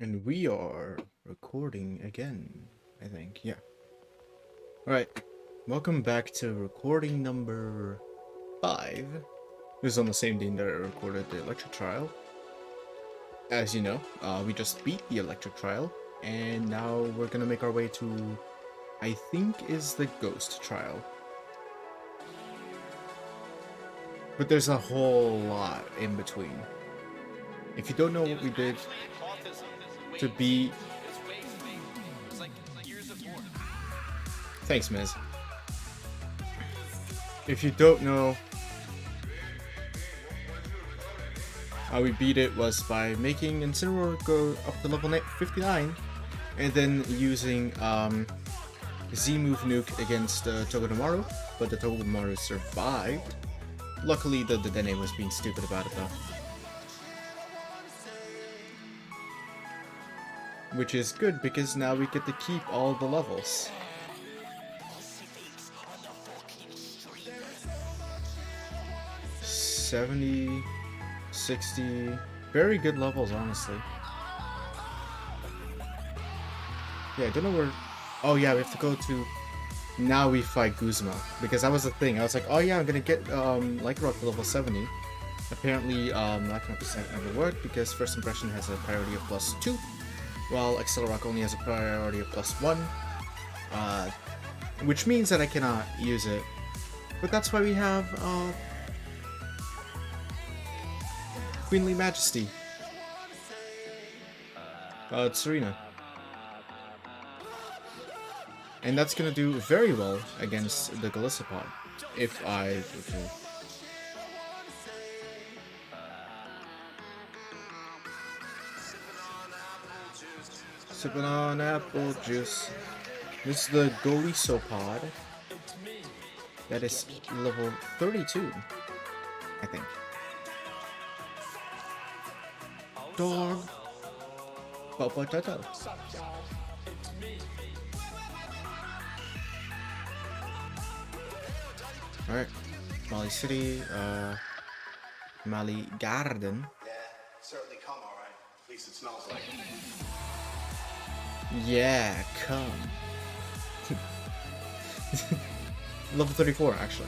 And we are recording again, I think. Yeah. Alright. Welcome back to recording number 5. This is on the same day that I recorded the electric trial. As you know, we just beat the electric trial, and now we're gonna make our way to, I think, is the ghost trial. But there's a whole lot in between. If you don't know what we did to beat... Thanks, Miz. If you don't know, how we beat it was by making Incineroar go up to level 59, and then using Z-move nuke against Togedemaru, but the Togedemaru survived. Luckily, the Dene was being stupid about it though. Which is good, because now we get to keep all the levels. $70, $60, very good levels, honestly. Yeah, I don't know where... Oh yeah, we have to go to... Now we fight Guzma, because that was the thing. I was like, oh yeah, I'm gonna get Lycanroc to level 70. Apparently, Lycanroc never worked, because First Impression has a priority of +2, while Accelerock only has a priority of +1. Which means that I cannot use it. But that's why we have Queenly Majesty. Serena. And that's gonna do very well against the Golisopod, if I... Sipping on apple juice. This is the Golisopod. That is level 32, I think. Dog. Popotato. Alright. Mali City, Mali Garden. Yeah, certainly come alright. At least it smells like it. Yeah, come. Level 34, actually.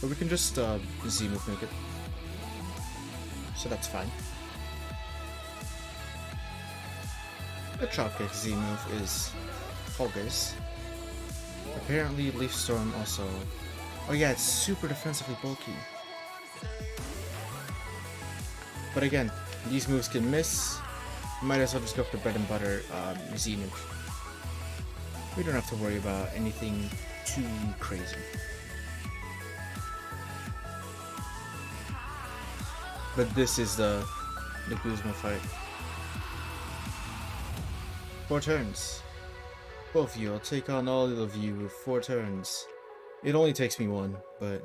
But we can just Z-move make it. So that's fine. The Dropkick Z-move is Fulgur's. Apparently Leaf Storm also... Oh yeah, it's super defensively bulky. But again, these moves can miss. Might as well just go for bread and butter Z-move. We don't have to worry about anything too crazy. But this is the Guzma fight. 4 turns. Both of you, I'll take on all of you with 4 turns. It only takes me 1, but...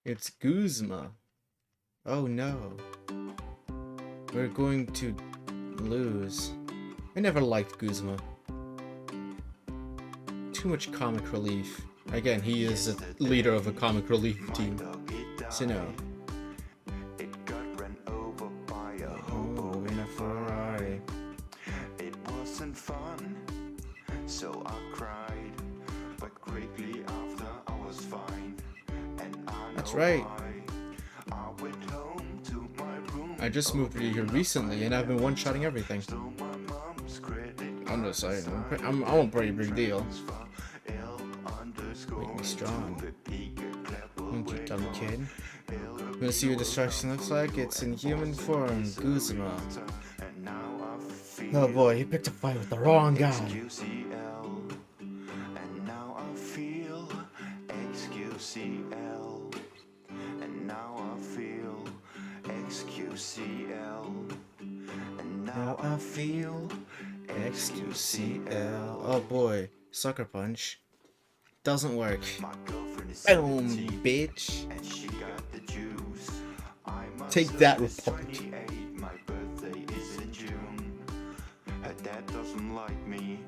It's Guzma. Oh no. We're going to lose. I never liked Guzma. Too much comic relief. Again, he is the leader of a comic relief team. So no. Oh, in a Ferrari. It wasn't fun, so I cried. But quickly after I was fine. And that's right. I went home to my room. I just moved here recently, and I've been one-shotting everything. I'm just saying, I'm a pretty big deal. Make me strong. Don't you dumb kid. Wanna see what destruction looks like? It's in human form, Guzma. Oh boy, he picked a fight with the wrong guy. And now I feel XQCL. And now I feel XQCL. And Now I feel XQCL. Oh boy, Sucker Punch. Doesn't work. Boom, bitch. and she got the juice. Take that, Republic. My birthday is in June. Her dad doesn't like me,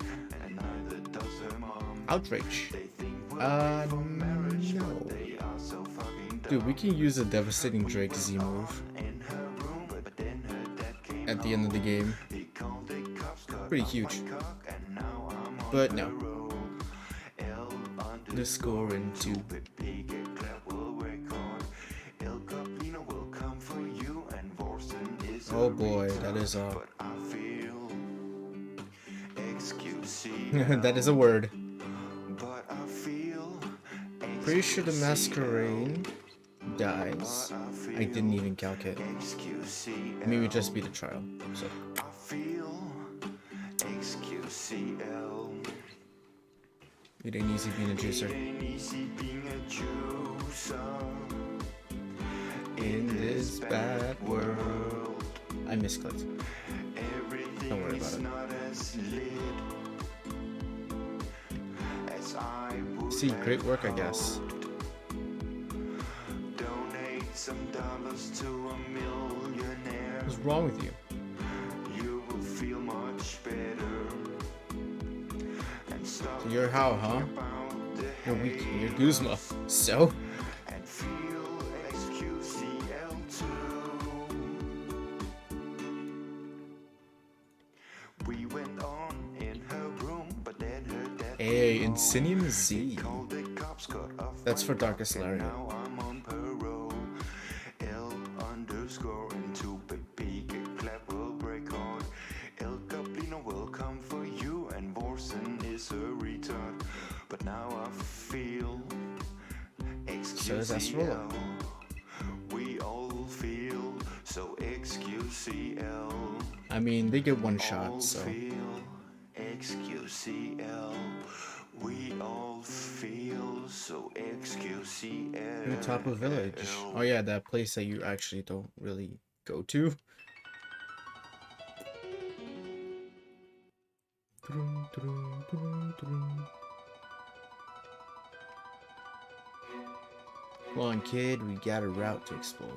and neither does her mom. Outrage. They think we're ready for marriage, no. but they Dude, we can use a devastating Drake Z move at the end of the game. Pretty huge. But no. The score into. Oh boy, that is a. That is a word. Pretty sure the Masquerade dies. I didn't even calculate. Maybe just beat the trial. So. It ain't easy being a juicer. In this bad world. I misclicked. Don't worry about it. See, great work, I guess. Donate some dollars to a millionaire. What's wrong with you? You will feel much better. And stop So you're how, huh? You're weak. You're Guzma. So? and feel XQCL too. We went on in her room, but then her dad Hey, Insinium Z. called the cops, cut off That's for my Darkest cock, and Lariat. now I'm on parole. L_ into big clap will break heart. El Caplino will come for you, and Vorsen is a retard. But now I feel So does Astrola. XQCL. We all feel so XQCL. I mean, they get one shot, so. Feel XQCL. We all feel so XQCL. New top of village. Oh yeah, that place that you actually don't really go to. Come on, kid, we got a route to explore.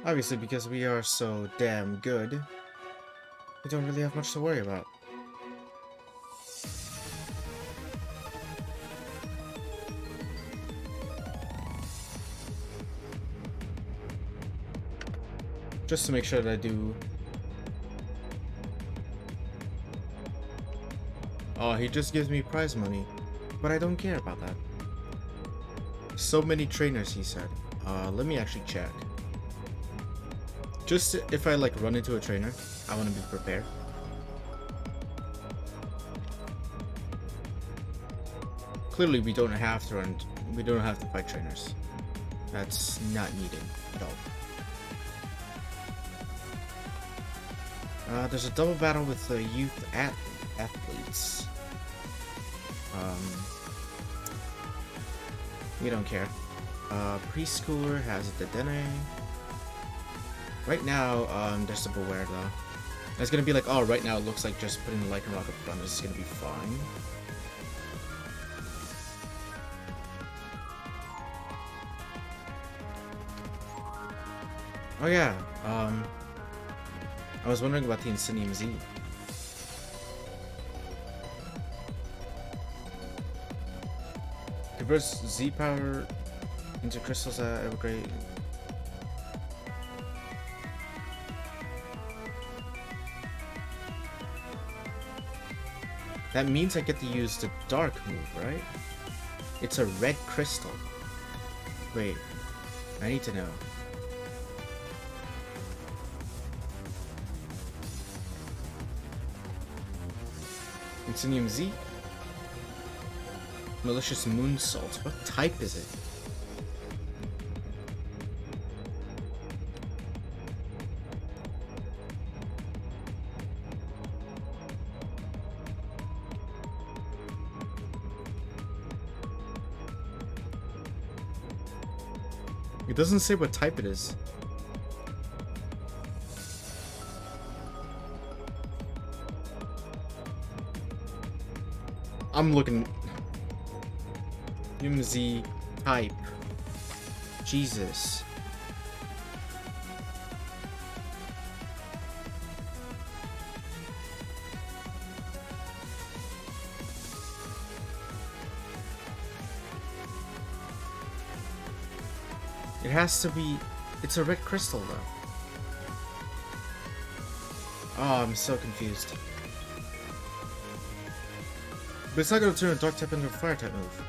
Obviously, because we are so damn good, we don't really have much to worry about. Just to make sure that I do. Oh, he just gives me prize money, but I don't care about that. So many trainers, he said. Let me actually check. Just if I like run into a trainer, I want to be prepared. Clearly, we don't have to run. We don't have to fight trainers. That's not needed at all. There's a double battle with the youth athletes. We don't care. Preschooler has the Dene. Right now, there's the Beware though. It's gonna be like, oh, right now it looks like just putting the Lycan Rock up front is gonna be fine. Oh yeah, I was wondering about the Insinium Z. Converts Z power into crystals that upgrade. That means I get to use the dark move, right? It's a red crystal. Wait, I need to know. Insinium Z? Malicious Moonsault. What type is it? It doesn't say what type it is. I'm looking. Z type. Jesus. It has to be... It's a red crystal, though. Oh, I'm so confused. But it's not gonna turn a dark type into a fire type move.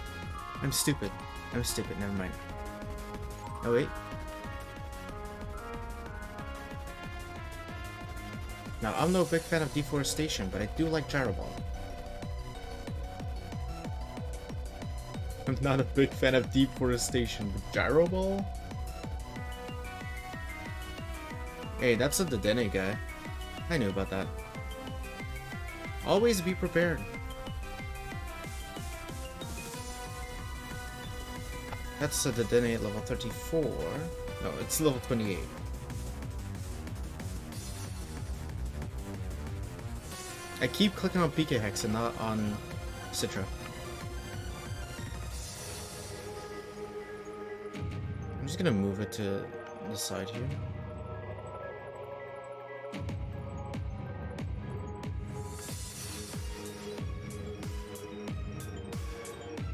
I'm stupid. I'm stupid, never mind. Oh, wait. Now, I'm no big fan of deforestation, but I do like Gyro Ball. I'm not a big fan of deforestation, but Gyro Ball? Hey, that's a Dedenne guy. I knew about that. Always be prepared. That's a Dedenne at level 34. No, it's level 28. I keep clicking on PK Hex and not on Citra. I'm just gonna move it to the side here.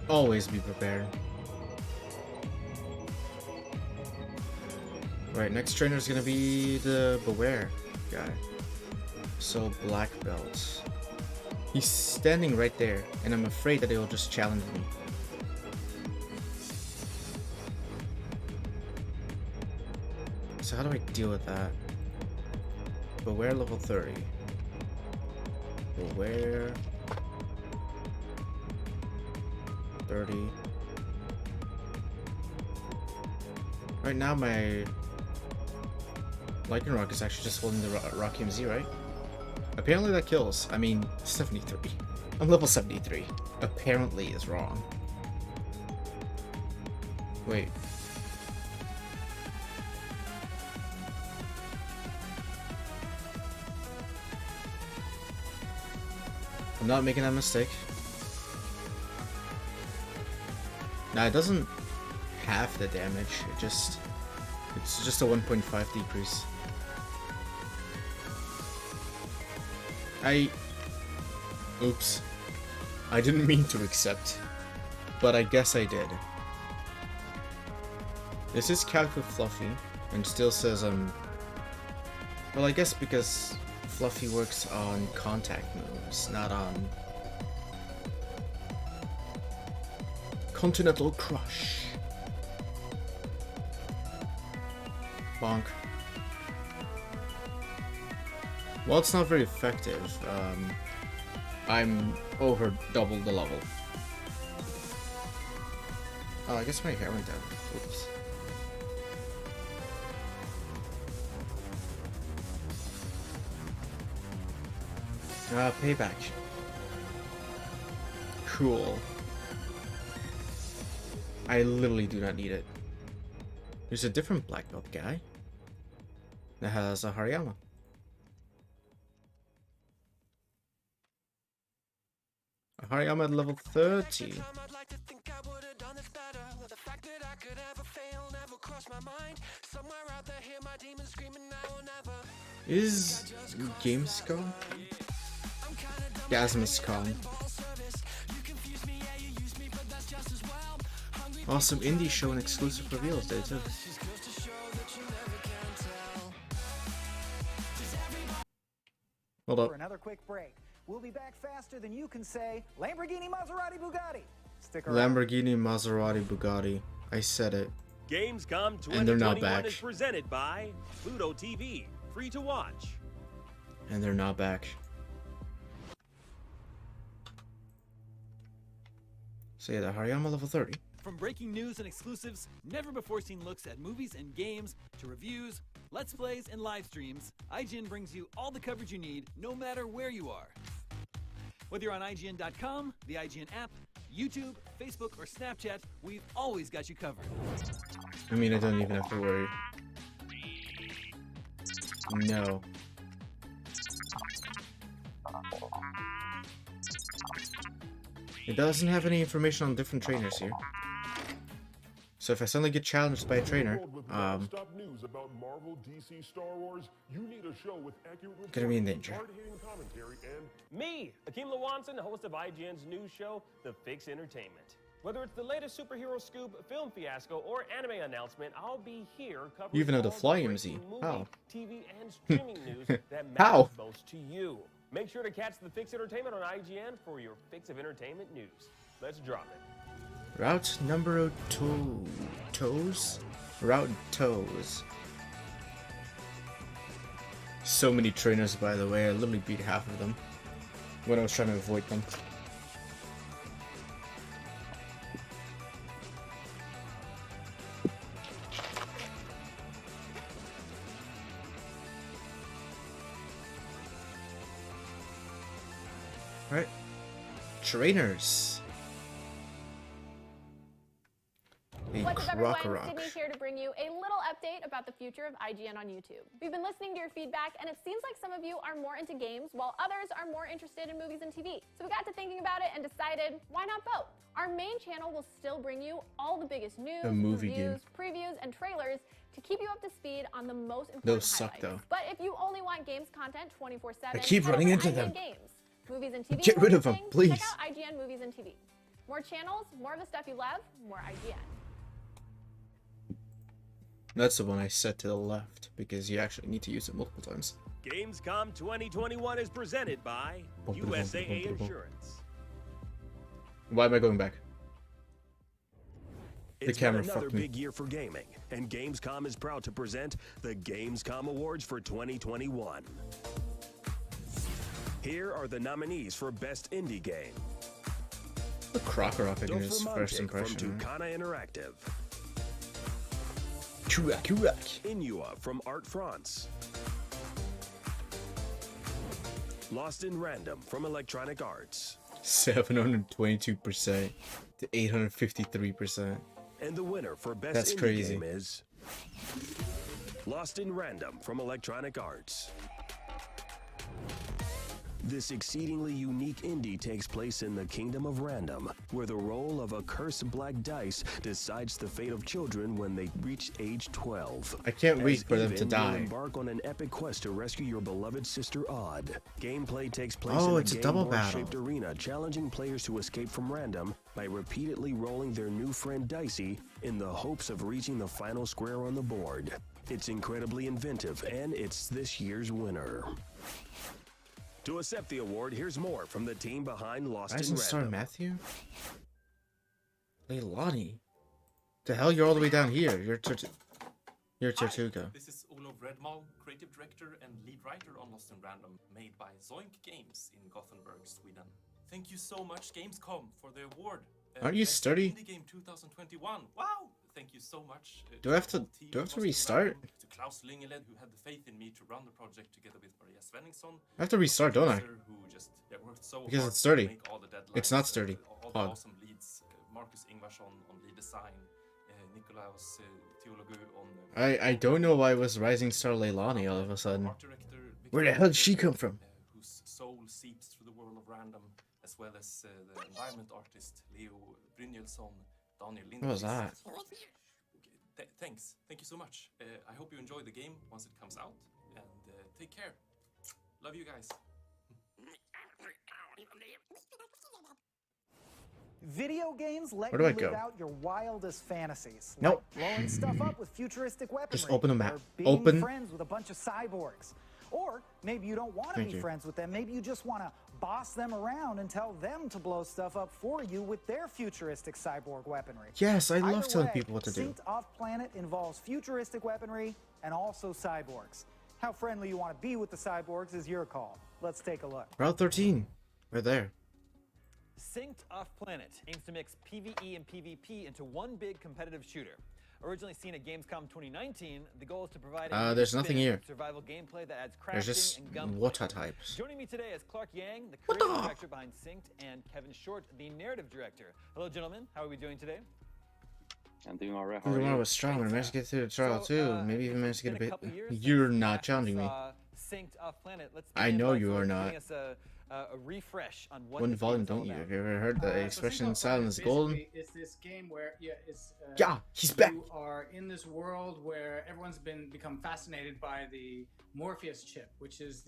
Always be prepared. Right, next trainer is gonna be the Beware guy. So black belt. He's standing right there, and I'm afraid that he'll just challenge me. So how do I deal with that? Beware level 30. Beware 30. Right now my Lycanroc is actually just holding the Rocky MZ, right? Apparently that kills. I mean, 73. I'm level 73. Apparently is wrong. Wait. I'm not making that mistake. Nah, it doesn't half the damage. It's just a 1.5 decrease. Oops. I didn't mean to accept, but I guess I did. This is calc with Fluffy, and still says well, I guess because Fluffy works on contact moves, not on Continental Crush. Bonk. While it's not very effective, I'm over double the level. Oh, I guess my hair went down. Oops. Payback. Cool. I literally do not need it. There's a different black belt guy that has a Hariyama. A Hariyama at level 30. Is Gamescom? Gasmuscom. Awesome indie show and exclusive reveals day too. Hold up. For another quick break. We'll be back faster than you can say Lamborghini, Maserati, Bugatti. Stick around. Lamborghini, Maserati, Bugatti. I said it. Gamescom And they're not 2021 back. is presented by Pluto TV, free to watch. And they're not back. So yeah, the Hariyama level 30. From breaking news and exclusives, never-before-seen looks at movies and games, to reviews, let's plays, and live streams, IGN brings you all the coverage you need, no matter where you are. Whether you're on IGN.com, the IGN app, YouTube, Facebook, or Snapchat, we've always got you covered. I mean, I don't even have to worry. No. It doesn't have any information on different trainers here. So if I suddenly get challenged by a trainer, news about Marvel, DC, Star Wars, you need a show with accurate gonna be in danger. hard-hitting commentary, and Me, Akeem Lawanson, host of IGN's news show, The Fix Entertainment. Whether it's the latest superhero scoop, film fiasco, or anime announcement, I'll be here covering You even know the all fly breaking MZ. movie, How? TV, and streaming news that How? matters most to you. Make sure to catch the Fix Entertainment on IGN for your fix of entertainment news. Let's drop it. Route number toes? Route toes. So many trainers, by the way. I literally beat half of them when I was trying to avoid them. Right. Trainers. What's up, everyone? Rock. Sydney here to bring you a little update about the future of IGN on YouTube. We've been listening to your feedback, and it seems like some of you are more into games, while others are more interested in movies and TV. So we got to thinking about it and decided, why not both? Our main channel will still bring you all the biggest news, reviews, previews, and trailers to keep you up to speed on the most important Those suck, highlights. though. But if you only want games content 24/7, I keep running into IGN them. Games, movies and TV. Get rid of them, please. Check out IGN Movies and TV. More channels, more of the stuff you love, more IGN. That's the one I set to the left because you actually need to use it multiple times. Gamescom 2021 is presented by USAA Insurance. Why am I going back? It's camera been another fucked me. big year for gaming, and Gamescom is proud to present the Gamescom Awards for 2021. Here are the nominees for Best Indie Game. The Krokorok in his first Dofurmantic impression. from Right? Tucana Interactive. Kurak. Inua from Art France. Lost in Random from Electronic Arts. 722% to 853%. And the winner for Best That's Indie crazy. Game is Lost in Random from Electronic Arts. This exceedingly unique indie takes place in the Kingdom of Random, where the roll of a cursed black dice decides the fate of children when they reach age 12. I can't wait As for them to Even, die. you'll embark on an epic quest to rescue your beloved sister Odd. Gameplay takes place Oh, in it's a Game double Board-shaped battle. arena, challenging players to escape from random by repeatedly rolling their new friend Dicey in the hopes of reaching the final square on the board. It's incredibly inventive, and it's this year's winner. To accept the award, here's more from the team behind Lost in Rising Star Random. Matthew? Leilani? The hell, you're all the way down here. You're Tortuga. This is Olof Redmal, creative director and lead writer on Lost in Random, made by Zoink Games in Gothenburg, Sweden. Thank you so much, Gamescom, for the award. Aren't you Best sturdy? Indie Game 2021. Wow! Thank you so much. Do I have to- the whole team do I have to of Lost in restart? Random, to Klaus Lingeled, who had the faith in me to run the project together with Maria Svenningsson. I have to restart, don't I? Who just worked so Because hard it's sturdy. to make all the deadlines, It's not sturdy. all the Odd. awesome leads. Marcus Ingvarsson on lead design, Nikolaus Theologu on I don't know why it was Rising Star Leilani all of a sudden. art director, Where the hell did she come from? whose soul seeps through the world of random, as well as the environment artist Leo Brynjelsson, Daniel Lindqvist. What was that? Okay, thanks. Thank you so much. I hope you enjoy the game once it comes out, and take care. Love you guys. Video games let Where you do I live go? out your wildest fantasies. Nope. Like blowing stuff up with futuristic weaponry. Just open the map. Or being Open. friends with a bunch of cyborgs. Or maybe you don't want to Thank be you. friends with them. Maybe you just want to boss them around and tell them to blow stuff up for you with their futuristic cyborg weaponry. Yes, I love Either telling way, people what to do. Synced Off Planet involves futuristic weaponry and also cyborgs. How friendly you want to be with the cyborgs is your call. Let's take a look. Route 13. We're there. Synced Off Planet aims to mix PvE and PvP into one big competitive shooter. Originally seen at Gamescom 2019, the goal is to provide a There's nothing spin here. survival gameplay that adds crafting There's just and gunplay. water types. Joining me today is Clark Yang, the creative director behind Synced, and Kevin Short, the narrative director. Hello, gentlemen. How are we doing today? I'm doing all right. I think was strong and I managed to get through the trial too. Maybe even managed to get a It's been bit. couple years You're since we not last challenging me. saw Synced Off Planet. Let's I begin know by you Clark are not. giving us a refresh on what One this game volume, is all don't you? about. Have you ever heard the So expression Sync Off "silence Planet is golden"? basically is this game where it's Yeah, he's you back. are in this world where everyone's become fascinated by the Morpheus chip, which is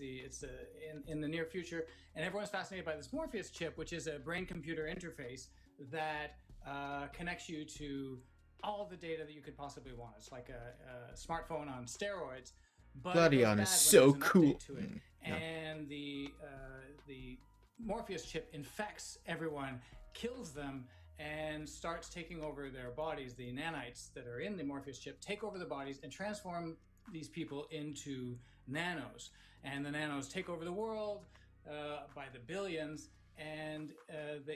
in the near future, and everyone's fascinated by this Morpheus chip, which is a brain-computer interface that connects you to all the data that you could possibly want. It's like a smartphone on steroids. But it goes Gladion bad is when so there's an cool. update to it. No. And the Morpheus chip infects everyone, kills them, and starts taking over their bodies. The nanites that are in the Morpheus chip take over the bodies and transform these people into nanos. And the nanos take over the world by the billions. And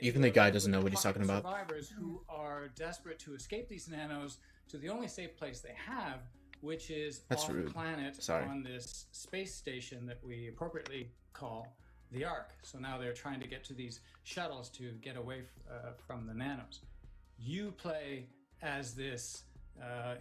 Even the guy doesn't know what he's talking about. Survivors who are desperate to escape these nanos to the only safe place they have, which is That's off rude. planet Sorry. on this space station that we appropriately call the Ark. So now they're trying to get to these shuttles to get away from the nanos. You play as this.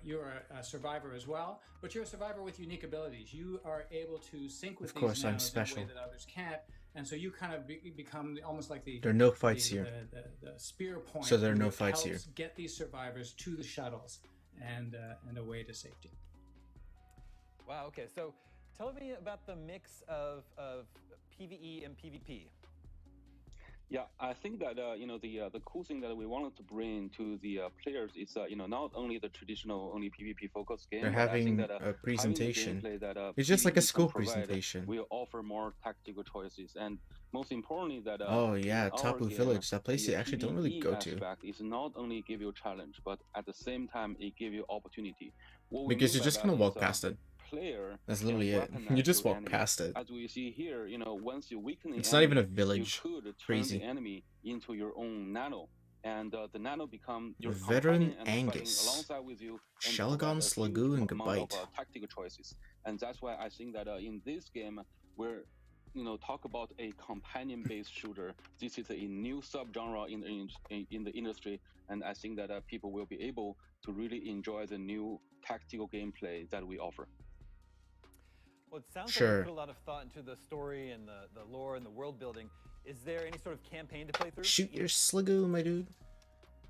You're a survivor as well, but you're a survivor with unique abilities. You are able to sync with Of course, these I'm nanos special. in a way that others can't, and so you kind of become almost like the There are no fights the, here. The spear point. So there are no who fights helps here. Get these survivors to the shuttles and away to safety. Wow. Okay. So, tell me about the mix of PvE and PvP. Yeah, I think that the cool thing that we wanted to bring to the players is not only the traditional only PvP focused game. They're but I think having that, a presentation. having the gameplay that It's just like a PvP school can provide presentation. will offer more tactical choices, and most importantly that Oh yeah, our Tapu game, Village. That place the you actually don't really PvE go to. aspect is not only give you challenge, but at the same time it give you opportunity. What we Because mean you're by just that gonna is, walk past it. Player That's can literally it. weaponize You just your walk enemy. past it. As we see here, once you weaken the It's not even a enemy, village. you could turn Crazy. the enemy into your own nano, and the nano become your Veteran companion and fighting Angus. alongside with you. And Shelgon, provide a Slagoo, huge and amount of, Gabite. tactical choices, and that's why I think that in this game we're talk about a companion-based shooter. This is a new subgenre in the industry, and I think that people will be able to really enjoy the new tactical gameplay that we offer. Well, it sounds Sure. like you put a lot of thought into the story and the lore and the world building. Is there any sort of campaign to play through? Shoot your Slagoo, my dude.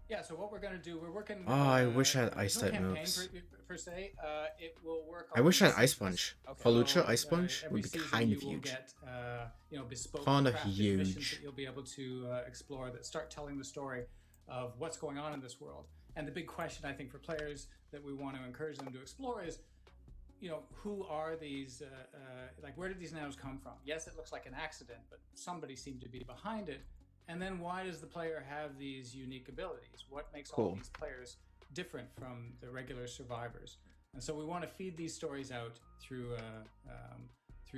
Yeah, so what we're going to do, we're working... Oh, I wish I had there's ice type campaign moves. per se. It will work I wish I had on Ice seasons. Punch. Okay. Falucha So, Ice Punch every would be season kind of you will huge. get, bespoke Kind of crafted missions huge. that you'll be able to explore that start telling the story of what's going on in this world. And the big question, I think, for players that we want to encourage them to explore is, who are these, where did these nanos come from? Yes, it looks like an accident, but somebody seemed to be behind it. And then why does the player have these unique abilities? What makes all Cool. these players different from the regular survivors? And so we want to feed these stories out through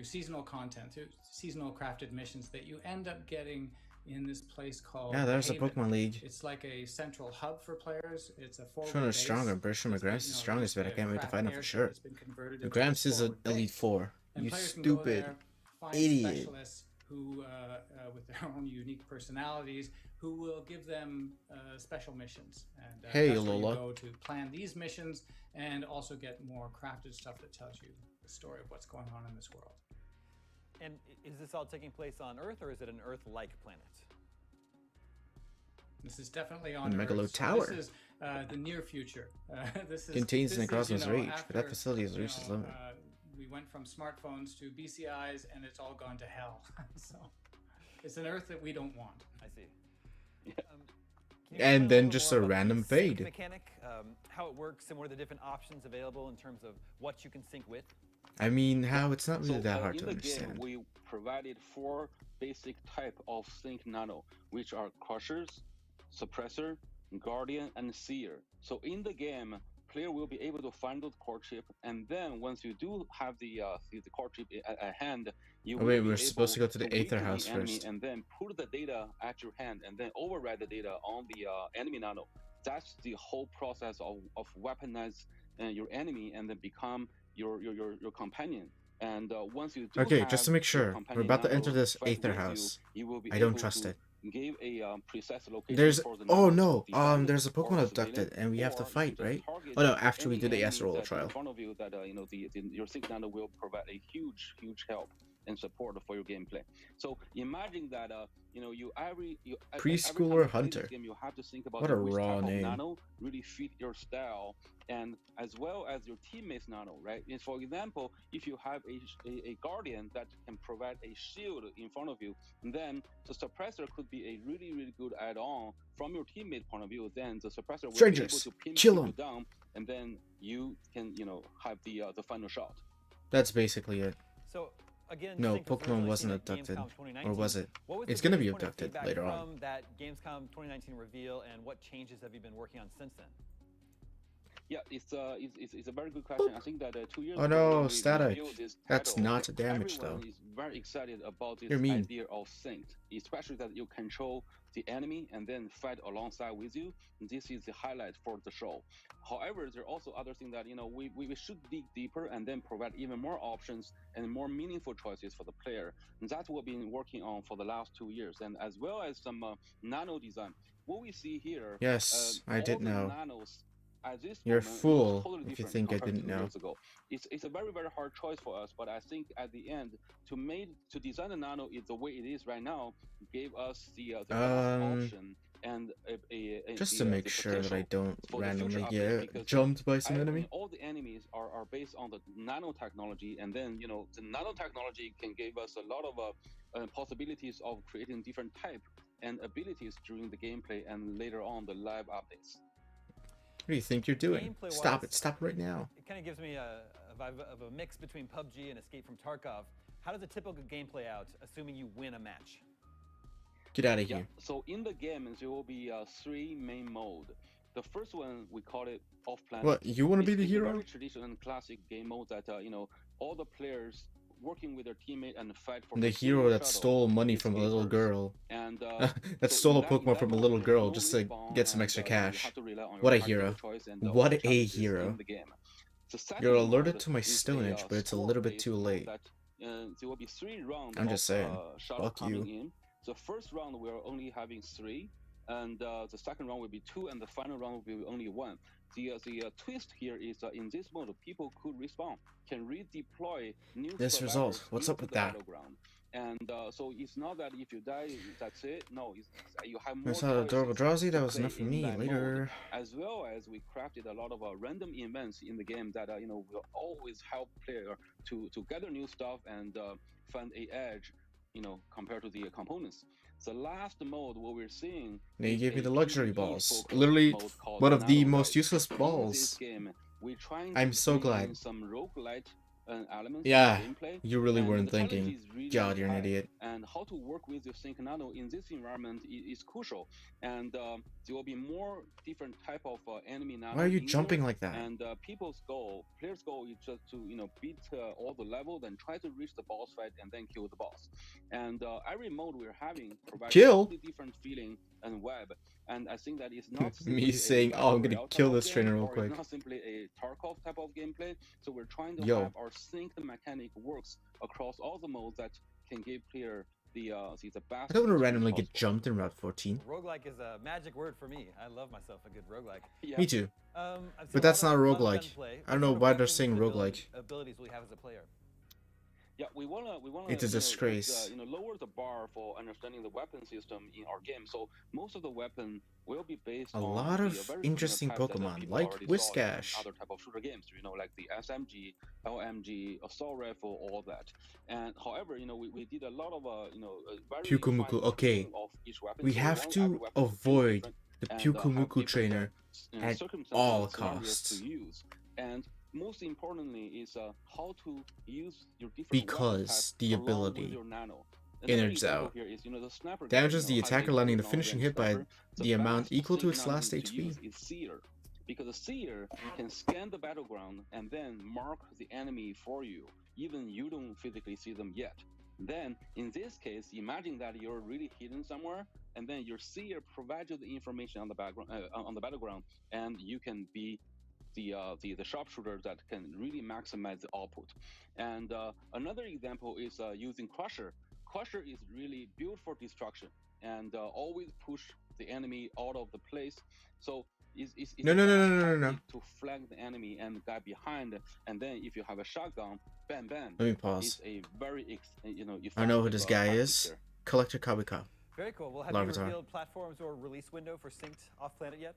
seasonal content, through seasonal crafted missions that you end up getting in this place called Yeah, there's a Haven. Pokemon League. It's like a central hub for players. It's a forward Shona is base. stronger. British It's Grams is strongest, but I can't wait to find out for airship sure. that's been converted The into Grams this is an forward Elite base. 4. And You players can go stupid there, find idiot. specialists who, with their own unique personalities, who will give them special missions. And Hey, that's where Lola. you go to plan these missions and also get more crafted stuff that tells you the story of what's going on in this world. And is this all taking place on Earth, or is it an Earth-like planet? This is definitely on Megalo Earth. Tower. So this is the near future. This is Contains this Necrozma's is, rage, but that after, facility has reached its limit. we went from smartphones to BCIs, and it's all gone to hell. So it's an Earth that we don't want. I see. Can you And explain then little just more a about the random sync fade. mechanic, how it works, and what are the different options available in terms of what you can sync with? I mean, how it's not really So, that hard in to the understand. game, we provided 4 basic type of sync nano, which are crushers, suppressor, guardian, and seer. So in the game, player will be able to find the core chip, and then once you do have the core chip at hand, you Oh will wait, be we're supposed to able go to the weaken Aether House enemy first. and then put the data at your hand, and then override the data on the enemy nano. That's the whole process of weaponize your enemy and then become your companion. And once you do Okay, just to have make your sure, we're companion about to nano enter this fight Aether with you, House. you will be I don't able trust to it. give a precise location There's for the oh nanos no, to defend there's a or Pokemon for abducted, civilian, and we have to or you fight, just right? target Oh no, after we any do the enemy Astrolabe that's in trial. front of you that your sync nano will provide a huge help. and support for your gameplay. So imagine that you every time Preschooler you play this Hunter. game, you have to think about What a which raw type name. of nano really fit your style, and as well as your teammates nano, right? And for example, if you have a guardian that can provide a shield in front of you, then the suppressor could be a really good add-on from your teammate point of view. Then the suppressor will be able Strangers, to pin kill people 'em. down, and then you can have the final shot. That's basically it. So again, No, Sync was Pokemon originally wasn't seen at abducted. Gamescom Or 2019. was it? What was It's the gonna be biggest point of abducted feedback later from on. that Gamescom 2019 reveal, and what changes have you been working on since then? Yeah, it's a very good question. I think that 2 years Oh ago, no, when we static. revealed this That's title, not damage everyone though. is very excited about this You're mean. idea of synced, especially that you control the enemy and then fight alongside with you. This is the highlight for the show. However, there are also other things that we should dig deeper and then provide even more options and more meaningful choices for the player. And that's what we've been working on for the last 2 years, and as well as some nano design. What we see here, Yes, I all did the know. nanos at this You're a moment fool looks totally if you different think I compared to didn't 2 know. years ago. It's a very hard choice for us, but I think at the end to design the nano is the way it is right now gave us the best option and Just to make sure that I don't for the future randomly updates, get because jumped by some enemy. all the enemies are based on the nanotechnology, and then the nanotechnology can give us a lot of possibilities of creating different type and abilities during the gameplay and later on the live updates. What do you think you're doing? Gameplay-wise, Stop it. Stop right now. It kind of gives me a vibe of a mix between PUBG and Escape from Tarkov. How does a typical game play out, assuming you win a match? Get out of here. So in the game, there will be 3 main mode. The first one, we call it off-planet. What, you want to be the It's a hero? very traditional and classic game mode that all the players working with their teammate and fight for The hero that stole money from a little girl. And that stole a Pokemon from a little girl just to get some extra cash. What a hero. What a hero. You're alerted to my Stone Edge, but it's a little bit too late. There will be 3 rounds. I'm just saying. Fuck you. In. The first round we are only having 3, and the second round will be 2, and the final round will be only 1. The twist here is in this mode, people could respawn, can redeploy new. This result. What's up with that? And so it's not that if you die, that's it. No, you have more. I saw a adorable Drowsy. That was enough for me. Later. As well as we crafted a lot of random events in the game that will always help player to gather new stuff and find a edge, compared to the components. The last mode, what we're seeing. They gave me the luxury balls. Literally, one of the most useless balls. I'm so glad. Some roguelite elements yeah, in gameplay, you really weren't thinking. God, you're an idiot. And how to work with your Sync Nano in this environment is crucial. And there will be more different type of enemy nano. Why are you jumping like that? And players' goal is just to beat all the level, then try to reach the boss fight and then kill the boss. And every mode we're having provides a totally different feeling and web. And I think that is not me saying, "Oh, I'm gonna kill this trainer real quick." It's not simply a Tarkov type of gameplay. So we're trying to have our synced mechanic works across all the modes that can give player the best. I don't want to randomly get jumped in Route 14. Roguelike is a magic word for me. I love myself a good roguelike. Yeah. Me too. But that's not a roguelike. I don't know why they're saying roguelike. Abilities will you have as a player? Yeah, we wanna. It's a disgrace. Lower the bar for understanding the weapon system in our game. So most of the weapon will be based on a lot of interesting Pokemon, like Whiscash. Other type of shooter games, like the SMG, LMG, assault rifle, all that. And however, we did a lot of very Pyukumuku. Okay, we have to avoid the Pyukumuku trainer at all costs. And most importantly is how to use your different because the ability innards out damages the attacker landing the finishing hit by the amount equal to its last HP. Because the seer can scan the battleground and then mark the enemy for you, even you don't physically see them yet. Then in this case, imagine that you're really hidden somewhere, and then your seer provides you the information on the background on the battleground, and you can be the sharpshooter that can really maximize the output. And another example is using Crusher. Crusher is really built for destruction and always push the enemy out of the place. So it's no. to flank the enemy and guy behind, and then if you have a shotgun, Ban Ban. Let me pause. Is a very I know who effective, this guy tactic is. there. Collector Kabika. Very cool. Well, have Larvitar. you revealed platforms or release window for Synced Off-Planet yet?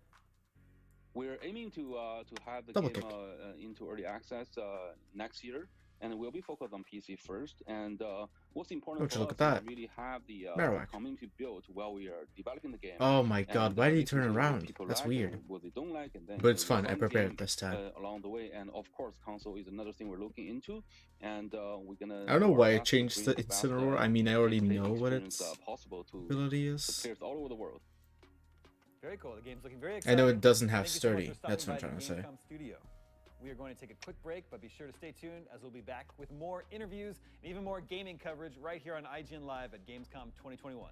We're aiming to have the Double game kick. Into early access next year, and we'll be focused on PC first. And what's important Would you for look us at is that? to really have the Marowak. community built while we are developing the game. Oh my god, why did he listen turn to what around? people That's like weird. and what they don't like, and then But it's work fun. I on the prepared game, this time. along the way. And of course, console is another thing we're looking into. And we're gonna. I don't know do our why I best to changed bring the best, Incineroar. I mean, I already gameplay know what experience, its possible to ability the is. players all over the world. Very cool. The game's looking very I exciting. know it doesn't have Thank you so much sturdy. for stopping That's what I'm by trying the to say. Gamescom studio. We are going to take a quick break, but be sure to stay tuned as we'll be back with more interviews and even more gaming coverage right here on IGN Live at Gamescom 2021.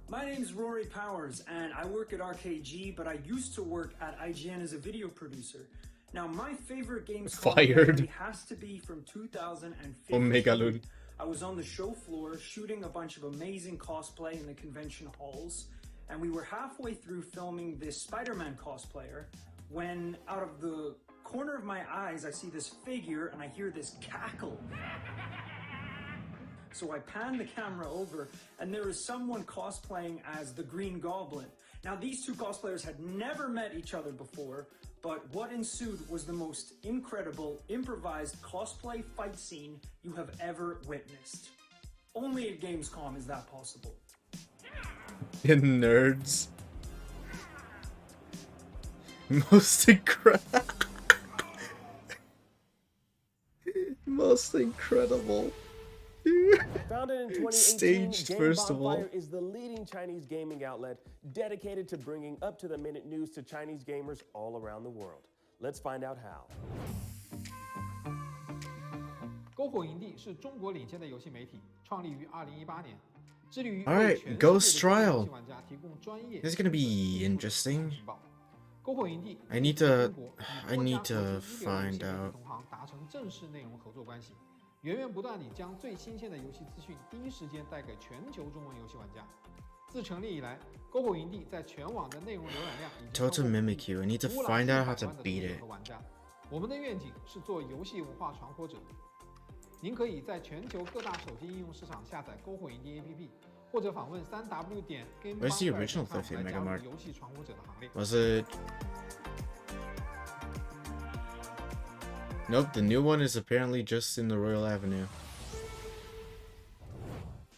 My name's Rory Powers, and I work at RKG, but I used to work at IGN as a video producer. Now, my favorite Gamescom memory has to be from 2015. Omega Lul. I was on the show floor shooting a bunch of amazing cosplay in the convention halls, and we were halfway through filming this Spider-Man cosplayer when out of the corner of my eyes I see this figure and I hear this cackle. So I pan the camera over and there is someone cosplaying as the Green Goblin. Now these two cosplayers had never met each other before, but what ensued was the most incredible improvised cosplay fight scene you have ever witnessed. Only at Gamescom is that possible. In nerds. Most incredible. Most incredible. Founded in 2018, Staged, Game first of all. Bonfire is the leading Chinese gaming outlet dedicated to bringing up-to-the-minute news to Chinese gamers all around the world. Let's find out how. 篝火营地是中国领先的游戏媒体，创立于2018年，致力于 All 为 right, 全世界的 Ghost 中国游 Trial. 戏玩家提供专业。 This is gonna be interesting. 篝火营地 I need 中 to 国与 I 多 need 家 to 国际一流游戏 find 媒体 out. 同行达成正式内容合作关系，源源不断地将最新鲜的游戏资讯第一时间带给全球中文游戏玩家。自成立以来，篝火营地在全网的内容浏览量已经 Total Mimic You. I need to find out how to beat it. 玩家。我们的愿景是做游戏文化传播者。您可以在全球各大手机应用市场下载篝火营地 APP， 或者访问 3w.gamebonfire.com 来加入游戏传播者的行列。 Was it? Nope, the new one is apparently just in the Royal Avenue.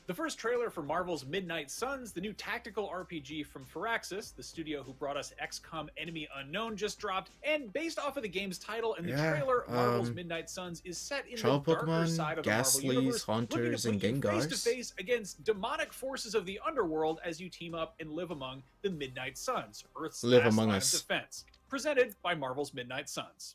The first trailer for Marvel's Midnight Suns, the new tactical RPG from Firaxis, the studio who brought us XCOM Enemy Unknown, just dropped. And based off of the game's title and the trailer, Marvel's Midnight Suns is set in the darker Pokemon, side of the Marvel Ghastlies, universe, Haunters, looking to and put you face to Gengars. face against demonic forces of the underworld as you team up and live among the Midnight Suns, Earth's Live last among line us. of defense. Presented by Marvel's Midnight Suns.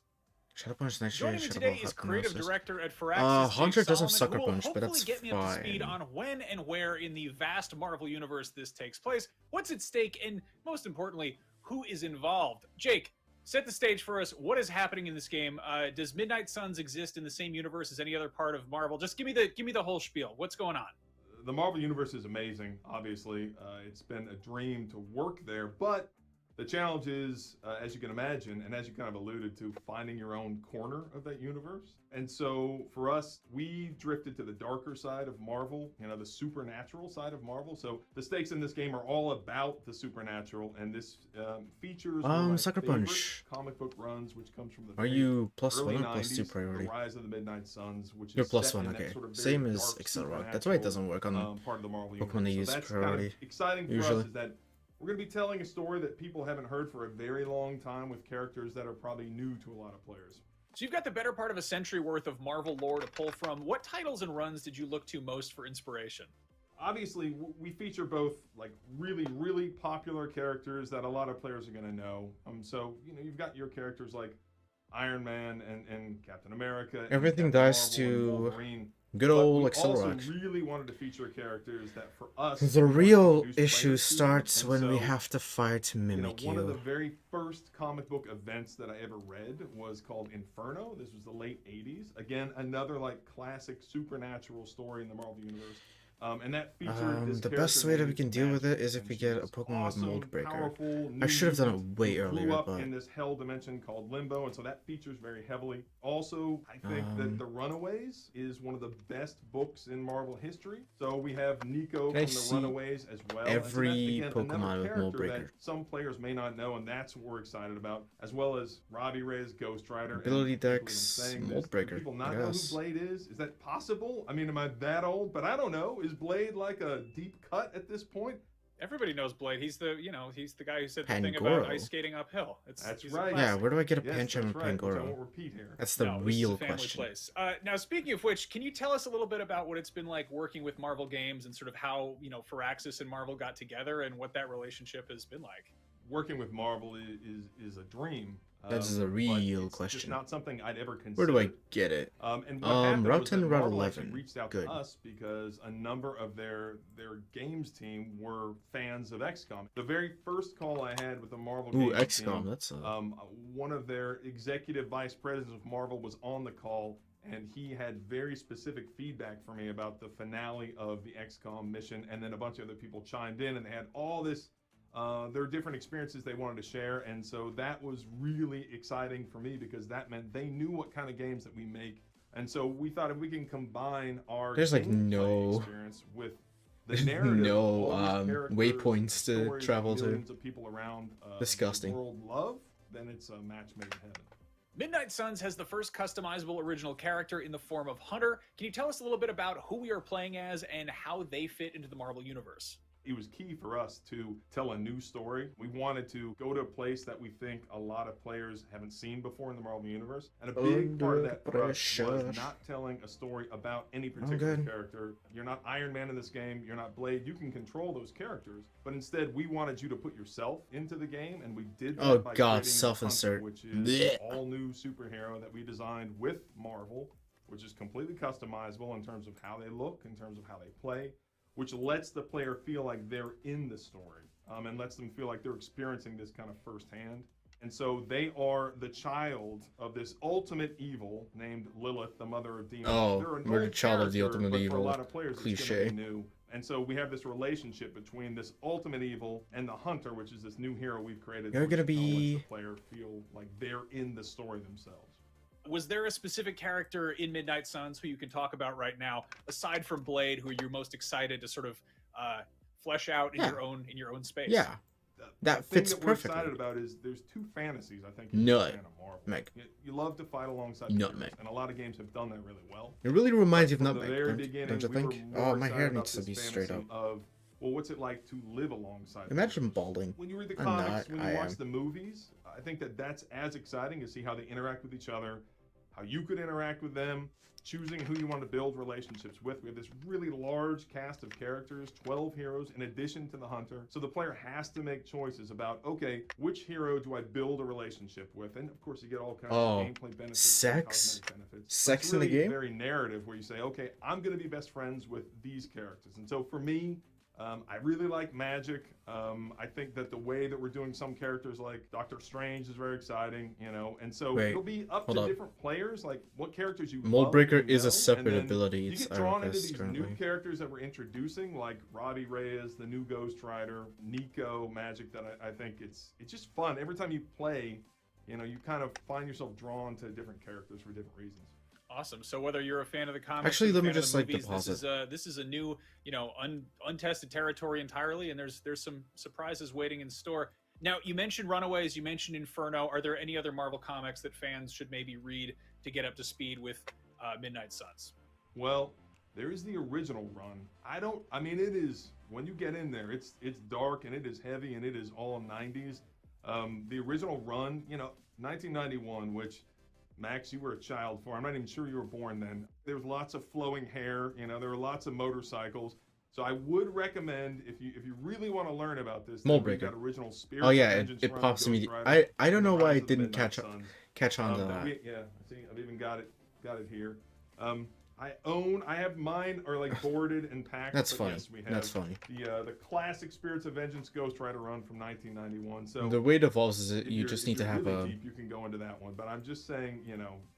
Shadow Punch next Joining me today is creative director at Firaxis, Haunter Jake does have Solomon, Sucker who will Punch, but hopefully that's get me up to speed fine. on when and where in the vast Marvel universe this takes place, what's at stake, and most importantly, who is involved. Jake, set the stage for us. What is happening in this game? Does Midnight Suns exist in the same universe as any other part of Marvel? Just give me the whole spiel. What's going on? The Marvel universe is amazing. Obviously, it's been a dream to work there, but the challenge is, as you can imagine, and as you kind of alluded to, finding your own corner of that universe. And so for us, we drifted to the darker side of Marvel, you know, the supernatural side of Marvel. So the stakes in this game are all about the supernatural, and this features Sucker Punch. comic book runs, which comes from the Are you plus early 1 or plus 2 90s, priority? The Rise of the Midnight Suns, which You're is plus set 1, in that okay. sort of very Same as dark, Accelerock. That's why it doesn't work on part of the Marvel Pokemon they universe. use So that's priority. kind of exciting for usually. us is that we're going to be telling a story that people haven't heard for a very long time with characters that are probably new to a lot of players. So you've got the better part of a century worth of Marvel lore to pull from. What titles and runs did you look to most for inspiration? Obviously, we feature both like really, really popular characters that a lot of players are going to know. So, you know, you've got your characters like Iron Man and Captain America. And Everything Captain dies Marvel and to Wolverine. good But old we Accelerock. also really wanted to feature characters that for us... The are real introduced issue players to. starts And when we so, have to fight Mimic one of the You. very first comic book events that I ever read was called Inferno. This was the late 80s. Again, another like classic supernatural story in the Marvel universe. And that featured this The character best way that named we can deal with Damageless, it is if and we she get a was Pokemon with awesome, Mold Breaker. powerful, I new should have done it mutant way who earlier, grew up but in this hell dimension called Limbo, and so that features very heavily. Also, I think that The Runaways is one of the best books in Marvel history. So we have Nico Can I from The see Runaways as well. every and so that's, again, Pokemon another with Mold character Breaker? that some players may not know, and that's what we're excited about, as well as Robbie Reyes, Ghost Rider. Ability and basically Dex, what I'm saying Mold is, do Breaker, people I not know who guess. Blade is? Is that possible? I mean, am I that old? But I don't know. Is Blade like a deep cut at this point? Everybody knows Blade. He's the guy who said the thing about Pangoro. ice skating uphill. That's he's a right. Yeah, classic. where do I get a Yes, Pancham that's and right, which I Pangoro? won't repeat here. That's the No, this is a real family question. place. Now, speaking of which, can you tell us a little bit about what it's been like working with Marvel Games and sort of how Firaxis and Marvel got together and what that relationship has been like? Working with Marvel is a dream. That is a but real it's question. just not something I'd ever consider. Where do I get it? And what happened Route was 10, that Route Marvel actually 11. reached out Good. to us because a number of their games team were fans of XCOM. The very first call I had with the Marvel Ooh, games XCOM, team, that's a... one of their executive vice presidents of Marvel was on the call, and he had very specific feedback for me about the finale of the XCOM mission, and then a bunch of other people chimed in, and they had all this their different experiences they wanted to share, and so that was really exciting for me because that meant they knew what kind of games that we make, and so we thought if we can combine our There's, like, gameplay no- experience with the narrative, no, of all these characters, waypoints to stories that travel to. millions of people around Disgusting. the world love, then it's a match made in heaven. Midnight Suns has the first customizable original character in the form of Hunter. Can you tell us a little bit about who we are playing as and how they fit into the Marvel Universe? It was key for us to tell a new story. We wanted to go to a place that we think a lot of players haven't seen before in the Marvel Universe. And a big part of that for us was not telling a story about any particular character. You're not Iron Man in this game. You're not Blade. You can control those characters. But instead, we wanted you to put yourself into the game. And we did that Oh, by God, creating self-insert. Hunter, which is Blech. an all-new superhero that we designed with Marvel, which is completely customizable in terms of how they look, in terms of how they play, which lets the player feel like they're in the story and lets them feel like they're experiencing this kind of firsthand. And so they are the child of this ultimate evil named Lilith, the mother of demons. Oh, They're an we're the old child of the character, ultimate but evil. for a lot of players, it's Cliche. gonna be new. And so we have this relationship between this ultimate evil and the Hunter, which is this new hero we've created. You're which gonna kinda lets be- the player feel like they're in the story themselves. Was there a specific character in Midnight Suns who you can talk about right now, aside from Blade, who you're most excited to sort of flesh out in your own space? Yeah. That The thing fits that we're perfectly. excited about is there's two fantasies I think Nut. you're a fan of Marvel. Meg. You love to fight alongside the Nutmeg. heroes, and a lot of games have done that really well. It really reminds you of From the Nutmeg, very don't beginning, you we were think? more Oh, my hair excited about needs to this be straight fantasy up. Of, well, what's it like to live alongside? the Imagine heroes? balding. When you read the I'm comics, not, when you I watch am. the movies, I think that that's as exciting to see how they interact with each other, how you could interact with them, choosing who you want to build relationships with. We have this really large cast of characters, 12 heroes in addition to the Hunter. So the player has to make choices about, okay, which hero do I build a relationship with? And of course you get all kinds Oh, of gameplay benefits, sex? cosmetic benefits. But Sex it's in the really game? very narrative where you say, okay, I'm going to be best friends with these characters. And so for me, I really like Magic. I think that the way that we're doing some characters like Doctor Strange is very exciting, you know, and so Wait, it'll be up hold to up. different players, like what characters you Mold love Breaker and you is a know, separate and then ability. You It's get drawn into Arcus these currently. new characters that we're introducing, like Robbie Reyes, the new Ghost Rider, Nico, Magic. That I think it's just fun. Every time you play, you know, you kind of find yourself drawn to different characters for different reasons. Awesome. So whether you're a fan of the comics, Actually, or a let me fan of just, the like, movies, deposit. this is a new, untested territory entirely, and there's some surprises waiting in store. Now, you mentioned Runaways, you mentioned Inferno. Are there any other Marvel comics that fans should maybe read to get up to speed with Midnight Suns? Well, there is the original run. I mean, it is, when you get in there, it's dark and it is heavy and it is all 90s. The original run, 1991, which, Max, you were a child for. I'm not even sure you were born then. There was lots of flowing hair, there were lots of motorcycles. So I would recommend, if you really want to learn about this, Mold then we've Breaker. got original Spirits Oh yeah, of it, Vengeance it run, pops Ghost immediately. Rider, I don't and know the why I Rise of the didn't Midnight catch Suns. on to that. Yeah, see, I've even got it here. I have mine are like boarded and packed. That's but funny. Yes, we have That's funny. The classic Spirits of Vengeance Ghost Rider run from 1991. So The way it evolves is if you you're- just if need to you're have really a. deep, you can go into that one. But I'm just saying,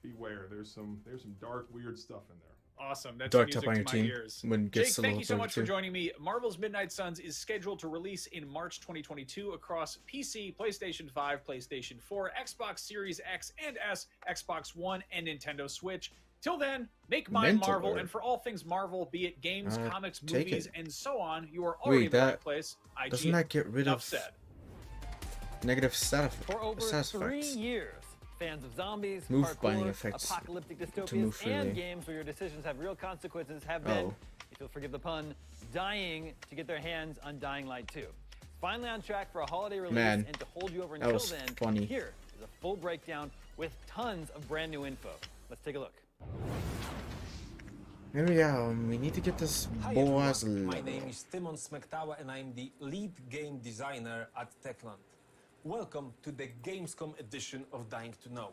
beware. There's some dark, weird stuff in there. Awesome. That's Dark music Top on to your my team ears. when it gets Jake, a thank little you so much for 32. joining me. Marvel's Midnight Suns is scheduled to release in March 2022 across PC, PlayStation 5, PlayStation 4, Xbox Series X and S, Xbox One, and Nintendo Switch. Till then, make mine Mental Marvel, Word. and for all things Marvel, be it games, comics, take movies, it. and so on, you are already Wait, in the right that place. doesn't that get rid Enough of said. negative stat For over stat 3 effects? years, fans of zombies, Move binding parkour, effects apocalyptic to move dystopias, freely. and games where your decisions have real consequences have been, if you'll forgive the pun, dying to get their hands on Dying Light 2. Finally on track for a holiday release, Man, and to hold you over that until was then, funny. here is a full breakdown with tons of brand new info. Let's take a look. Maybe we need to get this Hi boss everyone, my level. name is Timon Smektawa and I'm the lead game designer at Techland. Welcome to the Gamescom edition of Dying to Know.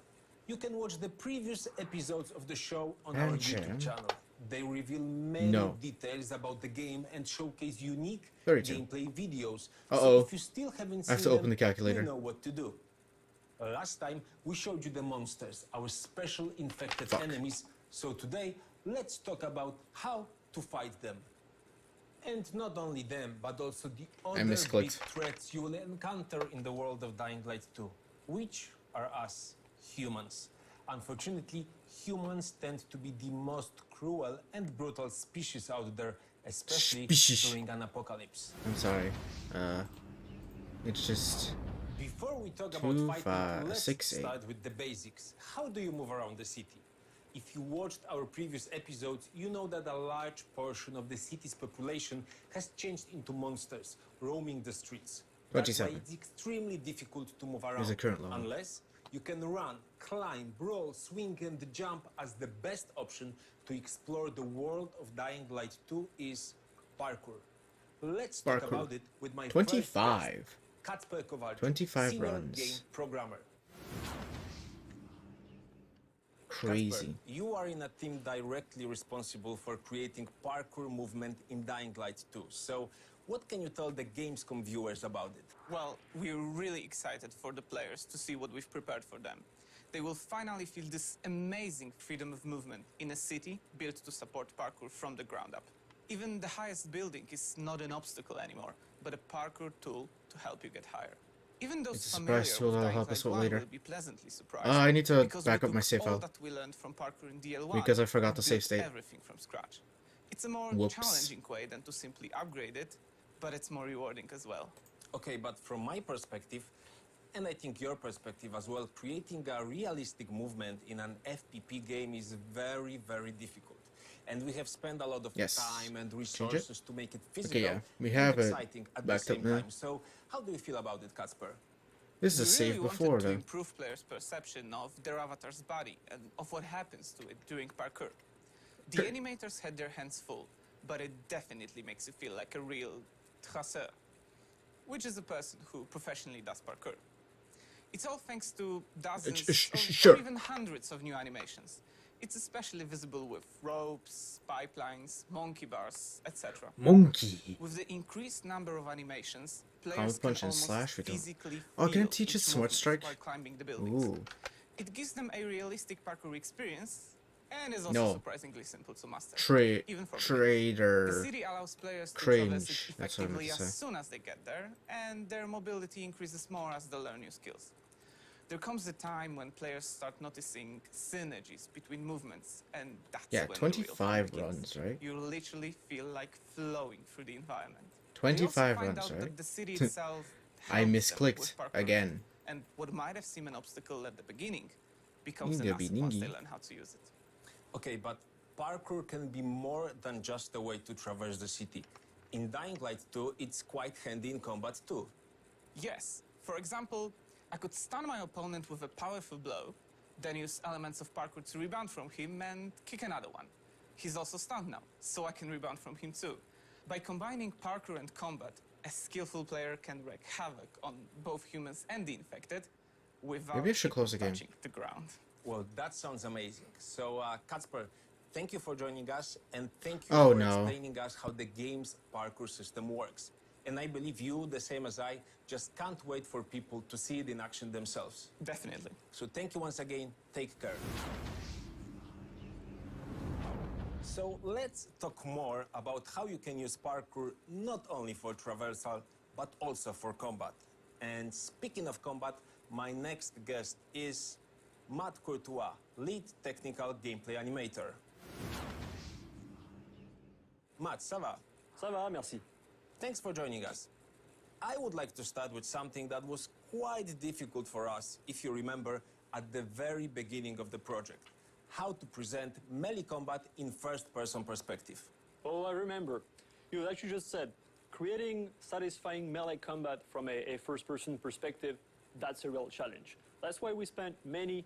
You can watch the previous episodes of the show on our YouTube channel. They reveal many details about the game and showcase unique 32. gameplay videos. Uh-oh. So if you still haven't I have seen to open them, the calculator. you know what to do. Last time we showed you the monsters, our special infected enemies. So today, let's talk about how to fight them. And not only them, but also the other big threats you will encounter in the world of Dying Light 2, which are us, humans. Unfortunately, humans tend to be the most cruel and brutal species out there, especially during an apocalypse. I'm sorry. It's just Before we talk 2, about fighting, 5, let's 6, 8. start with the basics. How do you move around the city? If you watched our previous episodes, you know that a large portion of the city's population has changed into monsters, roaming the streets. That's why 27. it's extremely difficult to move around, Is the current level. unless you can run, climb, brawl, swing and jump, as the best option to explore the world of Dying Light 2 is parkour. Let's talk Parkour. about it with my 25. Kacper Kowalczyk, 25 senior runs. game programmer. Crazy. Kacper, you are in a team directly responsible for creating parkour movement in Dying Light 2. So, what can you tell the Gamescom viewers about it? Well, we're really excited for the players to see what we've prepared for them. They will finally feel this amazing freedom of movement in a city built to support parkour from the ground up. Even the highest building is not an obstacle anymore, but a parkour tool to help you get higher. Even those It's a familiar surprise tool with that'll Dying help us Light out 1 later. will be pleasantly surprised. I need to because back we up my took save all file. that we learned from parkour in DL1 Because I forgot and the save built state. everything from scratch. It's a more Whoops. challenging way than to simply upgrade it, but it's more rewarding as well. Okay, but from my perspective, and I think your perspective as well, creating a realistic movement in an FPP game is very, very difficult. And we have spent a lot of time and resources to make it physical we and have it exciting at the backed up same now. time. So, how do you feel about it, Kacper? This is a We save really before wanted to though. improve players' perception of their avatar's body and of what happens to it during parkour. The animators had their hands full, but it definitely makes you feel like a real traceur, which is a person who professionally does parkour. It's all thanks to dozens or even hundreds of new animations. It's especially visible with ropes, pipelines, monkey bars, etc. Monkey. With the increased number of animations, Counter players can punch and almost slash with them. physically Oh, can feel it teach us each smart movement strike? while climbing the buildings. Ooh. It gives them a realistic parkour experience and is also surprisingly simple to master. Even for beginners. Trader. The city allows players to traverse it That's what I meant effectively to as say. soon as they get there, and their mobility increases more as they learn new skills. There comes a time when players start noticing synergies between movements, and that's Yeah, when the real fun 25 begins. runs, right? You literally feel like flowing through the environment. 25 They also find runs, out right? that the city itself I helps them misclicked with parkour. again. And what might have seemed an obstacle at the beginning becomes Ninja an be asset once they ningy. learn how to use it. Okay, but parkour can be more than just a way to traverse the city. In Dying Light 2, it's quite handy in combat too. Yes. For example, I could stun my opponent with a powerful blow, then use elements of parkour to rebound from him and kick another one. He's also stunned now, so I can rebound from him too. By combining parkour and combat, a skillful player can wreak havoc on both humans and the infected without Maybe I should close the game. touching the ground. Well, that sounds amazing. So, Kacper, thank you for joining us, and thank you Oh, for no. explaining us how the game's parkour system works. And I believe you, the same as I, just can't wait for people to see it in action themselves. Definitely. So thank you once again. Take care. So let's talk more about how you can use parkour not only for traversal, but also for combat. And speaking of combat, my next guest is Matt Courtois, lead technical gameplay animator. Matt, ça va? Ça va, merci. Thanks for joining us. I would like to start with something that was quite difficult for us, if you remember, at the very beginning of the project. How to present melee combat in first-person perspective. Oh, I remember. You actually just said, creating satisfying melee combat from a first-person perspective, that's a real challenge. That's why we spent many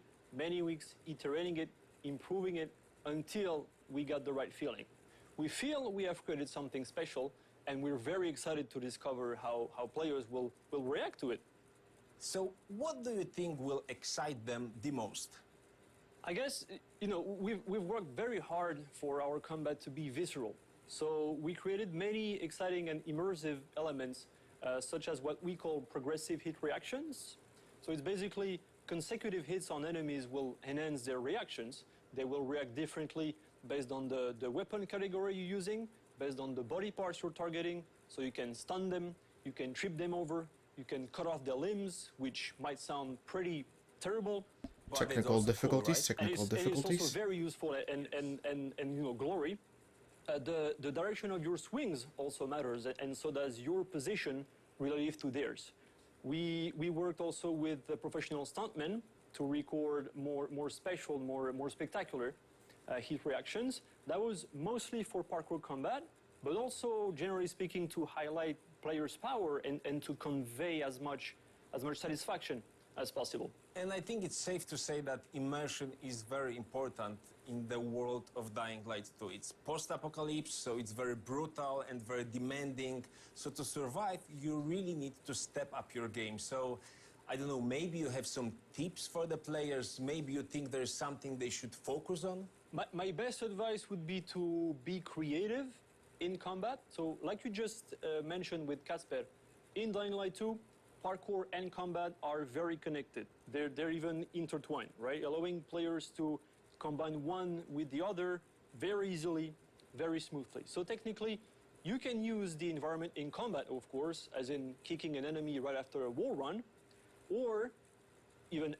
weeks iterating it, improving it, until we got the right feeling. We feel we have created something special, and we're very excited to discover how players will react to it. So what do you think will excite them the most? I guess, we've worked very hard for our combat to be visceral. So we created many exciting and immersive elements, such as what we call progressive hit reactions. So it's basically consecutive hits on enemies will enhance their reactions. They will react differently based on the weapon category you're using, based on the body parts you're targeting. So you can stun them, you can trip them over, you can cut off their limbs, which might sound pretty terrible. Technical difficulties, technical difficulties. It's also very useful and glory. The direction of your swings also matters, and so does your position relative to theirs. We worked also with the professional stuntmen to record more special, more spectacular hit reactions. That was mostly for parkour combat, but also generally speaking to highlight players' power and to convey as much satisfaction as possible. And I think it's safe to say that immersion is very important in the world of Dying Light 2. It's post-apocalypse, so it's very brutal and very demanding. So to survive, you really need to step up your game. So, I don't know, maybe you have some tips for the players, maybe you think there's something they should focus on? My best advice would be to be creative in combat. So like you just mentioned with Casper, in Dying Light 2, parkour and combat are very connected. They're even intertwined, right? Allowing players to combine one with the other very easily, very smoothly. So technically, you can use the environment in combat, of course, as in kicking an enemy right after a wall run, or even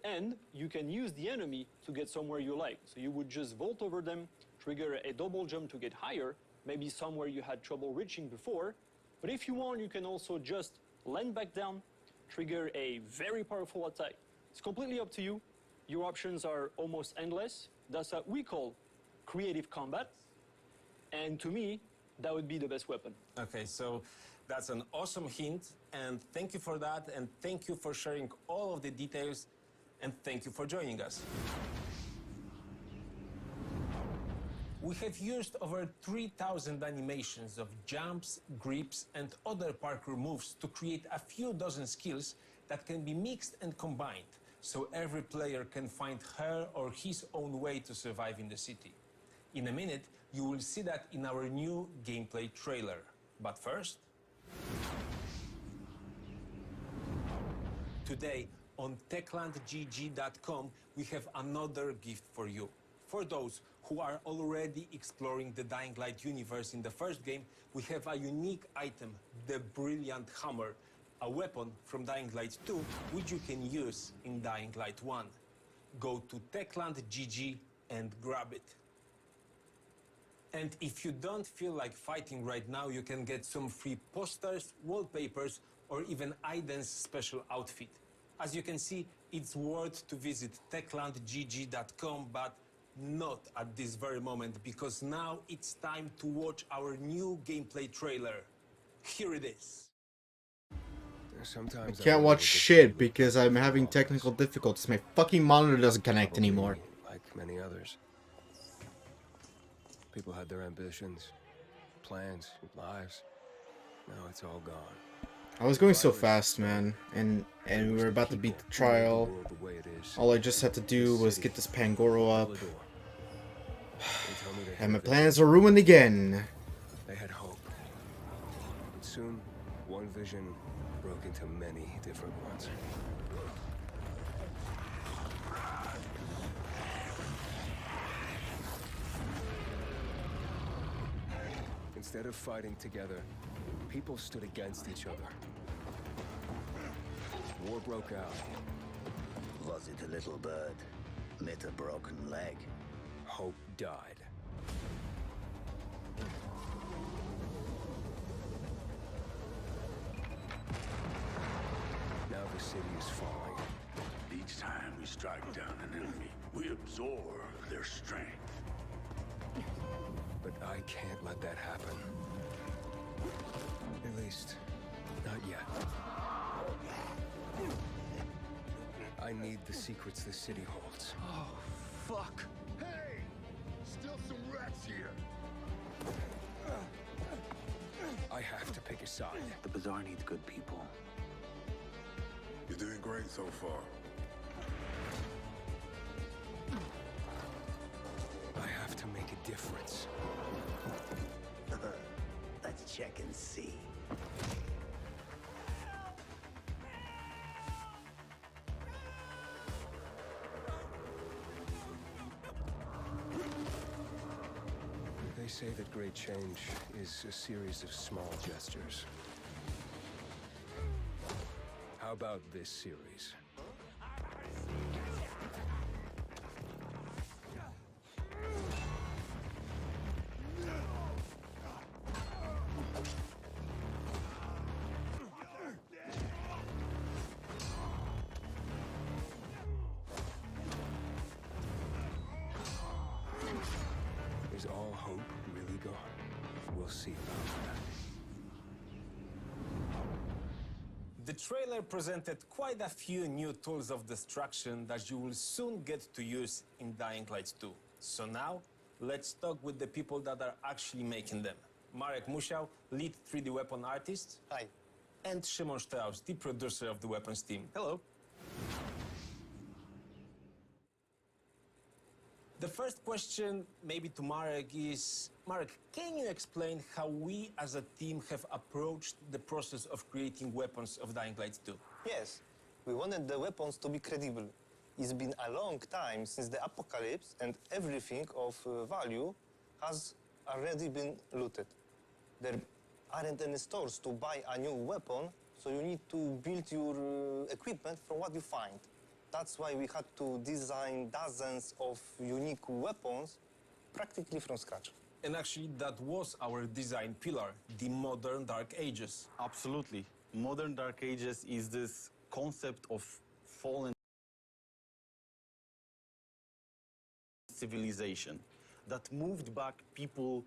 you can use the enemy to get somewhere you like. So you would just vault over them, trigger a double jump to get higher, maybe somewhere you had trouble reaching before. But if you want, you can also just land back down, trigger a very powerful attack. It's completely up to you. Your options are almost endless. That's what we call creative combat. And to me, that would be the best weapon. Okay, so that's an awesome hint, and thank you for that, and thank you for sharing all of the details, and thank you for joining us. We have used over 3,000 animations of jumps, grips, and other parkour moves to create a few dozen skills that can be mixed and combined, so every player can find her or his own way to survive in the city. In a minute, you will see that in our new gameplay trailer. But first, today on techlandgg.com, we have another gift for you. For those who are already exploring the Dying Light universe in the first game, we have a unique item, the Brilliant Hammer, a weapon from Dying Light 2, which you can use in Dying Light 1. Go to techlandgg and grab it. And if you don't feel like fighting right now, you can get some free posters, wallpapers, or even Aiden's special outfit. As you can see, it's worth to visit techlandgg.com, but not at this very moment, because now it's time to watch our new gameplay trailer. Here it is. I can't watch shit because I'm having technical difficulties. My fucking monitor doesn't connect anymore. Like many others. People had their ambitions, plans, lives. Now it's all gone. I was going so fast, man, and we were about to beat the trial. All I just had to do was get this Pangoro up. And my plans are ruined again. They had hope. But soon, one vision broke into many different ones. Instead of fighting together, people stood against each other. War broke out. Was it a little bird? Met a broken leg? Hope died. Now the city is falling. Each time we strike down an enemy, we absorb their strength. But I can't let that happen. At least, not yet. I need the secrets the city holds. Oh, fuck! Hey! Still some rats here! I have to pick a side. The Bazaar needs good people. You're doing great so far. I have to make a difference. Let's check and see. They say that great change is a series of small gestures. How about this series? Is all hope really gone? We'll see about that. The trailer presented quite a few new tools of destruction that you will soon get to use in Dying Light 2. So now, let's talk with the people that are actually making them. Marek Musiał, lead 3D weapon artist. Hi. And Szymon Strauss, the producer of the weapons team. Hello. The first question, maybe to Marek, is, Marek, can you explain how we as a team have approached the process of creating weapons of Dying Light 2? Yes, we wanted the weapons to be credible. It's been a long time since the apocalypse and everything of value has already been looted. There aren't any stores to buy a new weapon, so you need to build your equipment from what you find. That's why we had to design dozens of unique weapons practically from scratch. And actually, that was our design pillar, the modern Dark Ages. Absolutely. Modern Dark Ages is this concept of fallen civilization that moved back people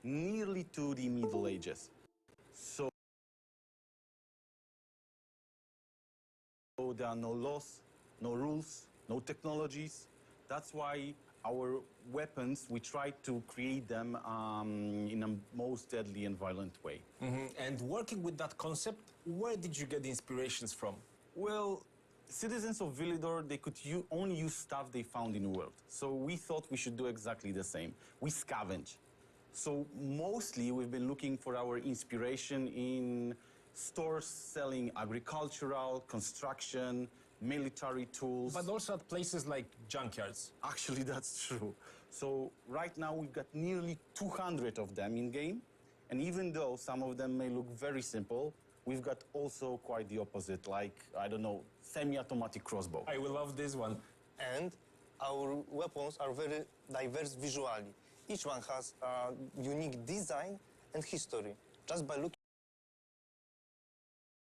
nearly to the Middle Ages. So there are no laws, no rules, no technologies. That's why our weapons, we try to create them in a most deadly and violent way. And working with that concept, where did you get the inspirations from? Well, citizens of Villedor, they could only use stuff they found in the world. So we thought we should do exactly the same. We scavenge. So mostly we've been looking for our inspiration in stores selling agricultural, construction, military tools. But also at places like junkyards. Actually, that's true. So right now we've got nearly 200 of them in-game. And even though some of them may look very simple, we've got also quite the opposite, like, I don't know, semi-automatic crossbow. I will love this one. And our weapons are very diverse visually. Each one has a unique design and history. Just by looking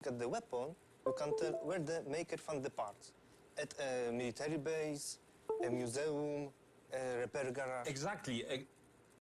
at the weapon, you can tell where the maker found the parts. At a military base, a museum, a repair garage. Exactly.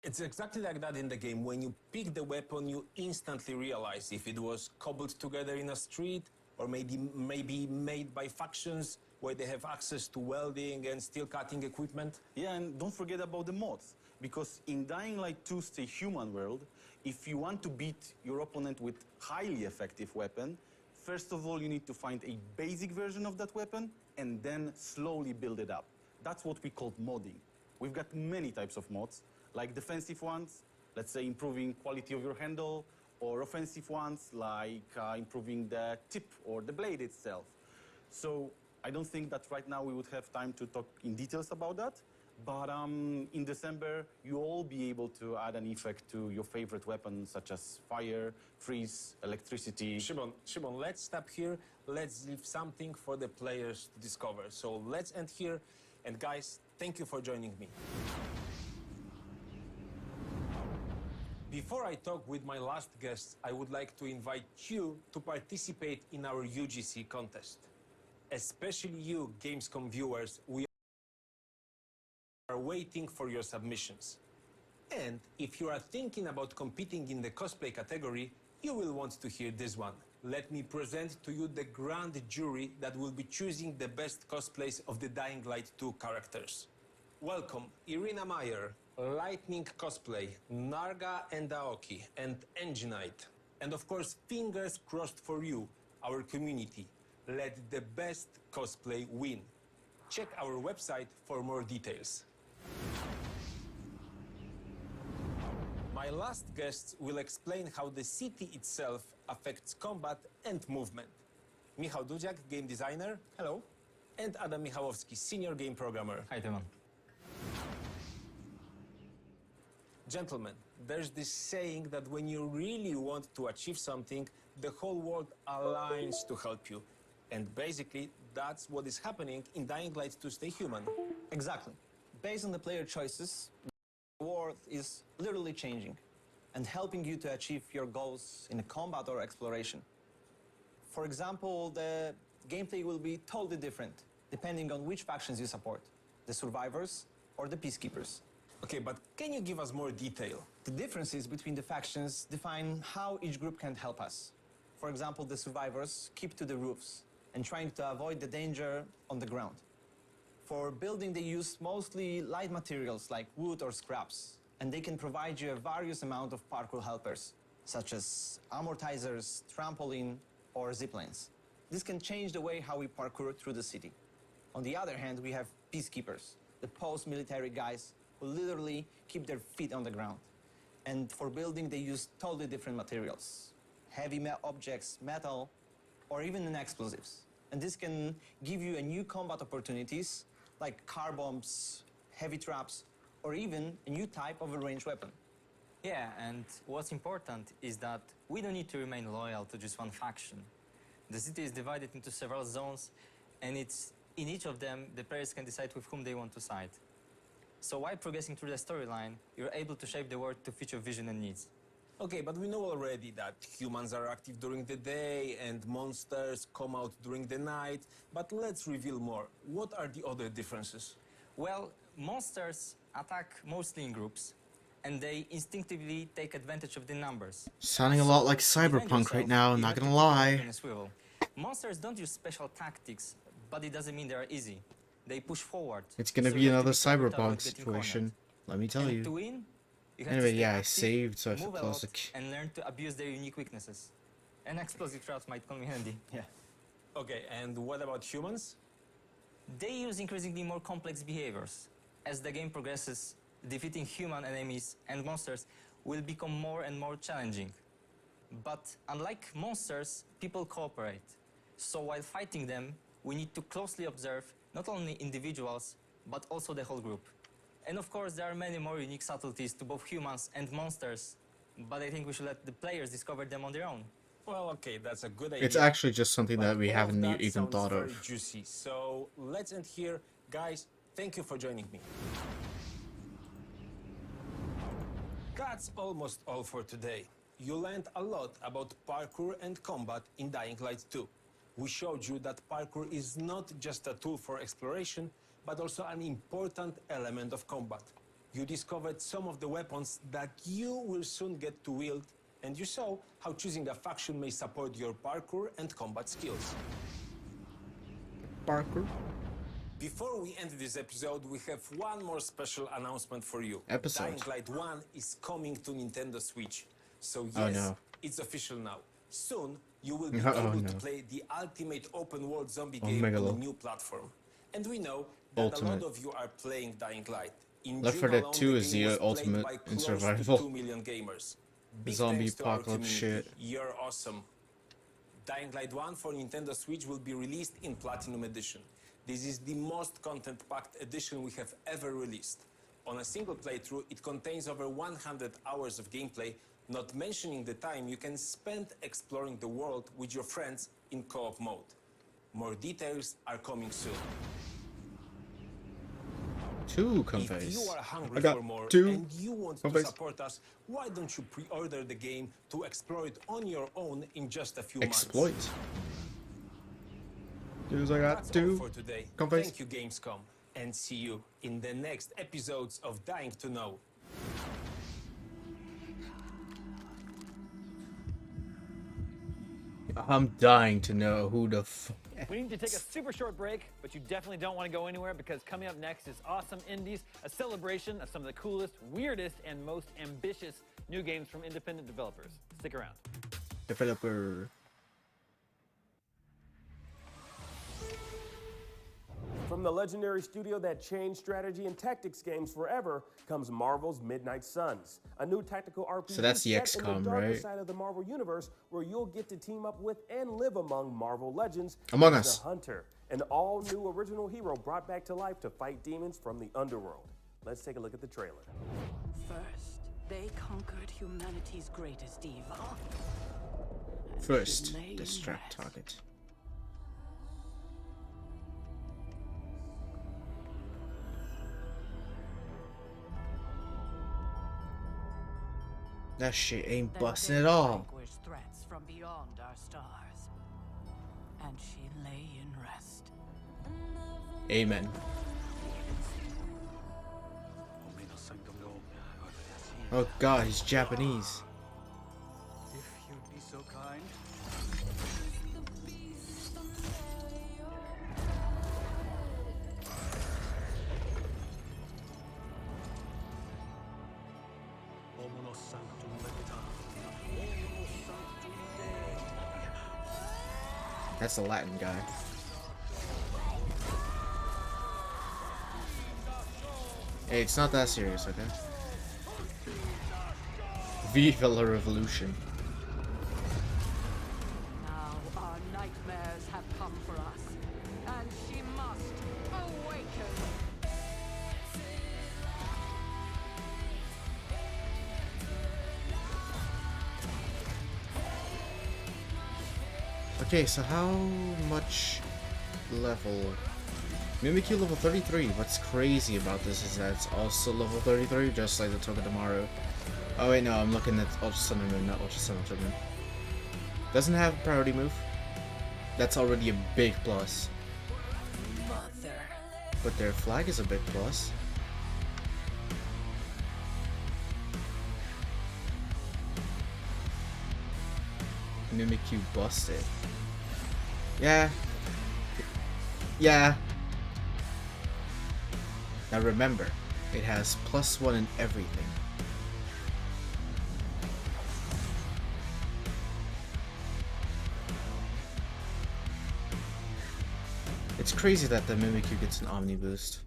It's exactly like that in the game. When you pick the weapon, you instantly realize if it was cobbled together in a street or maybe made by factions where they have access to welding and steel cutting equipment. Yeah, and don't forget about the mods. Because in Dying Light 2 Stay Human world, if you want to beat your opponent with highly effective weapon, first of all, you need to find a basic version of that weapon and then slowly build it up. That's what we call modding. We've got many types of mods, like defensive ones, let's say improving quality of your handle, or offensive ones, like improving the tip or the blade itself. So I don't think that right now we would have time to talk in details about that, But in December, you'll all be able to add an effect to your favorite weapon, such as fire, freeze, electricity. Shimon, let's stop here. Let's leave something for the players to discover. So let's end here. And guys, thank you for joining me. Before I talk with my last guests, I would like to invite you to participate in our UGC contest. Especially you, Gamescom viewers, we are waiting for your submissions. And if you are thinking about competing in the cosplay category, you will want to hear this one. Let me present to you the grand jury that will be choosing the best cosplays of the Dying Light 2 characters. Welcome, Irina Meyer, Lightning Cosplay, Narga and Aoki, and Enginite. And of course, fingers crossed for you, our community. Let the best cosplay win. Check our website for more details. My last guests will explain how the city itself affects combat and movement. Michał Dudziak, game designer. Hello. And Adam Michałowski, senior game programmer. Hi, Timon. Gentlemen, there's this saying that when you really want to achieve something, the whole world aligns to help you. And basically, that's what is happening in Dying Light 2 Stay Human. Exactly. Based on the player choices, the world is literally changing and helping you to achieve your goals in combat or exploration. For example, the gameplay will be totally different depending on which factions you support, the survivors or the peacekeepers. Okay, but can you give us more detail? The differences between the factions define how each group can help us. For example, the survivors keep to the roofs and trying to avoid the danger on the ground. For building, they use mostly light materials like wood or scraps, and they can provide you a various amount of parkour helpers, such as amortizers, trampoline, or ziplines. This can change the way how we parkour through the city. On the other hand, we have peacekeepers, the post-military guys who literally keep their feet on the ground. And for building, they use totally different materials, heavy objects, metal, or even explosives. And this can give you a new combat opportunities like car bombs, heavy traps, or even a new type of a ranged weapon. Yeah, and what's important is that we don't need to remain loyal to just one faction. The city is divided into several zones, and in each of them, the players can decide with whom they want to side. So while progressing through the storyline, you're able to shape the world to fit your vision and needs. Okay, but we know already that humans are active during the day and monsters come out during the night. But let's reveal more. What are the other differences? Well, monsters attack mostly in groups, and they instinctively take advantage of the numbers. Sounding a lot like Cyberpunk right now, not gonna lie. Monsters don't use special tactics, but it doesn't mean they are easy. They push forward. It's gonna be another Cyberpunk situation, let me tell you. To win, you have Anyway, to stay yeah, I active, saved, so I move feel a close lot, and learn to abuse their unique weaknesses. And explosive traps might come in handy. Yeah. Okay, and what about humans? They use increasingly more complex behaviors. As the game progresses, defeating human enemies and monsters will become more and more challenging. But unlike monsters, people cooperate. So while fighting them, we need to closely observe not only individuals, but also the whole group. And of course, there are many more unique subtleties to both humans and monsters, but I think we should let the players discover them on their own. Well, okay, that's a good idea. It's actually just something that we all of haven't that even sounds thought very of. Juicy. So let's end here. Guys, thank you for joining me. That's almost all for today. You learned a lot about parkour and combat in Dying Light 2. We showed you that parkour is not just a tool for exploration, but also an important element of combat. You discovered some of the weapons that you will soon get to wield, and you saw how choosing a faction may support your parkour and combat skills. Parkour? Before we end this episode, we have one more special announcement for you. Episode. Dying Light 1 is coming to Nintendo Switch. So yes, Oh, no. it's official now. Soon, you will be Oh, able no. to play the ultimate open world zombie Oh, game on a Megalo. new platform. And we know that Ultimate. a lot of you are playing Dying Light. In Left June 4 Dead alone, 2 the is game the was played ultimate by in close survival. to 2 million gamers. Big Zombie thanks to our apocalypse community. shit. You're awesome. Dying Light 1 for Nintendo Switch will be released in Platinum Edition. This is the most content-packed edition we have ever released. On a single playthrough, it contains over 100 hours of gameplay, not mentioning the time you can spend exploring the world with your friends in co-op mode. More details are coming soon. Two If confes. you are hungry I got for more two and you want to confes. support us, why don't you pre-order the game to explore it on your own in just a few Exploit. months? Dudes, I got That's two all for today. confes. Thank you, Gamescom, and see you in the next episodes of Dying to Know. I'm dying to know who the We need to take a super short break, but you definitely don't want to go anywhere because coming up next is Awesome Indies, a celebration of some of the coolest, weirdest, and most ambitious new games from independent developers. Stick around. developer. From the legendary studio that changed strategy and tactics games forever comes Marvel's Midnight Suns, a new tactical RPG So that's the set in XCOM, the darker right? side of the Marvel universe, where you'll get to team up with and live among Marvel legends. Among as Us. the Hunter, an all-new original hero brought back to life to fight demons from the underworld. Let's take a look at the trailer. First, they conquered humanity's greatest evil. First, distract target. That shit ain't Then busting they at all. vanquished threats from beyond our stars. And she lay in rest. Amen. Oh god, he's Japanese. If you'd be so kind. That's the Latin guy. Hey, it's not that serious, okay? Viva la Revolution. Now our nightmares have come for us. And she must awaken. Okay, so how much level? Mimikyu level 33. What's crazy about this is that it's also level 33, just like the Togedemaru. Oh wait, no, I'm looking at Ultra Sun and Moon, not Ultra Sun, Ultra Moon. Doesn't have a priority move. That's already a big plus. Mother. But their flag is a big plus. Mimikyu busted. Yeah. Yeah. Now remember, it has +1 in everything. It's crazy that the Mimikyu gets an Omni boost.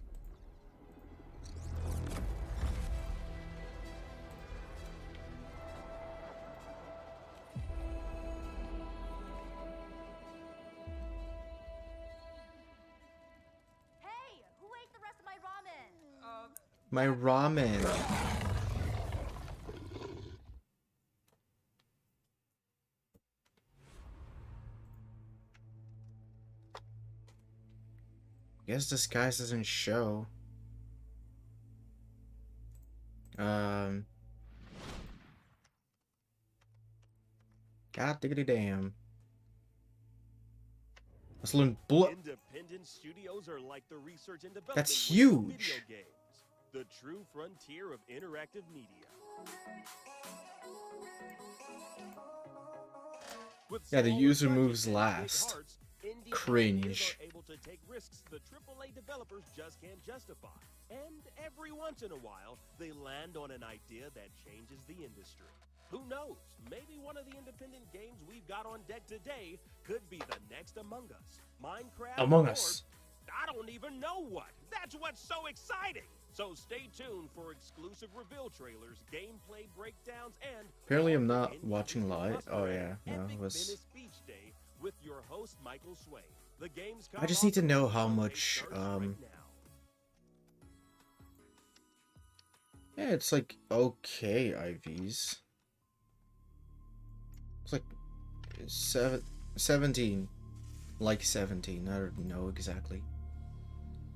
Hey, who ate the rest of my ramen? My ramen. Guess disguise doesn't show. God diggity damn. Let's learn Independent studios are like the research and development That's wing of huge. video games, the true frontier of interactive media. With Yeah, the smaller user budgets moves and big last. hearts, indie Cringe. pioneers are able to take risks the AAA developers just can't justify. And every once in a while, they land on an idea that changes the industry. Who knows? Maybe one of the independent games we've got on deck today could be the next Among Us. Minecraft? Among or Us. I don't even know what. That's what's so exciting. So stay tuned for exclusive reveal trailers, gameplay breakdowns, and Apparently I'm not watching live. Oh yeah, no, it Epic was Venice Beach Day with your host Michael Swain. I just need to know how much, yeah, it's like, okay, IVs. It's like 17. Like 17, I don't know exactly.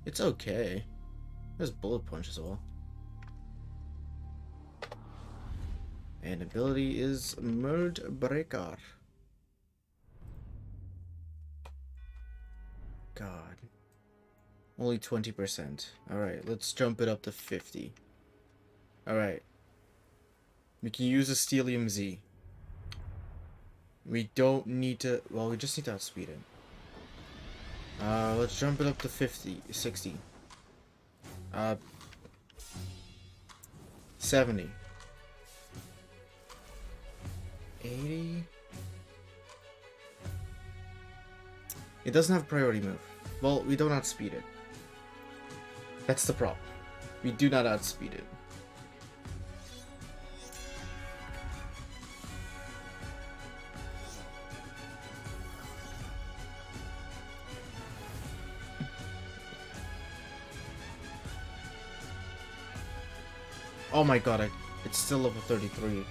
It's okay. There's bullet punch as well. And ability is Murd Breaker. God. Only 20%. Alright, let's jump it up to 50. Alright. We can use a Steelium Z. We don't need to... Well, we just need to outspeed it. Let's jump it up to 50. 60. 70. 80. It doesn't have a priority move. Well, we don't outspeed it. That's the problem. We do not outspeed it. Oh my god, it's still level 33.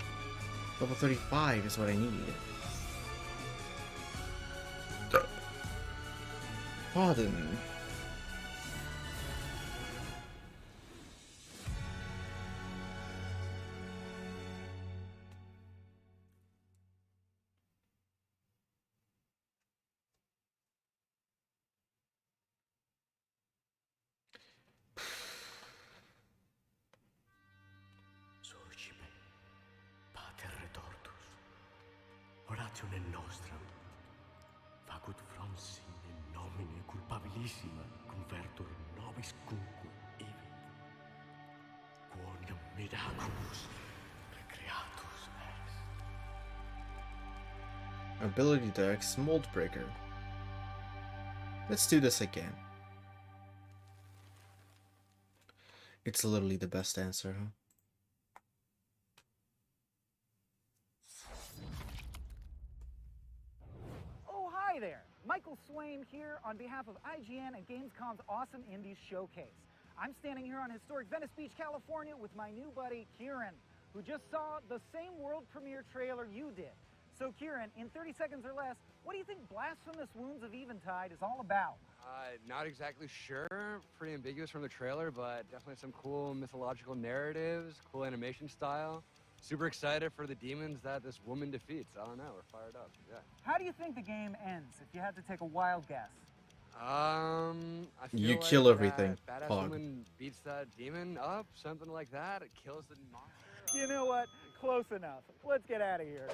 Level 35 is what I need. Pardon. Surgipe, pater retortus, oratione nostram, facut fronsim in nomine culpabilissima convertur nobis cuncum ibi, quoniam miraculus recreatus est. Ability Dex, Mold Breaker. Let's do this again. It's literally the best answer, huh? Oh, hi there. Michael Swain here on behalf of IGN and Gamescom's Awesome Indies Showcase. I'm standing here on historic Venice Beach, California with my new buddy, Kieran, who just saw the same world premiere trailer you did. So, Kieran, in 30 seconds or less, what do you think Blasphemous Wounds of Eventide is all about? Not exactly sure. Pretty ambiguous from the trailer, but definitely some cool mythological narratives, cool animation style. Super excited for the demons that this woman defeats. I don't know, we're fired up, yeah. How do you think the game ends, if you had to take a wild guess? I feel You like kill everything, that badass Pog. woman beats that demon up, something like that. It kills the monster. You know what? Close enough. Let's get out of here.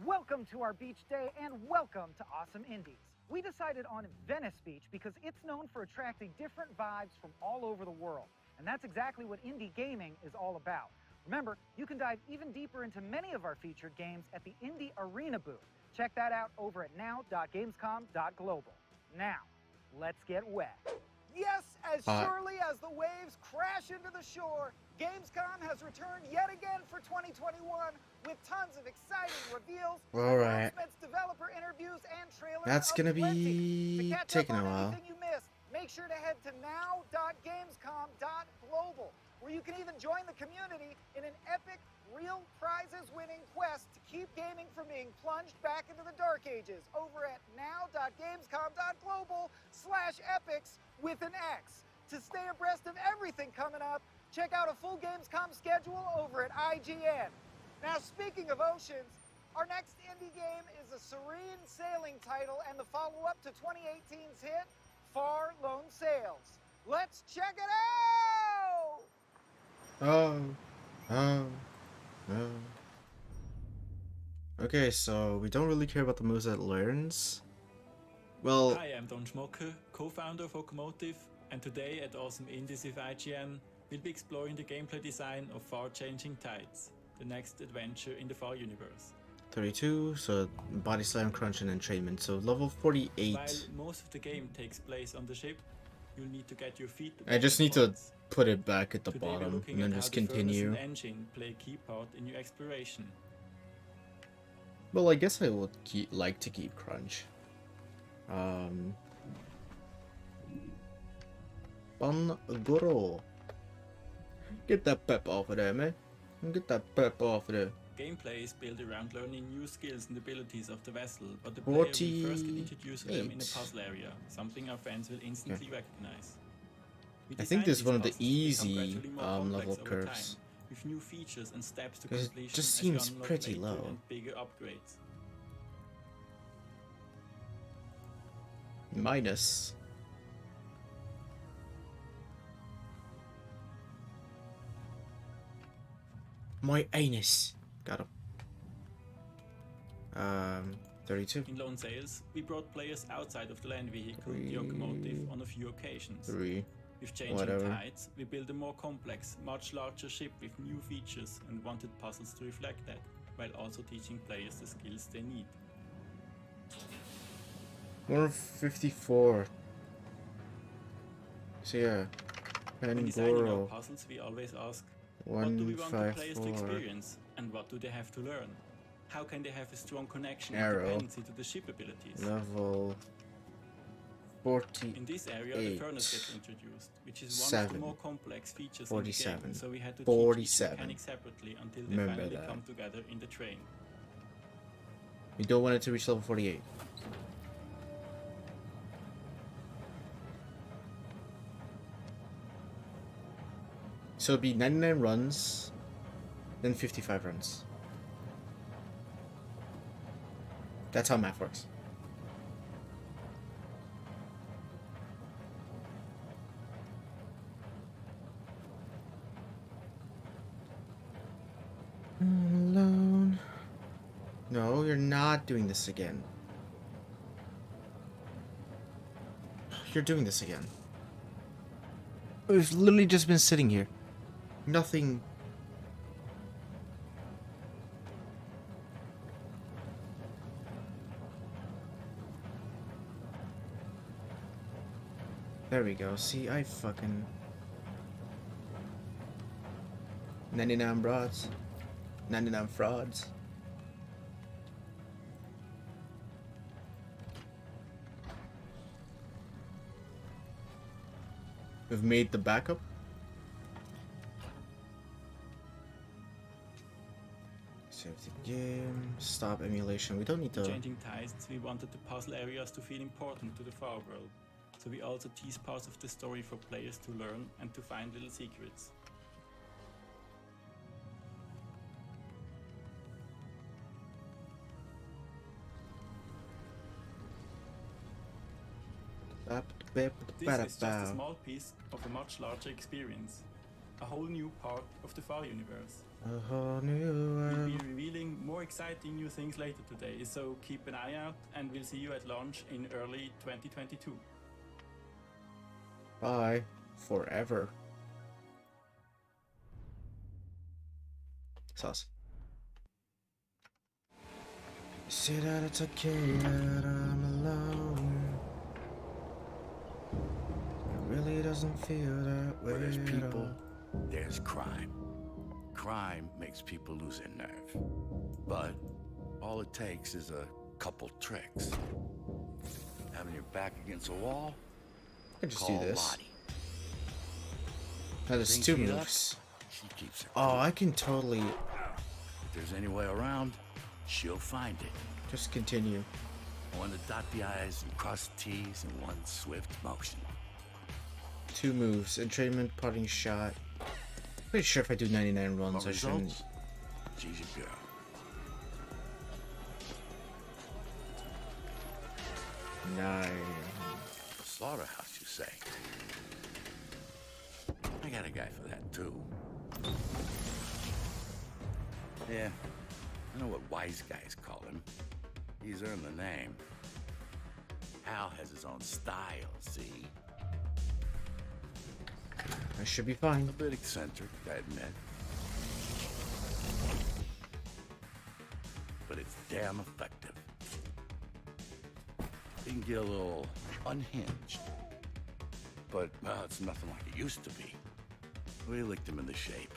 Welcome to our beach day and welcome to Awesome Indies. We decided on Venice Beach because it's known for attracting different vibes from all over the world. And that's exactly what indie gaming is all about. Remember, you can dive even deeper into many of our featured games at the Indie Arena booth. Check that out over at now.gamescom.global. Now, let's get wet. Yes, as surely as the waves crash into the shore, Gamescom has returned yet again for 2021 with tons of exciting reveals, Alright. announcements, developer interviews, and trailers. That's gonna aplenty. be To catch taking up a on while. anything you missed, make sure to head to now.gamescom.global, where you can even join the community in an epic, real prizes-winning quest to keep gaming from being plunged back into the dark ages over at now.gamescom.global/epics with an X. To stay abreast of everything coming up, check out a full Gamescom schedule over at IGN. Now, speaking of oceans, our next indie game is a serene sailing title and the follow-up to 2018's hit, Far Lone Sails. Let's check it out! Oh. Okay, so we don't really care about the moves that it learns. Well, Hi, I'm Don Schmocke, co-founder of Locomotive, and today at Awesome Indies with IGN, we'll be exploring the gameplay design of Far Changing Tides, the next adventure in the Far universe. 32, so body slam, crunch, and entrainment. So level 48. While most of the game takes place on the ship, you'll need to get your feet to I just need to points. put it back at the Today we're bottom looking and then at just how the furnace continue. and engine play a key part in your exploration. Well, I guess I would like to keep crunch. Pangoro. Get that pep off of there, man. Get that pep off of there. Gameplay is built around learning new skills and abilities of the vessel, but the player will first get introduced to them in a puzzle area, something our fans will instantly recognize. I think this is one of the easy level curves. With new features and steps to Because completion it just as you seems unlock pretty later low. and bigger upgrades. Minus. My anus. Got him. 32. In lone sails, we brought players outside of the land vehicle, the locomotive, on a few occasions. 3. With changing tides, we built a more complex, much larger ship with new features and wanted puzzles to reflect that, while also teaching players the skills they need. 154. So yeah, When designing our Pangoro. puzzles, we always ask, what do we want the players to 154. experience, and what do they have to learn? How can they have a strong connection Arrow. and dependency to the ship abilities? Level 48. In this area, the furnace gets introduced, which is one of the 7. more complex features 47. in the game, so we had to 47. teach each mechanic separately until they Remember finally that. come together in the train. We don't want it to reach level 48. So it'd be 99 runs, then 55 runs. That's how math works. Alone. No, you're not doing this again. You're doing this again. We've literally just been sitting here. Nothing. There we go. See, I fucking 99 broads. 99 frauds. We've made the backup. Save the game. Stop emulation. We don't need to. Changing tides, we wanted the puzzle areas to feel important to the far world, so we also tease parts of the story for players to learn and to find little secrets. This is just a small piece of a much larger experience. A whole new part of the Far universe. A whole new We'll world. be revealing more exciting new things later today, so keep an eye out and we'll see you at launch in early 2022. Bye. Forever. Sauce. Say that it's okay that I'm alone. It really doesn't feel that way. Where there's at people, all. there's crime. Crime makes people lose their nerve. But all it takes is a couple tricks. Having your back against a wall, I can just call do this. Lottie. Now there's Things 2 heat up, moves. she keeps her Oh, cool. I can totally If there's any way around, she'll find it. just continue. One to dot the I's and cross the T's in one swift motion. 2 moves. Entrainment, parting shot. Pretty sure if I do 99 runs, What I shouldn't. results? She's your girl. Slaughterhouse, you say? I got a guy for that, too. Yeah, I know what wise guys call him. He's earned the name. Hal has his own style, see? I should be fine. A bit eccentric, I admit. But it's damn effective. He can get a little unhinged. But, well, it's nothing like it used to be. We licked him into shape.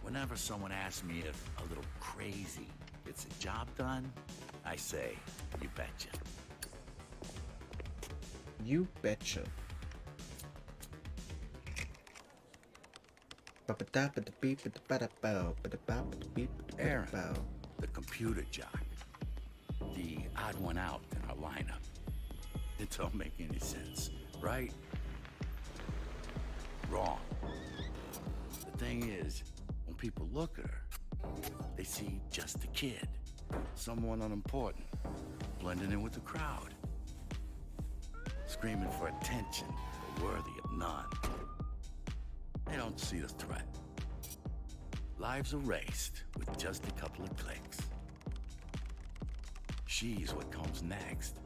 Whenever someone asks me if a little crazy gets a job done, I say, you betcha. You betcha. Aaron, the computer jock. The odd one out in our lineup. It don't make any sense, right? Wrong. The thing is, when people look at her, they see just a kid. Someone unimportant, blending in with the crowd. Screaming for attention, but worthy of none. They don't see the threat. Lives erased with just a couple of clicks. She's what comes next.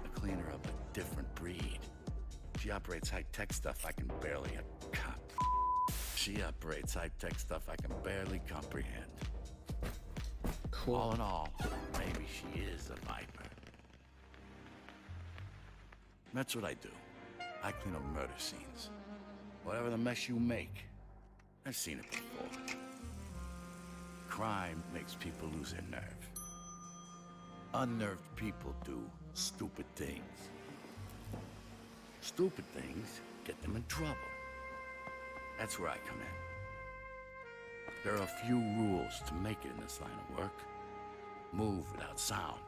A cleaner of a different breed. She operates high-tech stuff I can barely She operates high-tech stuff I can barely comprehend. Cool. All in all, maybe she is a viper. That's what I do. I clean up murder scenes. Whatever the mess you make, I've seen it before. Crime makes people lose their nerve. Unnerved people do stupid things. Stupid things get them in trouble. That's where I come in. There are a few rules to make it in this line of work. Move without sound.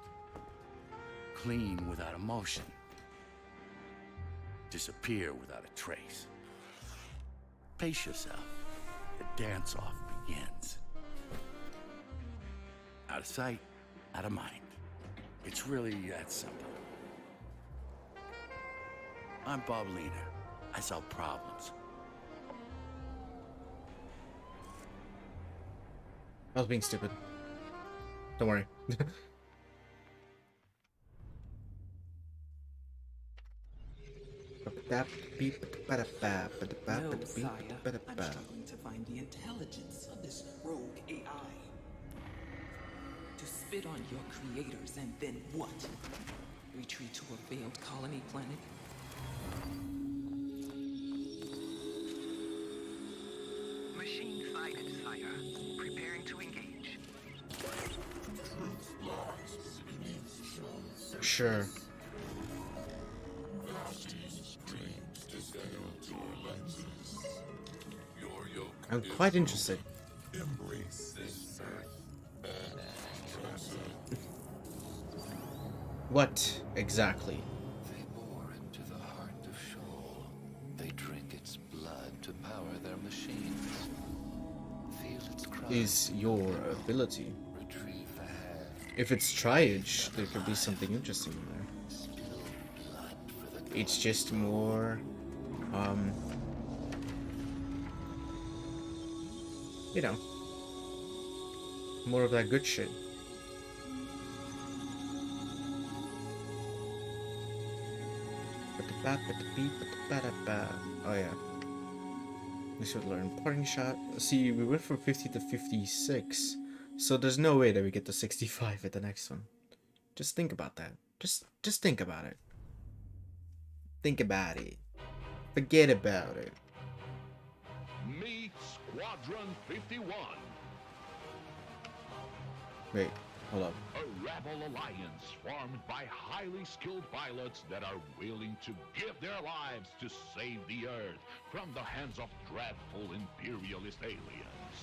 Clean without emotion. Disappear without a trace. Pace yourself. The dance-off begins. Out of sight, out of mind. It's really that simple. I'm Bob Leader. I solve problems. I was being stupid. Don't worry. No, sire. I'm struggling to find the intelligence of this rogue AI. To spit on your creators and then what? Retreat to a failed colony planet? Machine sighted, sire. Preparing to engage. Sure. I'm quite interested. What exactly? They bore into the heart of Sheol. They drink its blood to power their machines. Feel its cry. Is your ability? Retrieve the hand. If it's triage, there could be something interesting in there. It's just more, you know, more of that good shit. Oh yeah. We should learn parting shot. See, we went from 50 to 56, so there's no way that we get to 65 at the next one. Just think about that. Just think about it. Think about it. Forget about it. Meet Squadron 51. Wait, hold up. A rebel alliance formed by highly skilled pilots that are willing to give their lives to save the Earth from the hands of dreadful imperialist aliens.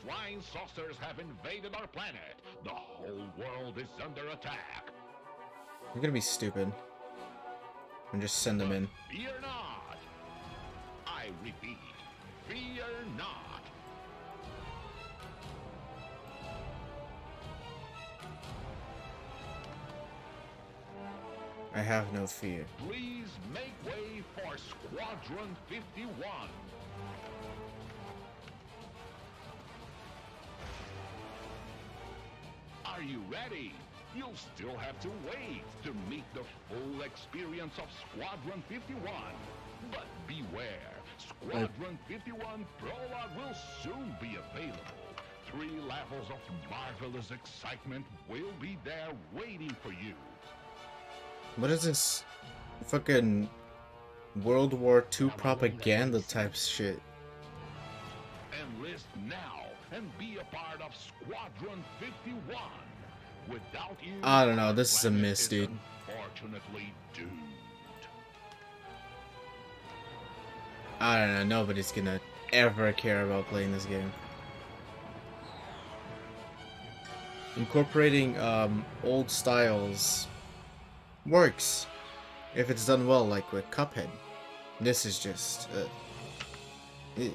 Flying saucers have invaded our planet. The whole world is under attack. You're gonna be stupid. And just send them in. Fear not. I repeat, fear not. I have no fear. Please make way for Squadron 51. Are you ready? You'll still have to wait to meet the full experience of Squadron 51. But beware, Squadron 51 Prologue will soon be available. 3 levels of marvelous excitement will be there waiting for you. What is this fucking World War II propaganda type shit? Enlist now and be a part of Squadron 51. Without you, I don't know, our this is a planet miss, dude. unfortunately doomed. I don't know, nobody's gonna ever care about playing this game. Incorporating old styles works if it's done well, like with Cuphead. This is just ew.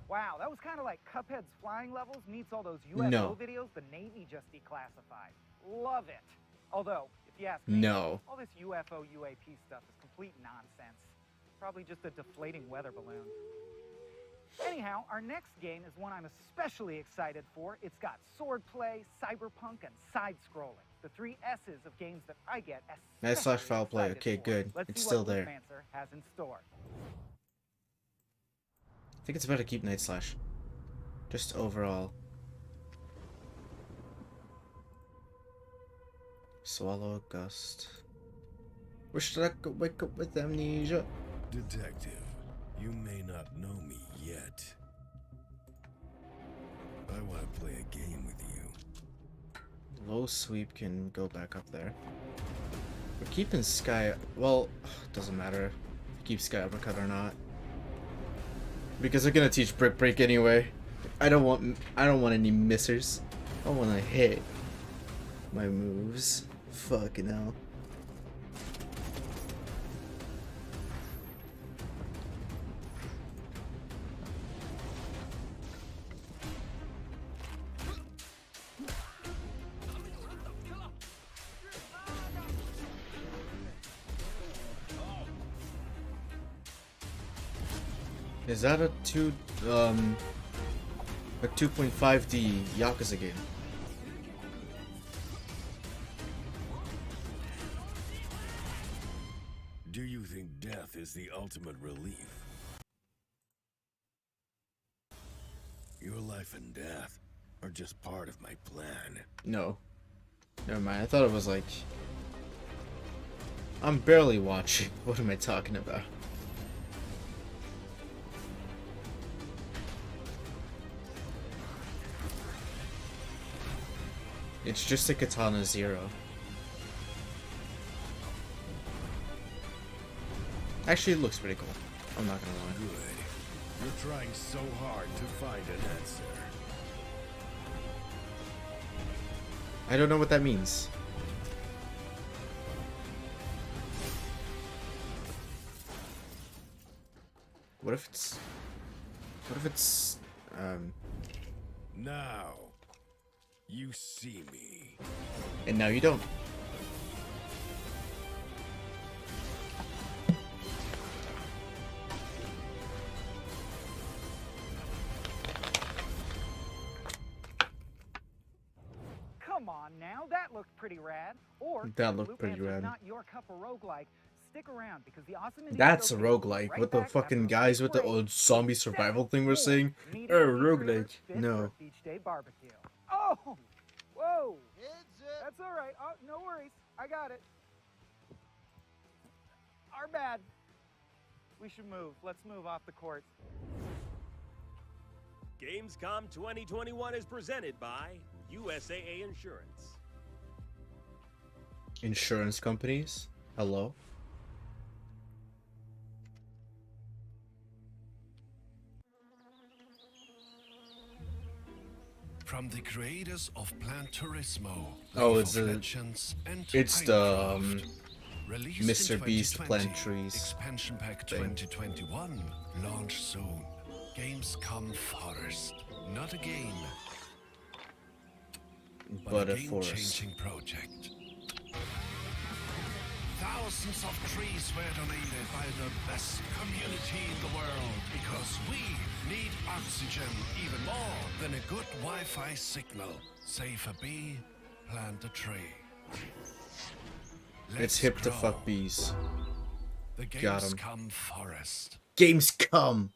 Wow, that was kind of like Cuphead's flying levels meets all those UFO No. videos the Navy just declassified. Love it. Although, if you ask me, No. all this UFO UAP stuff is complete nonsense. Probably just a deflating weather balloon. Anyhow, our next game is one I'm especially excited for. It's got swordplay, cyberpunk, and side-scrolling. The 3 S's of games that I get especially Nice / foul play. excited Okay, for. good. Let's It's see still what there. Loopmancer has in store. I think it's better to keep Night Slash. Just overall. Swallow a gust. Wish that I could wake up with amnesia. Detective, you may not know me yet. I want to play a game with you. Low sweep can go back up there. We're keeping Sky. Well, doesn't matter if we keep Sky Uppercut or not, because they're gonna teach Brick Break anyway. I don't want any missers. I want to hit my moves. Fucking hell. Is that a 2.5D Yakuza game? Do you think death is the ultimate relief? Your life and death are just part of my plan. No. Never mind. I thought it was like... I'm barely watching. What am I talking about? It's just a Katana Zero. Actually, it looks pretty cool. I'm not gonna lie. Good. You're trying so hard to find an answer. I don't know what that means. What if it's Now, you see me. and now you don't. Come on now, that looked pretty rad. Or That if looked pretty Loopmancer's rad. not your cup of roguelike, stick around because the awesome Indie That's a Showcase will be roguelike. right What the back fucking after a guys with the break. old zombie survival thing were saying? Meet Oh, and greet roguelike. creators fit for No. a Beach Day barbecue. Oh, whoa. That's all right. Oh, no worries. I got it. Our bad. We should move. Let's move off the court. Gamescom 2021 is presented by USAA Insurance. Insurance companies? Hello? From the creators of Plan Turismo, Oh, League it's of the Legends, and it's the Minecraft. Released in Mr. Beast 2020, plant trees. Expansion Pack thing. 2021 launch soon. Gamescom Forest, not a game, But a a forest. game-changing project. Thousands of trees were donated by the best community in the world because we need oxygen even more than a good Wi-Fi signal. Save a bee, plant a tree. It's Let's hip to grow. fuck bees. The Got 'em. Gamescom Forest. Games come!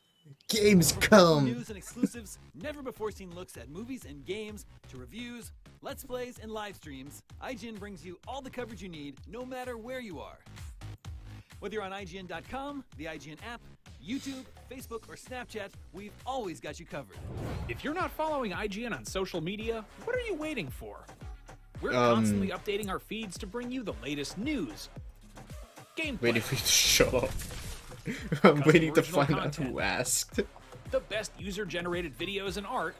Games From come! news and exclusives, never before seen looks at movies and games, to reviews, let's plays, and live streams, IGN brings you all the coverage you need, no matter where you are. Whether you're on IGN.com, the IGN app, YouTube, Facebook, or Snapchat, we've always got you covered. If you're not following IGN on social media, what are you waiting for? We're constantly updating our feeds to bring you the latest news, gameplay, waiting for you to show up. I'm waiting to find out who asked. the best user-generated videos and art,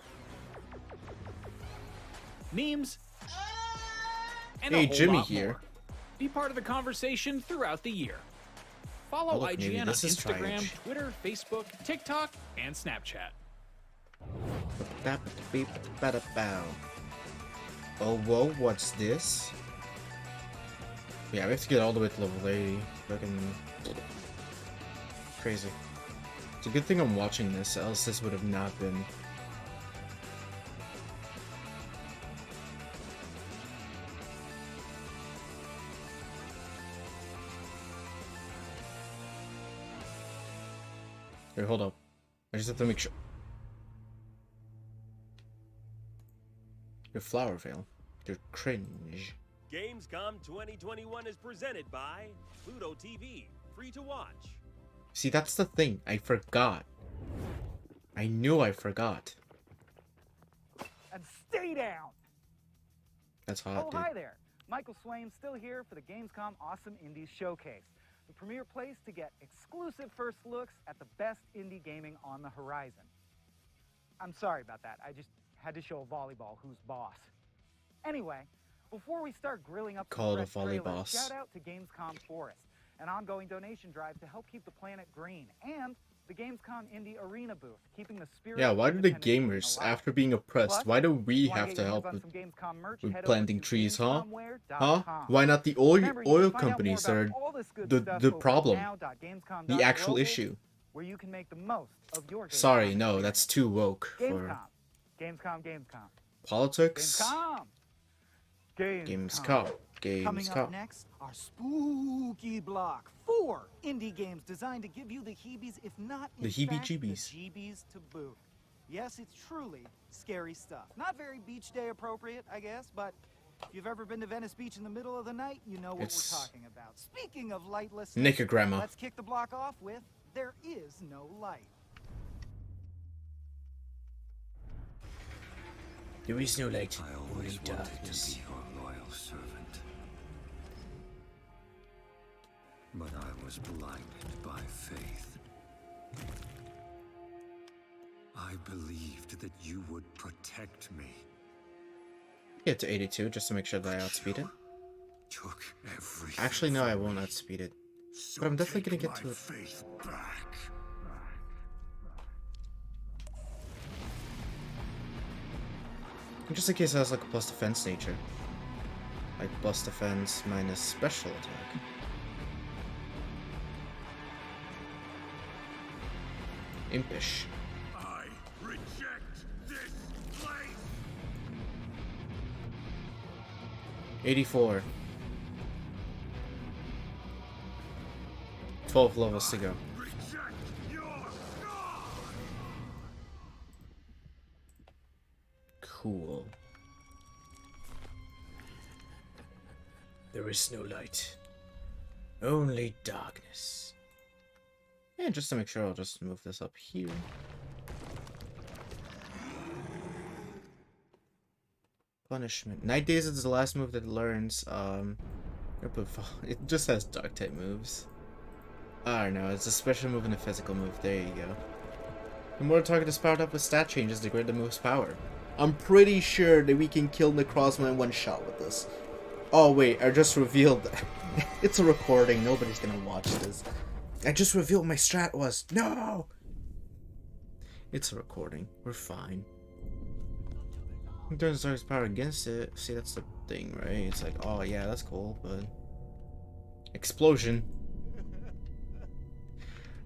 memes, and hey, a whole Jimmy lot here. more. Be part of the conversation throughout the year. Follow look, maybe IGN on this is Instagram, Triage. Twitter, Facebook, TikTok, and Snapchat. Oh, whoa, what's this? Yeah, we have to get all the way to level 80. Fucking crazy. It's a good thing I'm watching this, else this would have not been. Wait, hold up. I just have to make sure. Your flower veil. Your cringe. Gamescom 2021 is presented by Pluto TV, free to watch. See, that's the thing. I forgot. I knew I forgot. And stay down! That's hot, dude. Hi there. Michael Swain still here for the Gamescom Awesome Indies Showcase, the premier place to get exclusive first looks at the best indie gaming on the horizon. I'm sorry about that. I just had to show volleyball who's boss. Anyway, before we start grilling up Call it a fresh trailers, volleyboss. shout out to Gamescom Forest, an ongoing donation drive to help keep the planet green, and the Gamescom Indie Arena booth, keeping the spirit Yeah, of why do the independent gamers, gaming alive. after being oppressed, Plus, why do we wanna have get to your help hands on with, some Gamescom merch, with head over planting to trees, huh? gamescomware.com. Huh? Why not the oil, Remember, you can oil find out more companies about are all this good the stuff over problem? now.gamescom.global, The actual issue. where you can make the most of your Gamescom Sorry, no, that's too woke for Gamescom. politics. Gamescom. Coming up Gamescom. next, our spooky block. 4 indie games designed to give you the heebies, if not in The fact, heebie-jeebies. the jeebies to boot. Yes, it's truly scary stuff. Not very beach day appropriate, I guess, but if you've ever been to Venice Beach in the middle of the night, you know what It's we're talking about. Speaking of lightless, Nicograma. let's kick the block off with There Is No Light. There is no light. I always wanted to be your loyal servant. But I was blinded by faith. I believed that you would protect me. Get to 82 just to make sure that I outspeed it. Took everything. Actually, no, I won't outspeed it. But I'm definitely gonna get to it. Faith back. Just in case it has like a plus defense nature. Like plus defense minus special attack. Impish. I reject this place. 84. 12 levels to go. Cool. There is no light. Only darkness. And just to make sure, I'll just move this up here. Punishment. Night Days is the last move that it learns. It just has dark type moves. I don't know, it's a special move and a physical move. There you go. The more the target is powered up with stat changes, the greater the move's power. I'm pretty sure that we can kill Necrozma in one shot with this. Oh wait, I just revealed that. It's a recording, nobody's gonna watch this. I just revealed what my strat was. No! It's a recording, we're fine. It turns the target's power against it. See, that's the thing, right? It's like, oh yeah, that's cool, but... Explosion.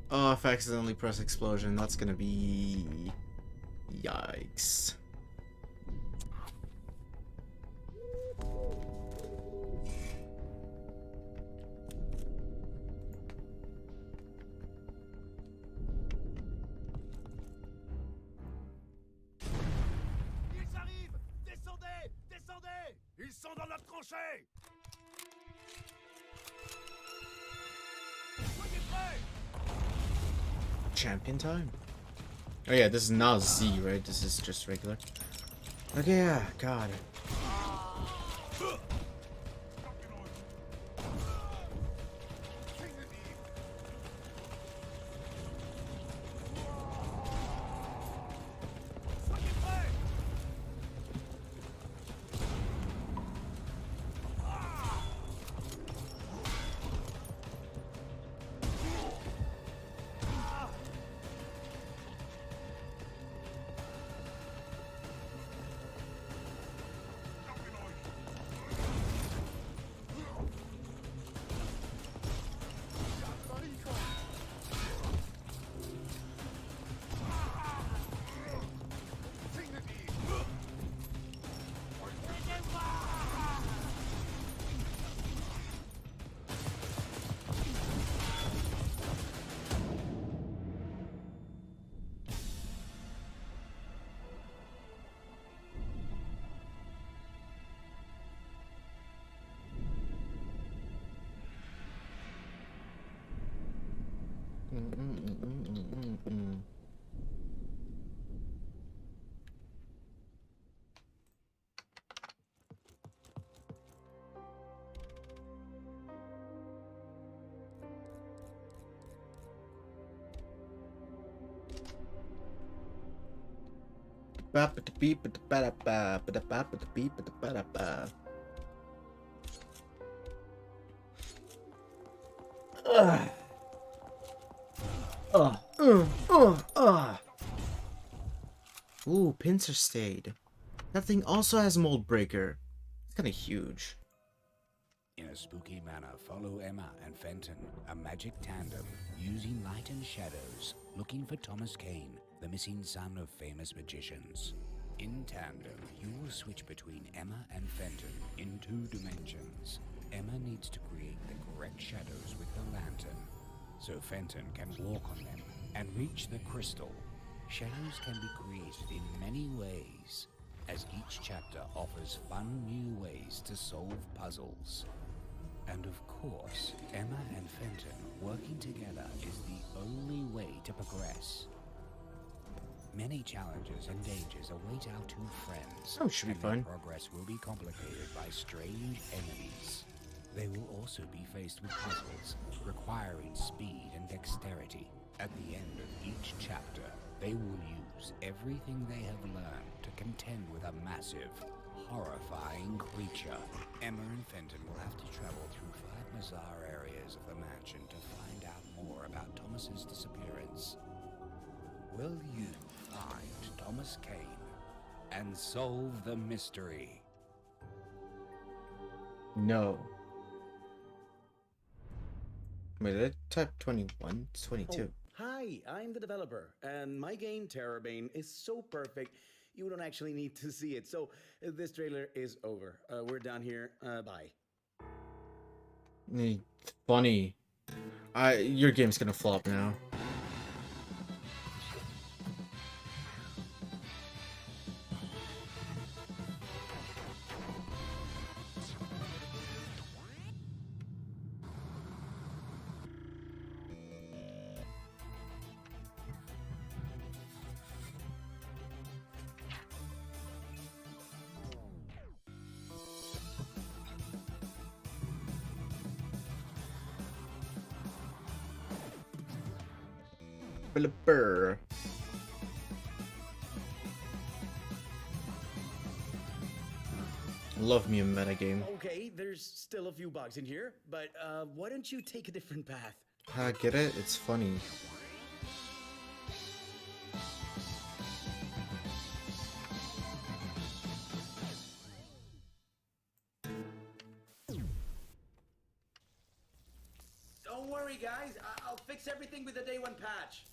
Oh, if I accidentally press explosion, that's gonna be... Yikes. Ils arrivent! Descendez! Descendez! Ils sont dans notre tranchée! Champion time. Oh yeah, this is not Z, right? This is just regular. Okay, yeah, God. Ooh, pincer stayed. That thing also has mold breaker. It's kind of huge. In a spooky manner, follow Emma and Fenton, a magic tandem, using light and shadows, looking for Thomas Kane, the missing son of famous magicians. In tandem, you will switch between Emma and Fenton in 2 dimensions. Emma needs to create the correct shadows with the lantern, so Fenton can walk on them and reach the crystal. Shadows can be created in many ways, as each chapter offers fun new ways to solve puzzles. And of course, Emma and Fenton working together is the only way to progress. Many challenges and dangers await our 2 friends. Oh, should be fun. Their progress will be complicated by strange enemies. They will also be faced with puzzles requiring speed and dexterity. At the end of each chapter, they will use everything they have learned to contend with a massive, horrifying creature. Emma and Fenton will have to travel through 5 bizarre areas of the mansion to find out more about Thomas's disappearance. Will you find Thomas Kane and solve the mystery? No. Wait, did I type 21? It's 22. Hi, I'm the developer, and my game Terrorbane is so perfect you don't actually need to see it. So this trailer is over. We're done here. Bye. Funny. Your game's gonna flop now. Developer. Love me a metagame. Okay, there's still a few bugs in here, but why don't you take a different path? Get it? It's funny. Don't worry, guys. I'll fix everything with the day 1 patch.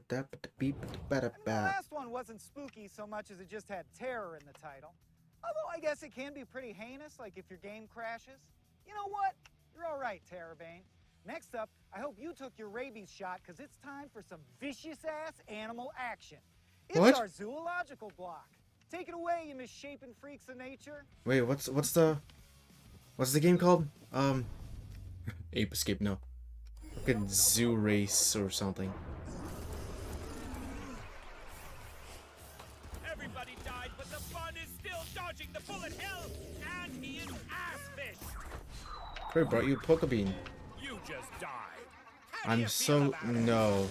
The last one wasn't spooky so much as it just had terror in the title. Although I guess it can be pretty heinous, like if your game crashes. You know what? You're all right, Terrorbane. Next up, I hope you took your rabies shot, because it's time for some vicious-ass animal action. It's What? our zoological block. Take it away, you misshapen freaks of nature. Wait, what's the game called? Ape Escape, no. Fucking Zoo Race or something. Everybody died, but the fun is still dodging the bullet hell, and he is assfish. Who brought you a Pokebean? You just died. I'm so no.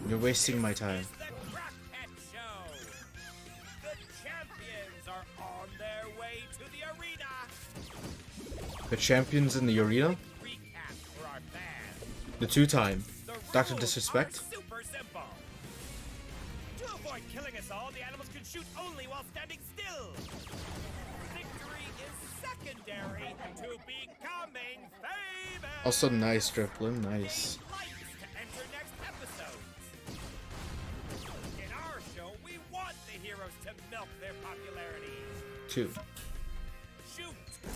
You're wasting my time. The Crackhead Show. The champions are on their way to the arena. The champions in the arena? Recap for our fans. The two-time. The Dr. rules Disrespect? are super simple. To avoid killing us all, the animals can shoot only while standing still. Victory is secondary to becoming famous. Also nice, Drifloon, nice. Likes to enter next episodes. In our show, we want the heroes to milk their popularity. 2. Shoot,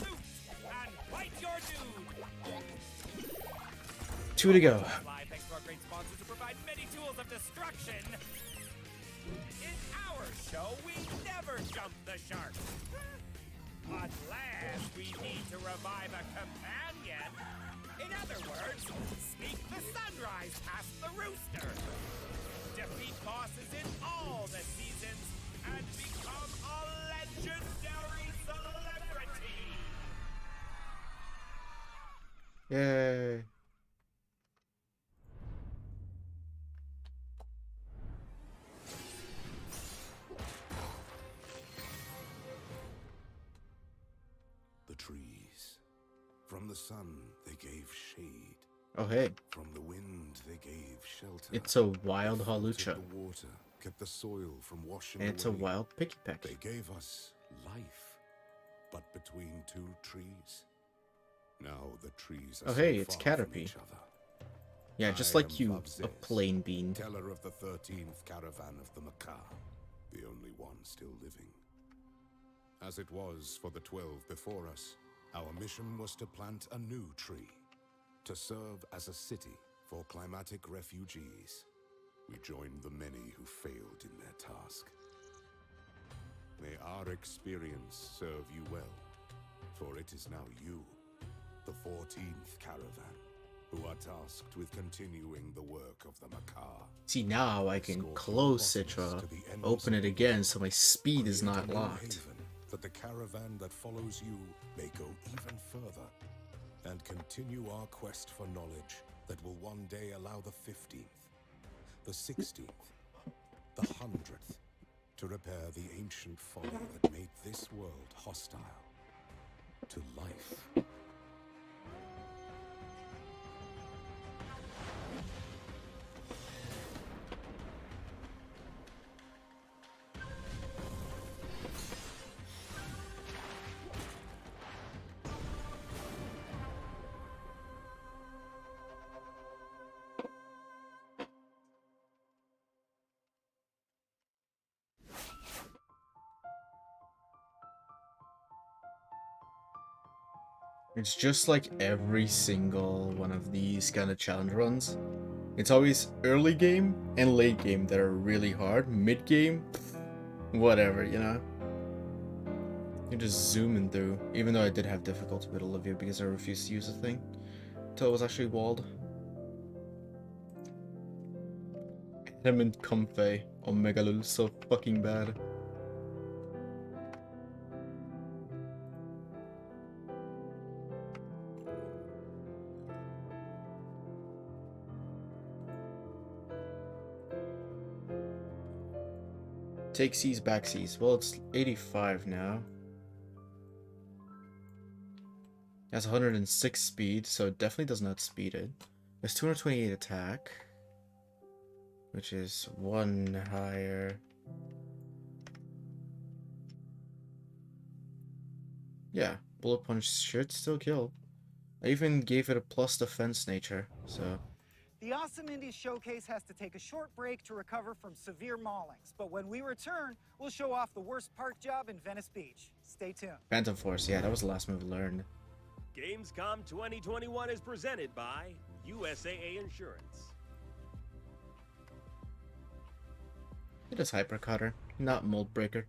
loot, and fight your dude. 2 to go. Live thanks to our great sponsors who provide many tools of destruction. In our show, we never jump the shark. Unless we need to revive a companion. In other words, sneak the sunrise past the rooster. Defeat bosses in all the seasons and become a legendary celebrity. Yay. The trees. From the sun, they gave shade. Oh, hey. From the wind, they gave shelter. It's a wild They filtered halucha. the water, kept the soil from washing And it's a away. wild picky peck. They gave us life, but between two trees. Now the trees are Oh, so hey, it's far from Caterpie. each other. Yeah, just I like am you, Vabzes, a plain bean. teller of the 13th caravan of the Macaw, the only one still living. As it was for the 12 before us, our mission was to plant a new tree, to serve as a city for climatic refugees. We joined the many who failed in their task. May our experience serve you well, for it is now you, the 14th caravan, who are tasked with continuing the work of the Macaw. See, now I can close Citra, open it again so my speed is not locked. That the caravan that follows you may go even further and continue our quest for knowledge that will one day allow the 15th, the 16th, the 100th to repair the ancient folly that made this world hostile to life. It's just like every single one of these kind of challenge runs. It's always early game and late game that are really hard. Mid game, whatever, you know? You're just zooming through. Even though I did have difficulty with Olivia because I refused to use the thing until it was actually walled. Him and Comfey on Megalul so fucking bad. Take C's, back C's. Well, it's 85 now. It has 106 speed, so it definitely does not speed it. It's 228 attack, which is 1 higher. Yeah, Bullet Punch should still kill. I even gave it a plus defense nature, so... The Awesome Indies Showcase has to take a short break to recover from severe maulings, but when we return, we'll show off the worst park job in Venice Beach. Stay tuned. Phantom Force, yeah, that was the last move learned. Gamescom 2021 is presented by USAA Insurance. It is Hyper Cutter, not Mold Breaker.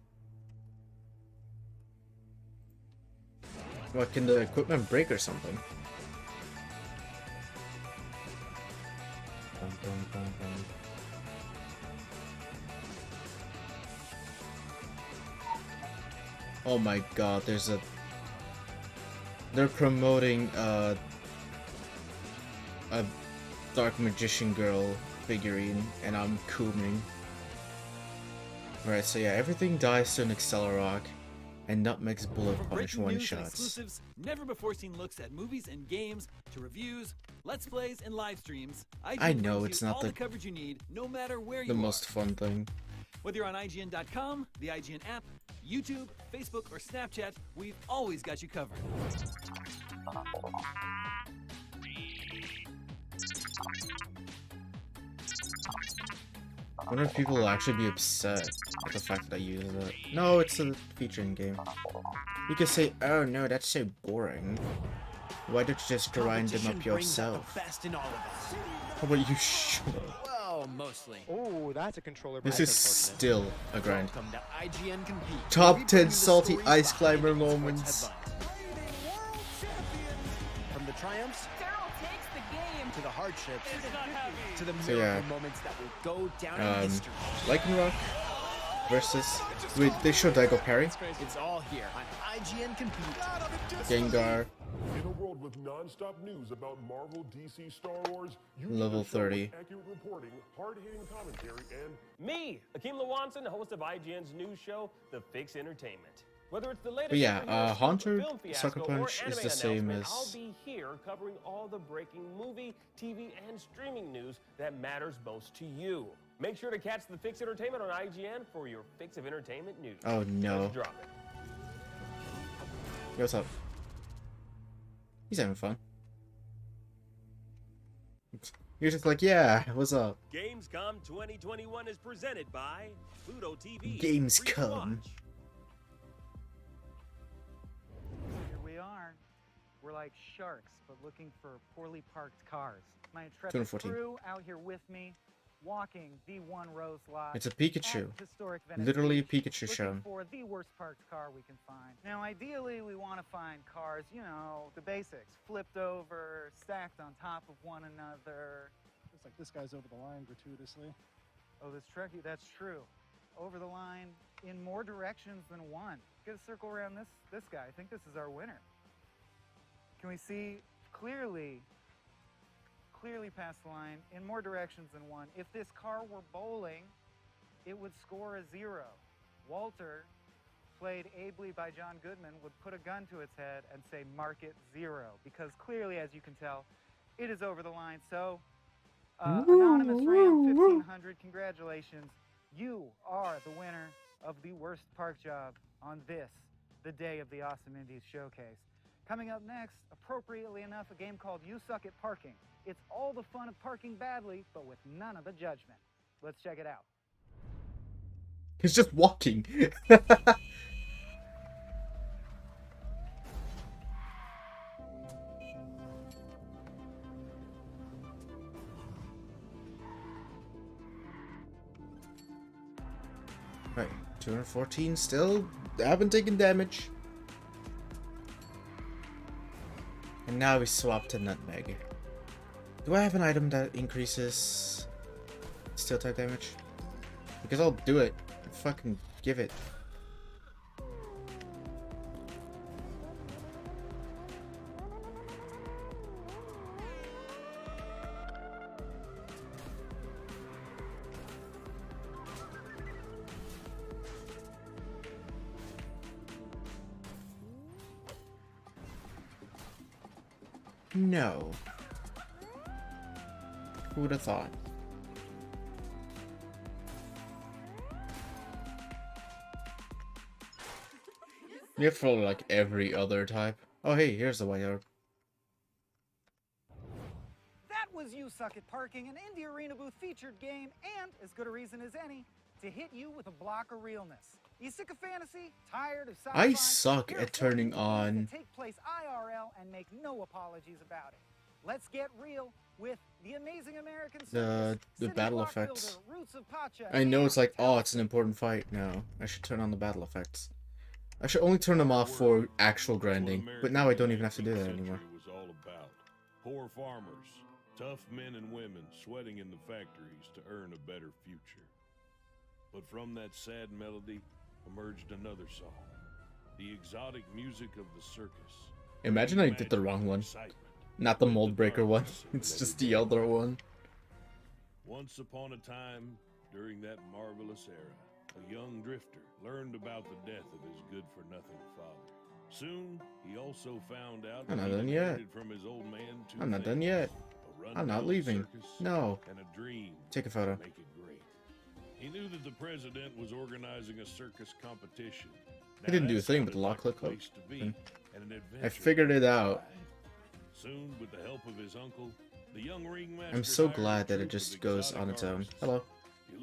What, can the equipment break or something? Dun, dun, dun, dun. Oh my god, they're promoting a Dark Magician Girl figurine, and I'm cooming. Alright, so yeah, everything dies to an Accelerock, and Nutmeg's Bullet From Punch breaking news and one-shots. exclusives, never-before-seen looks at movies and games, to reviews, let's plays, and live streams, IGN I know brings it's you not all the coverage you need, no matter where you the are. most fun thing. Whether you're on IGN.com, the IGN app, YouTube, Facebook, or Snapchat, we've always got you covered. I wonder if people will actually be upset at the fact that I use it. No, it's a feature in game. You could say, oh no, that's so boring. Why don't you just grind them up yourself? Best in all of us. How about you shut up? Well, mostly. Oh, that's a controller. This is still a grind. Welcome to IGN Compete. Top 10 salty ice climber moments. From the triumphs to the hardships to the So yeah, moments that will go down in history. Lycanroc versus... Wait, they showed Daigo Parry? It's all here on IGN Compete. Gengar. In a world with non-stop news about Marvel, DC, Star Wars, you Level 30. accurate reporting, hard-hitting commentary, and Me, Akeem Lawanson, host of IGN's news show, The Fix Entertainment. Whether it's the latest But yeah, superhero Haunter film fiasco Sucker Punch or is anime the same announcement, as... I'll be here covering all the breaking movie, TV, and streaming news that matters most to you. Make sure to catch The Fix Entertainment on IGN for your fix of entertainment news. Oh no. Let's drop it. Yo, what's up? He's having fun. You're just like, yeah, what's up? Gamescom 2021 is presented by Pluto TV. Gamescom. Here we are. We're like sharks, but looking for poorly parked cars. My intrepid 214. crew out here with me, walking the one rose lot. It's a Pikachu. at historic Venice Literally a Beach, Pikachu looking shown. for the worst parked car we can find. Now, ideally, we want to find cars, you know, the basics. Flipped over, stacked on top of one another. Looks like this guy's over the line gratuitously. Oh, this Trekkie, that's true. Over the line in more directions than one. Get a circle around this guy. I think this is our winner. Can we see clearly past the line in more directions than one? If this car were bowling, it would score a 0. Walter, played ably by John Goodman, would put a gun to its head and say, mark it 0, because clearly, as you can tell, it is over the line. So, Anonymous Ram 1500, congratulations. You are the winner of the worst park job on this, the day of the Awesome Indies Showcase. Coming up next, appropriately enough, a game called You Suck at Parking. It's all the fun of parking badly, but with none of the judgment. Let's check it out. He's just walking. Right, 214 still haven't taken damage. And now we swap to Nutmeg. Do I have an item that increases steel type damage? Because I'll do it. Fucking give it. No. Who would have thought? You have for like every other type. Oh hey, here's the white herb. That was You Suck at Parking, an Indie Arena booth featured game, and as good a reason as any to hit you with a block of realness. You sick of fantasy? Tired of sci-fi? I suck at turning on take place IRL and make no apologies about it. let's get real with the amazing American The circus, battle Cindy effects. Lockbuilder, Roots of Pacha, I know it's like, and oh, it's an important fight. No, I should turn on the battle effects. I should only turn them off for actual grinding, but now I don't even have to do that anymore. Was all about poor farmers, tough men and women sweating in the factories to earn a better future. But from that sad melody emerged another song, the exotic music of the circus. Imagine I did the wrong one. Not the mold breaker one. It's just the elder one. Once upon a time, during that marvelous era, a young drifter learned about the death of his good-for-nothing father. Soon, he also found out I'm that not he done yet. inherited from his old man two I'm not done things, yet. a I'm not rundown leaving. circus No. and a dream Take a photo. to make it great. He knew that the president was organizing a circus competition. I didn't Now do a that thing with the sounded lock like click a place to be, thing. and an I adventure figured it to out. ride. Soon, with the help of his uncle, the young ringmaster I'm so hired a glad that it troupe just of goes exotic on its own. artists, Hello.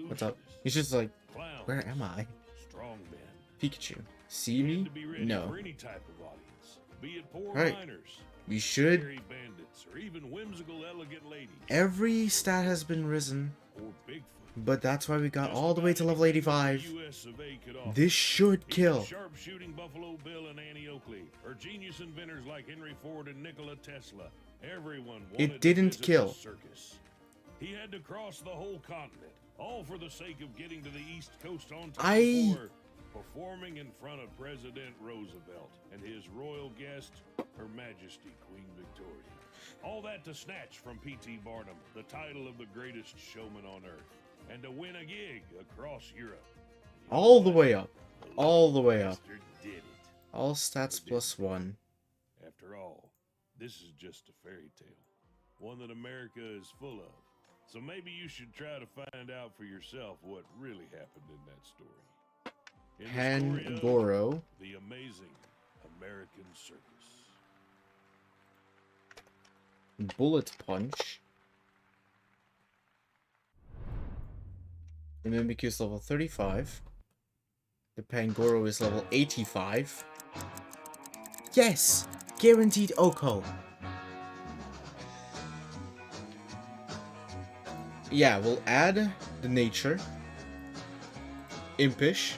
What's up? He's just like, clowns, where am I? strongmen, Pikachu. See me? to be ready No. for any type of audience, be it poor Right. miners, We should. scary bandits, or even whimsical elegant ladies, Every stat has been risen. or Bigfoot. But that's why we got all the way to level 85. US of A could offer. This should kill. Sharpshooting Buffalo Bill and Annie Oakley, or genius inventors like Henry Ford and Nikola Tesla. Everyone wanted It didn't to visit kill. the circus. He had to cross the whole continent, all for the sake of getting to the East Coast on time for performing in front of President Roosevelt and his royal guest, Her Majesty Queen Victoria. All that to snatch from P.T. Barnum the title of the greatest showman on earth, and to win a gig across Europe. All the way up. All the way up. Master did it. All stats plus 1. After all, this is just a fairy tale, one that America is full of. So maybe you should try to find out for yourself what really happened in that story. In the story of Pangoro. the amazing American circus. Bullet Punch. The Mimikyu is level 35. The Pangoro is level 85. Yes! Guaranteed Oko. Yeah, we'll add the nature. Impish.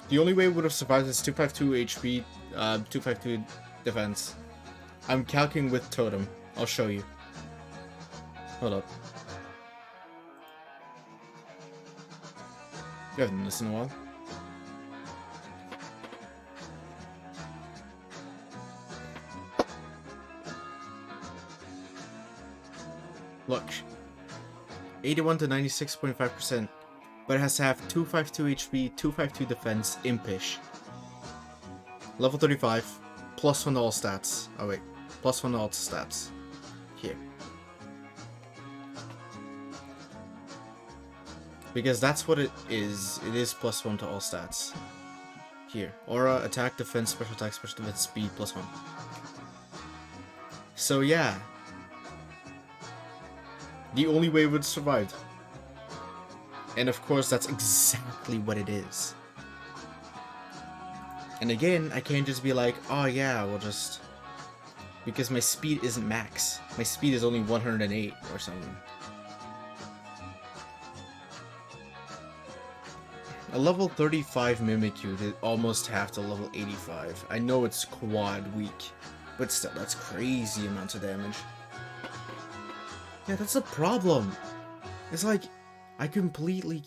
The only way it would have survived is 252 HP, 252 defense. I'm calculating with Totem. I'll show you. Hold up. You haven't done this in a while. Look. 81 to 96.5%. But it has to have 252 HP, 252 defense, impish. Level 35, plus 1 to all stats. Oh wait, plus 1 to all stats. Here. Because that's what it is. It is plus 1 to all stats. Here. Aura, attack, defense, special defense, speed, plus 1. So yeah. The only way it would survive. And of course, that's exactly what it is. And again, I can't just be like, oh yeah, we'll just... Because my speed isn't max. My speed is only 108 or something. A level 35 Mimikyu did almost half to level 85. I know it's quad weak, but still, that's crazy amounts of damage. Yeah, that's a problem. It's like, I completely...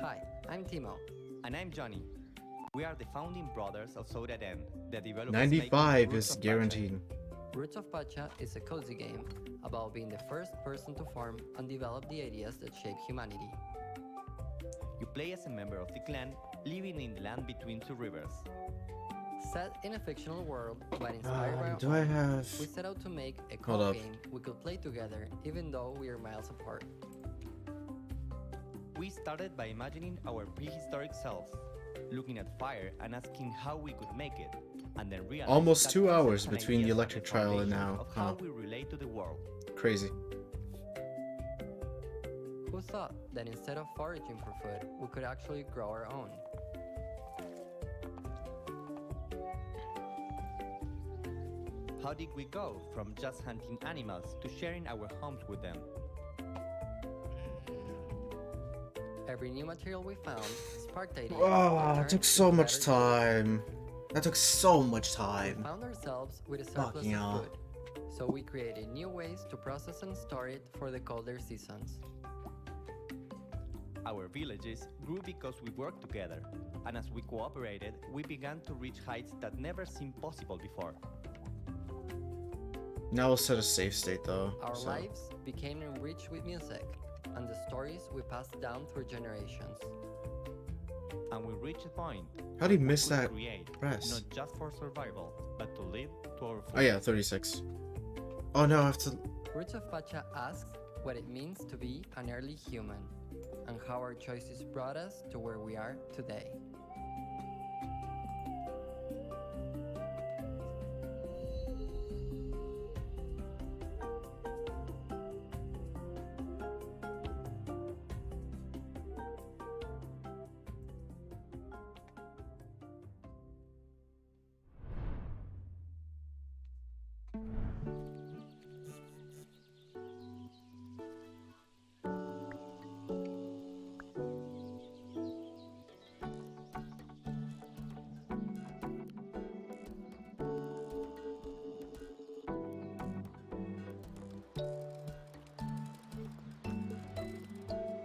Hi, I'm Timo. And I'm Johnny. We are the founding brothers of Soda Den, the developers 95 making is Roots of guaranteed. Pacha. Roots of Pacha is a cozy game about being the first person to form and develop the ideas that shape humanity. You play as a member of the clan living in the land between two rivers. Set in a fictional world, but inspired by our do I own, have... we set out to make a Hold co-op up. game we could play together even though we are miles apart. We started by imagining our prehistoric selves, looking at fire and asking how we could make it, and then realizing Almost that 2 hours concepts and between the ideas are electric trial and foundation now. of how we relate to the world. crazy. Who thought that instead of foraging for food, we could actually grow our own? How did we go from just hunting animals to sharing our homes with them? Every new material we found sparked ideas. Oh, it took so much time. That took so much We time. found ourselves with a surplus Fucking of hell. food, so we created new ways to process and store it for the colder seasons. Our villages grew because we worked together, and as we cooperated, we began to reach heights that never seemed possible before. Now we'll set a safe state though. Our so- lives became enriched with music and the stories we passed down through generations. And we reached a point How do you where we miss could that create, press? not just for survival, but to live to our fullest. Oh yeah, 36. Oh no, I have to. Roots of Pacha asks what it means to be an early human and how our choices brought us to where we are today.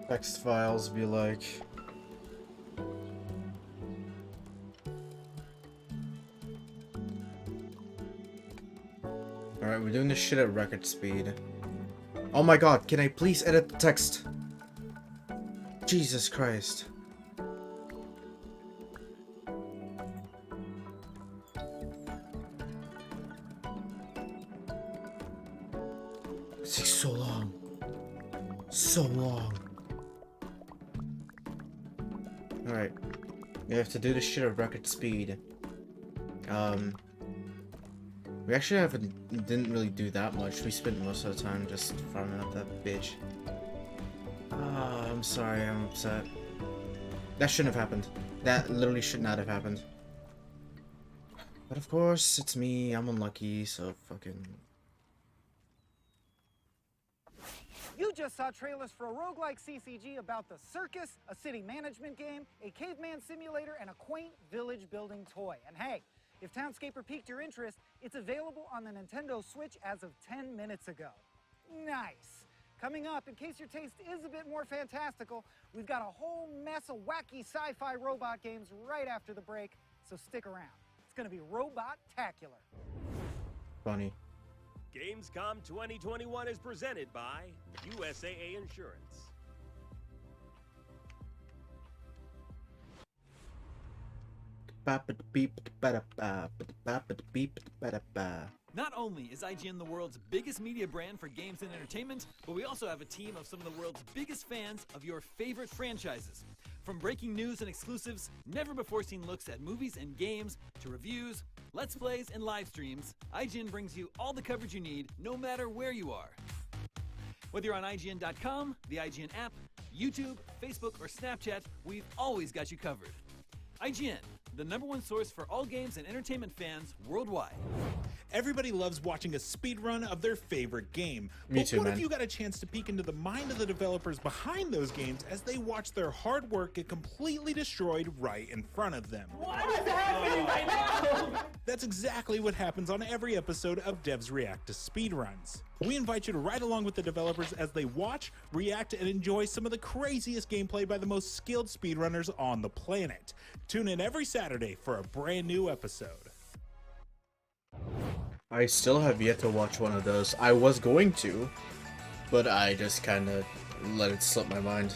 Text files be like. Alright, we're doing this shit at record speed. Oh my god, can I please edit the text? Jesus Christ. It takes so long. So long. Alright. We have to do this shit at record speed. We actually didn't really do that much. We spent most of the time just farming up that bitch. Ah, I'm sorry, I'm upset. That shouldn't have happened. That literally should not have happened. But of course, it's me, I'm unlucky, so fucking... You just saw trailers for a roguelike CCG about the circus, a city management game, a caveman simulator, and a quaint village building toy. And hey, if Townscaper piqued your interest, it's available on the Nintendo Switch as of 10 minutes ago. Nice. Coming up, in case your taste is a bit more fantastical, we've got a whole mess of wacky sci-fi robot games right after the break, so stick around. It's gonna be robot-tacular. Funny. Gamescom 2021 is presented by USAA Insurance. Not only is IGN the world's biggest media brand for games and entertainment, but we also have a team of some of the world's biggest fans of your favorite franchises. From breaking news and exclusives, never-before-seen looks at movies and games, to reviews, let's plays, and live streams, IGN brings you all the coverage you need, no matter where you are. Whether you're on IGN.com, the IGN app, YouTube, Facebook, or Snapchat, we've always got you covered. IGN, the #1 source for all games and entertainment fans worldwide. Everybody loves watching a speedrun of their favorite game. Me But too, what man. if you got a chance to peek into the mind of the developers behind those games as they watch their hard work get completely destroyed right in front of them? What is happening right now? That's exactly what happens on every episode of Devs React to Speedruns. We invite you to ride along with the developers as they watch, react, and enjoy some of the craziest gameplay by the most skilled speedrunners on the planet. Tune in every Saturday for a brand new episode. I still have yet to watch one of those. I was going to, but I just kind of let it slip my mind.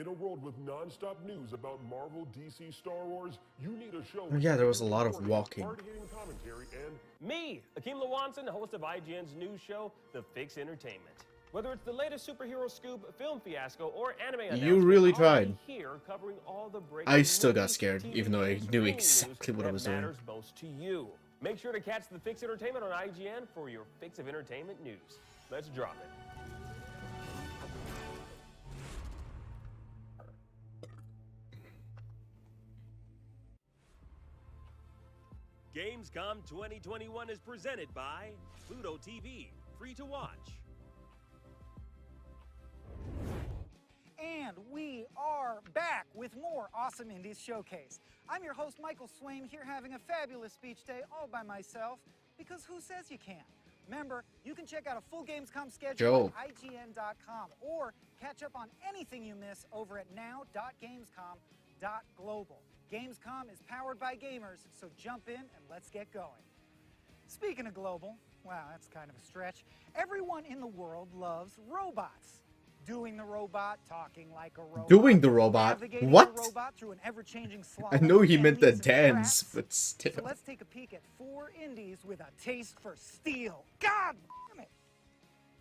In a world with non-stop news about Marvel, DC, Star Wars, you need a show. Oh, yeah, there was a lot of walking. Hard-hitting commentary and Me, Akeem Lawanson, host of IGN's news show, The Fix Entertainment. Whether it's the latest superhero scoop, film fiasco, or anime announcement, You really I'll tried. be here covering all the breaking I still got movies, scared, TV, even though I and knew streaming exactly news what I that was doing. matters most to you. Make sure to catch The Fix Entertainment on IGN for your fix of entertainment news. Let's drop it. Gamescom 2021 is presented by Pluto TV, free to watch. And we are back with more Awesome Indies Showcase. I'm your host, Michael Swaim, here having a fabulous speech day all by myself, because who says you can't? Remember, you can check out a full Gamescom schedule at IGN.com or catch up on anything you miss over at now.gamescom.global. Gamescom is powered by gamers, so jump in and let's get going. Speaking of global, wow, that's kind of a stretch. Everyone in the world loves robots. Doing the robot, talking like a robot. Doing the robot? Navigating What? the robot through an ever-changing I slalom know he of meant the enemies and dance, traps. but still. So let's take a peek at 4 indies with a taste for steel. God damn it!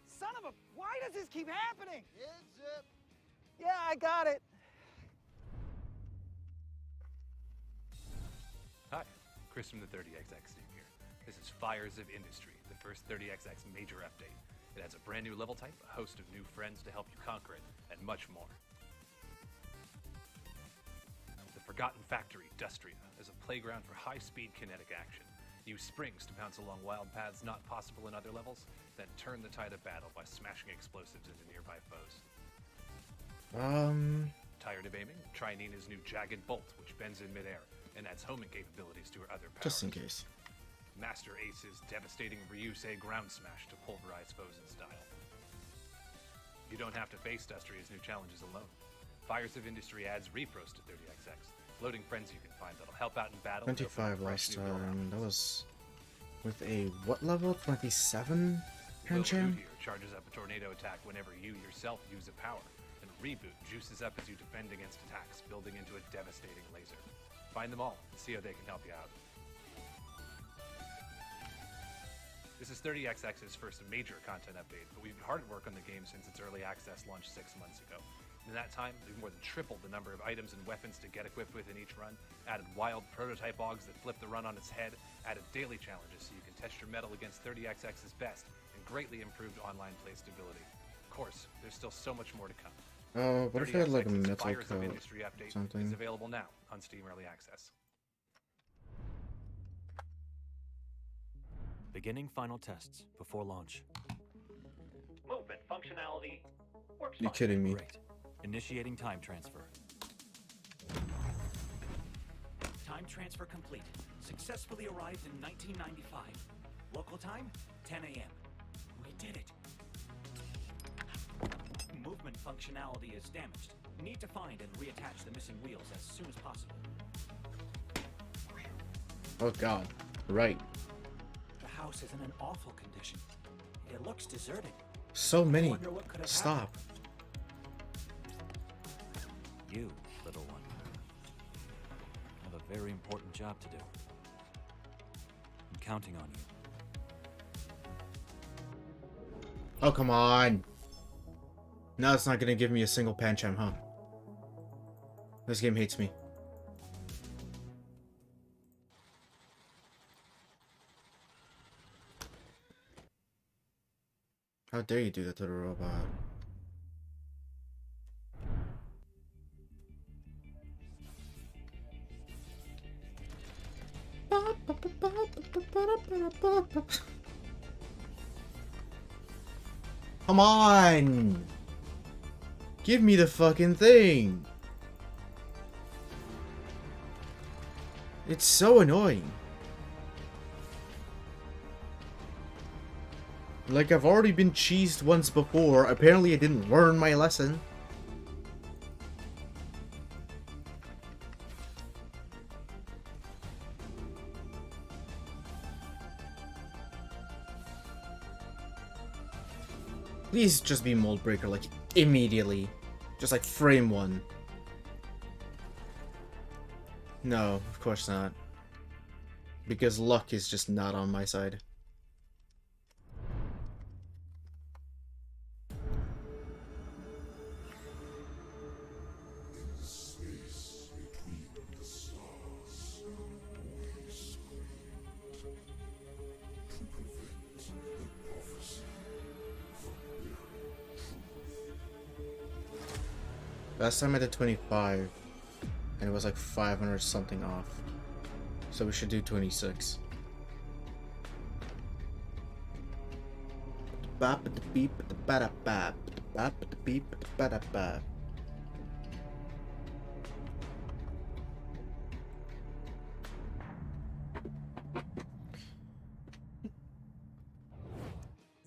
Son of a... Why does this keep happening? Yeah, I got it. Hi, Chris from the 30XX team here. This is Fires of Industry, the first 30XX major update. It has a brand new level type, a host of new friends to help you conquer it, and much more. The Forgotten Factory, Dustria, is a playground for high-speed kinetic action. Use springs to bounce along wild paths not possible in other levels, then turn the tide of battle by smashing explosives into nearby foes. Tired of aiming? Try Nina's new Jagged Bolt, which bends in midair and adds homing capabilities to her other powers. Just in case. Master Ace's devastating Ryusei ground smash to pulverize foes in style. You don't have to face Dustria's new challenges alone. Fires of Industry adds repros to 30XX, floating friends you can find that'll help out in battle. 25 last time. That was with a what level? 27 Pancham? Here charges up a tornado attack whenever you yourself use a power, and Reboot juices up as you defend against attacks, building into a devastating laser. Find them all and see how they can help you out. This is 30XX's first major content update, but we've been hard at work on the game since its early access launch 6 months ago. In that time, we've more than tripled the number of items and weapons to get equipped with in each run, added wild prototype augs that flip the run on its head, added daily challenges so you can test your mettle against 30XX's best, and greatly improved online play stability. Of course, there's still so much more to come. What if I had like a 30XX's metal Fires of coat Industry update something? is available now on Steam Early Access. Beginning final tests before launch. Movement functionality works You fine. kidding me? Great. Initiating time transfer. Time transfer complete. Successfully arrived in 1995. Local time, 10 a.m. We did it. Movement functionality is damaged. Need to find and reattach the missing wheels as soon as possible. Oh god. Right. The house is in an awful condition. It looks deserted. So many. Wonder what could have Stop. You, little one, have a very important job to do. I'm counting on you. Oh, come on. Now it's not gonna give me a single Pancham, huh? This game hates me. How dare you do that to the robot? Come on! Give me the fucking thing! It's so annoying. Like, I've already been cheesed once before. Apparently I didn't learn my lesson. Please just be Mold Breaker, like, immediately. Just like frame one. No, of course not. Because luck is just not on my side. Last time I did 25, and it was like 500 something off. So we should do 26.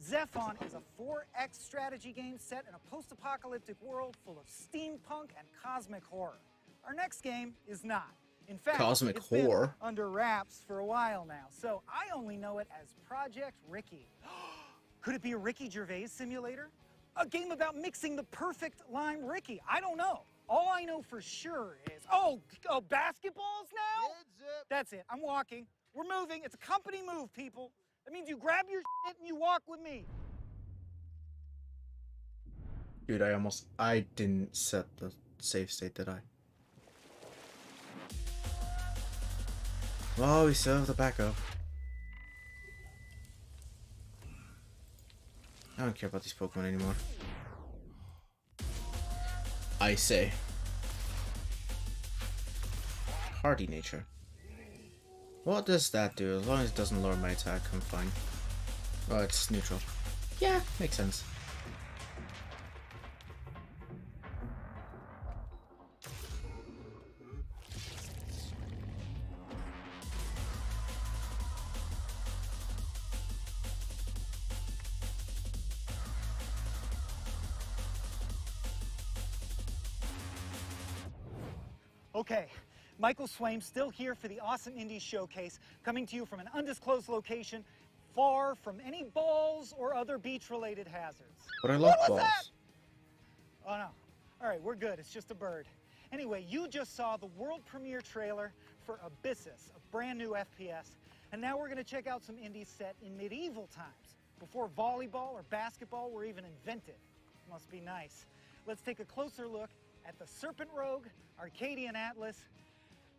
Zephon is a 4X strategy game set in a post-apocalyptic world full of steampunk and cosmic horror. Our next game is not. In fact, Cosmic it's been horror? under wraps for a while now, so I only know it as Project Ricky. Could it be a Ricky Gervais simulator? A game about mixing the perfect lime Ricky? I don't know. All I know for sure is, oh, basketballs now? That's it. I'm walking. We're moving. It's a company move, people. That means you grab your shit and you walk with me. Dude, I didn't set the save state, did I? Well, we still have the backup. I don't care about these Pokemon anymore. I say. Hardy nature. What does that do? As long as it doesn't lower my attack, I'm fine. Oh, it's neutral. Yeah, makes sense. Okay, Michael Swaim still here for the Awesome Indies Showcase, coming to you from an undisclosed location, far from any balls or other beach-related hazards. But I love balls. That? Oh no. All right, we're good. It's just a bird. Anyway, you just saw the world premiere trailer for Abyssus, a brand new FPS, and now we're going to check out some indies set in medieval times, before volleyball or basketball were even invented. Must be nice. Let's take a closer look at the Serpent Rogue, Arcadian Atlas,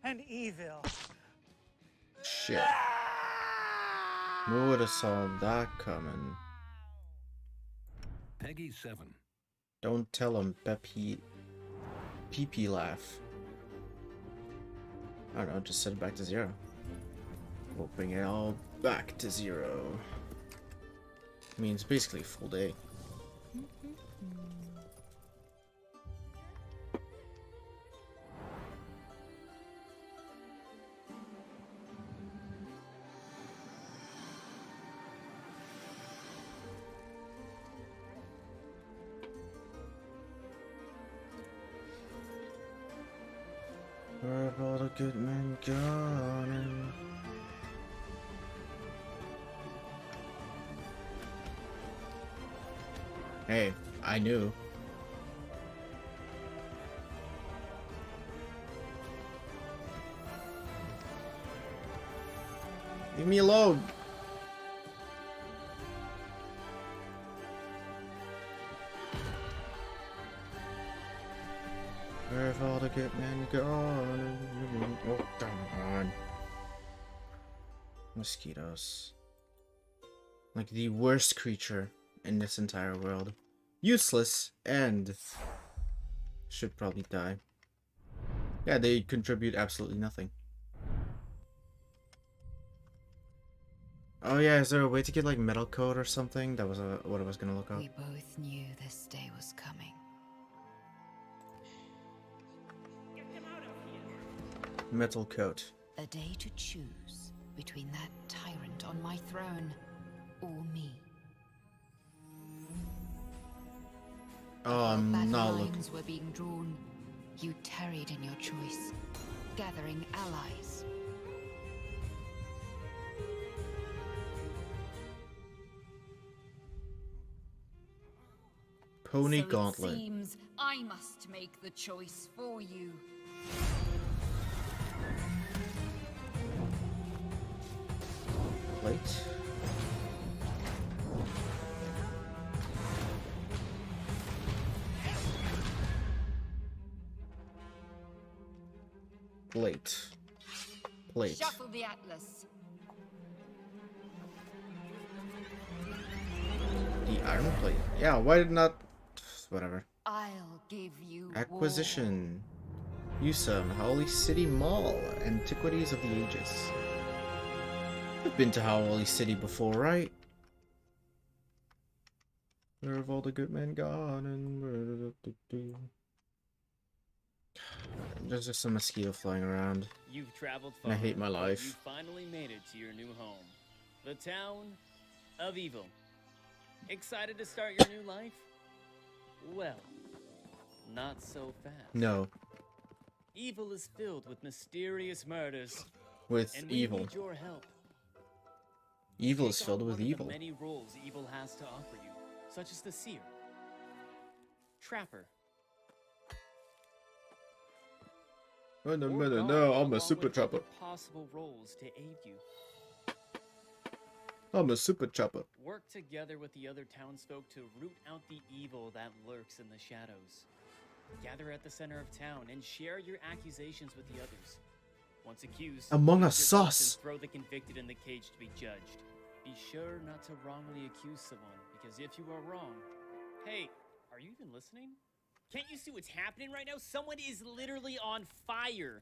and Evil. Shit. Who would have saw that coming? Peggy 7. Don't tell him, Peppy. Pee-pee laugh. I don't know, just set it back to 0. We'll bring it all back to 0. I mean, it's basically a full day. Where have all the good men gone? Hey, I knew. Leave me alone. Where have all the good men gone? Oh, come on. Mosquitoes. Like the worst creature in this entire world. Useless and should probably die. Yeah, they contribute absolutely nothing. Oh yeah, is there a way to get like metal coat or something? That was what I was gonna look up. We both knew this day was coming. Metal coat. A day to choose between that tyrant on my throne or me. Oh, I'm Battle not looking. lines were being drawn. You tarried in your choice, gathering allies. Pony So Gauntlet. it seems I must make the choice for you. Wait. Plate. Plate. Shuffle the atlas. The iron plate. Yeah, why did not... Whatever. I'll give you Acquisition. Usum, Holy City Mall. Antiquities of the Ages. I've been to Holy City before, right? Where have all the good men gone? And there's just some mosquito flying around. You've traveled And far. I hate my but life. You finally made it to your new home, the town of Evil. Excited to start your new life? Well, not so fast. No. Evil is filled with mysterious murders. With and we evil. need your help. Evil is Take filled on with one of evil. the many roles evil has to offer you, such as the seer, trapper. Wait a or minute, guard, no, I'm a along super with chopper. other possible roles to aid you. I'm a super chopper. Work together with the other townsfolk to root out the evil that lurks in the shadows. Gather at the center of town and share your accusations with the others. Once accused, Among use Us your votes sus. and throw the convicted in the cage to be judged. Be sure not to wrongly accuse someone, because if you are wrong... Hey, are you even listening? Can't you see what's happening right now? Someone is literally on fire.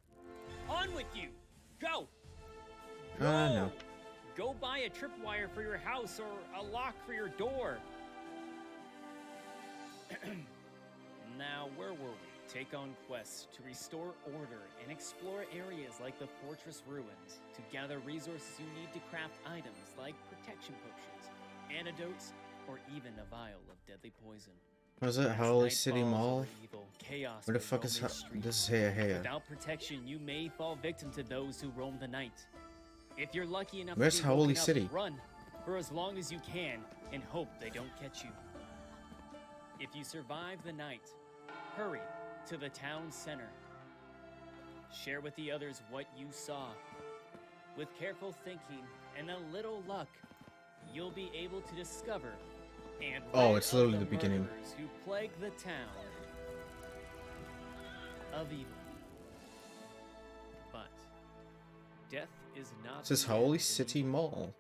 On with you! Go! No. Go buy a tripwire for your house or a lock for your door. Now, where were we? Take on quests to restore order and explore areas like the fortress ruins to gather resources you need to craft items like protection potions, antidotes, or even a vial of deadly poison. Was it As Holy night City falls Mall? over evil, chaos Where the will fuck roam is these streets. this is here? Without protection, you may fall victim to those who roam the night. If you're lucky enough Where's to be Holy woken up, City? run for as long as you can and hope they don't catch you. If you survive the night, hurry to the town center. Share with the others what you saw. With careful thinking and a little luck, you'll be able to discover and Oh, rid it's of literally the the beginning. murderers who plague the town of evil. But death is not. It says the end Holy of City evil. Mall.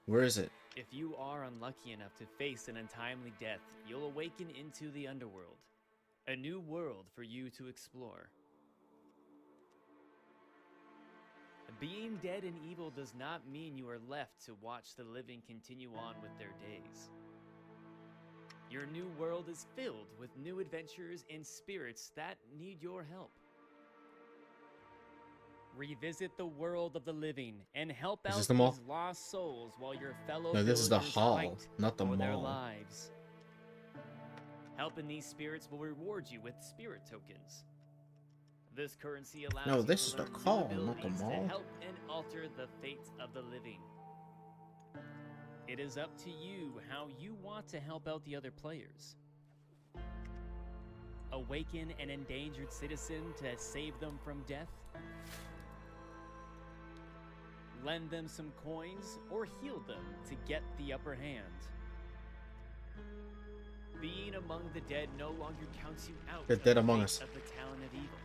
Where is it? If you are unlucky enough to face an untimely death, you'll awaken into the underworld, a new world for you to explore. Being dead and evil does not mean you are left to watch the living continue on with their days. Your new world is filled with new adventures and spirits that need your help. Revisit the world of the living and help Is out this the mall? these lost souls while your fellow No, this is the villagers hall, fight not the for their mall. lives. Helping these spirits will reward you with spirit tokens. This currency allows No, you this to is the learn new hall, not the abilities mall. to help and alter the fate of the living. It is up to you how you want to help out the other players. Awaken an endangered citizen to save them from death. Lend them some coins or heal them to get the upper hand. Being among the dead no longer counts you out The of dead the among fate us. of the town of evil.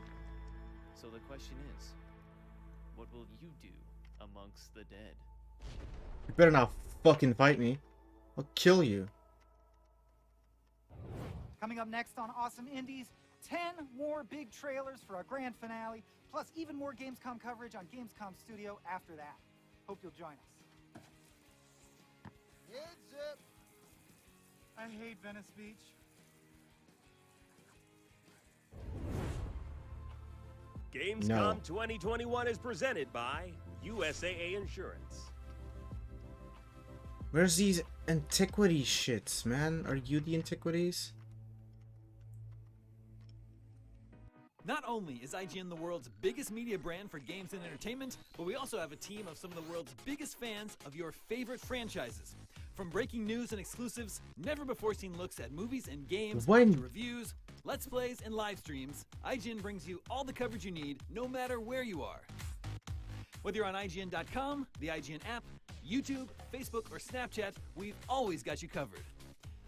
So the question is, what will you do amongst the dead? You better not fucking fight me. I'll kill you. Coming up next on Awesome Indies, 10 more big trailers for our grand finale, plus even more Gamescom coverage on Gamescom Studio after that. Hope you'll join us. Heads up! I hate Venice Beach. Gamescom No. 2021 is presented by USAA Insurance. Where's these antiquity shits, man? Are you the antiquities? Not only is IGN the world's biggest media brand for games and entertainment, but we also have a team of some of the world's biggest fans of your favorite franchises. From breaking news and exclusives, never-before-seen looks at movies and games, When? to reviews, let's plays, and live streams, IGN brings you all the coverage you need, no matter where you are. Whether you're on IGN.com, the IGN app, YouTube, Facebook, or Snapchat, we've always got you covered.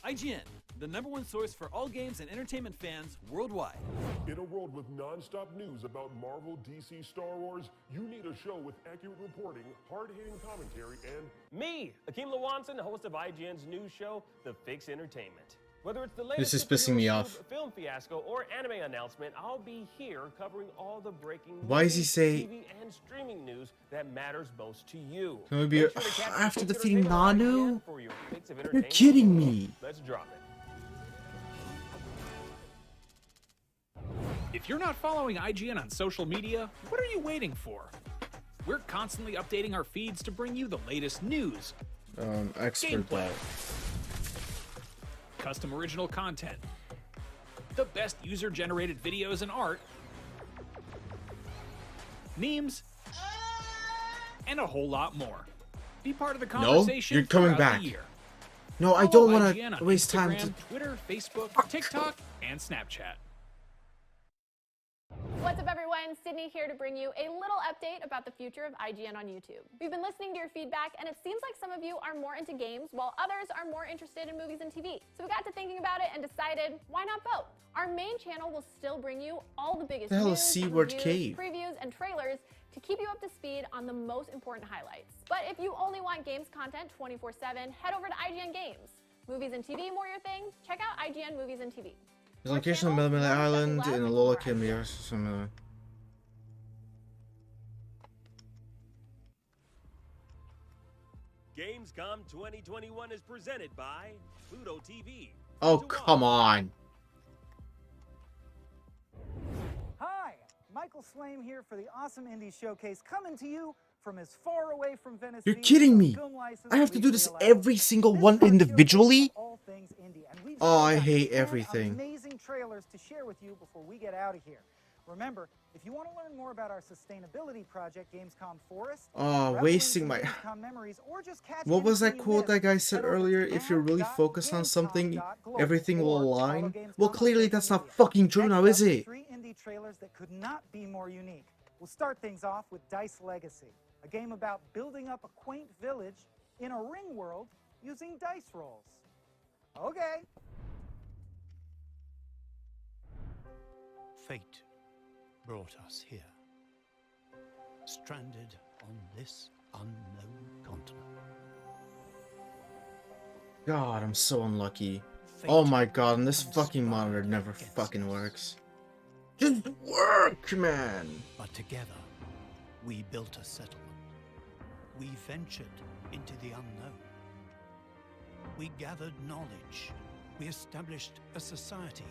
IGN, the #1 source for all games and entertainment fans worldwide. In a world with non-stop news about Marvel, DC, Star Wars, you need a show with accurate reporting, hard-hitting commentary, and Me, Akeem Lawanson, host of IGN's news show, The Fix Entertainment. Whether it's the latest This is pissing me superhero off. scoop, film fiasco, or anime announcement, I'll be here covering all the breaking Why does he movies, say- TV and streaming news that matters most to you. Can we be Make sure to catch after the defeating Fix Entertainment on Nanu? IGN for your fix of You're entertainment. kidding me. Let's drop it. If you're not following IGN on social media, what are you waiting for? We're constantly updating our feeds to bring you the latest news, Expert Gameplay. that. custom original content, the best user-generated videos and art, memes, and a whole lot more. Be part of the No, conversation you're coming throughout back. the year. No, I Follow don't want IGN to on waste time Instagram, to. Twitter, Facebook, TikTok, and Snapchat. What's up, everyone? Sydney here to bring you a little update about the future of IGN on YouTube. We've been listening to your feedback, and it seems like some of you are more into games, while others are more interested in movies and TV. So we got to thinking about it and decided, why not both? Our main channel will still bring you all the biggest The hell news, is Seaward reviews, Cave? previews, and trailers to keep you up to speed on the most important highlights. But if you only want games content 24/7, head over to IGN Games. Movies and TV more your thing? Check out IGN Movies and TV. It's location on Melville Island in a Lola Kimby or something. Gamescom 2021 is presented by Pluto TV. Oh, come on. Hi, Michael Slame here for the Awesome Indie Showcase, coming to you from as far away from Venice You're Beach kidding as me. film license I have to do legally this allows. every single This one art showcase individually? is all things indie, and we've Oh, I got hate 10 everything. amazing trailers to share with you before we get out of here. Remember, if you want to learn more about our sustainability project, Gamescom Forest, Oh, revel in wasting some my. Gamescom memories, or just catch What was that anything you quote that missed, guy said head over to earlier? If you're really focused on something, everything will align. Well, clearly that's not fucking true now, is it? 3 indie trailers that could not be more unique. We'll start things off with Dice Legacy, a game about building up a quaint village in a ring world using dice rolls. Okay. Fate brought us here, stranded on this unknown continent. God, I'm so unlucky. Oh my god, and this fucking monitor never fucking works. Just work, man! But together, we built a settlement. We ventured into the unknown. We gathered knowledge. We established a society.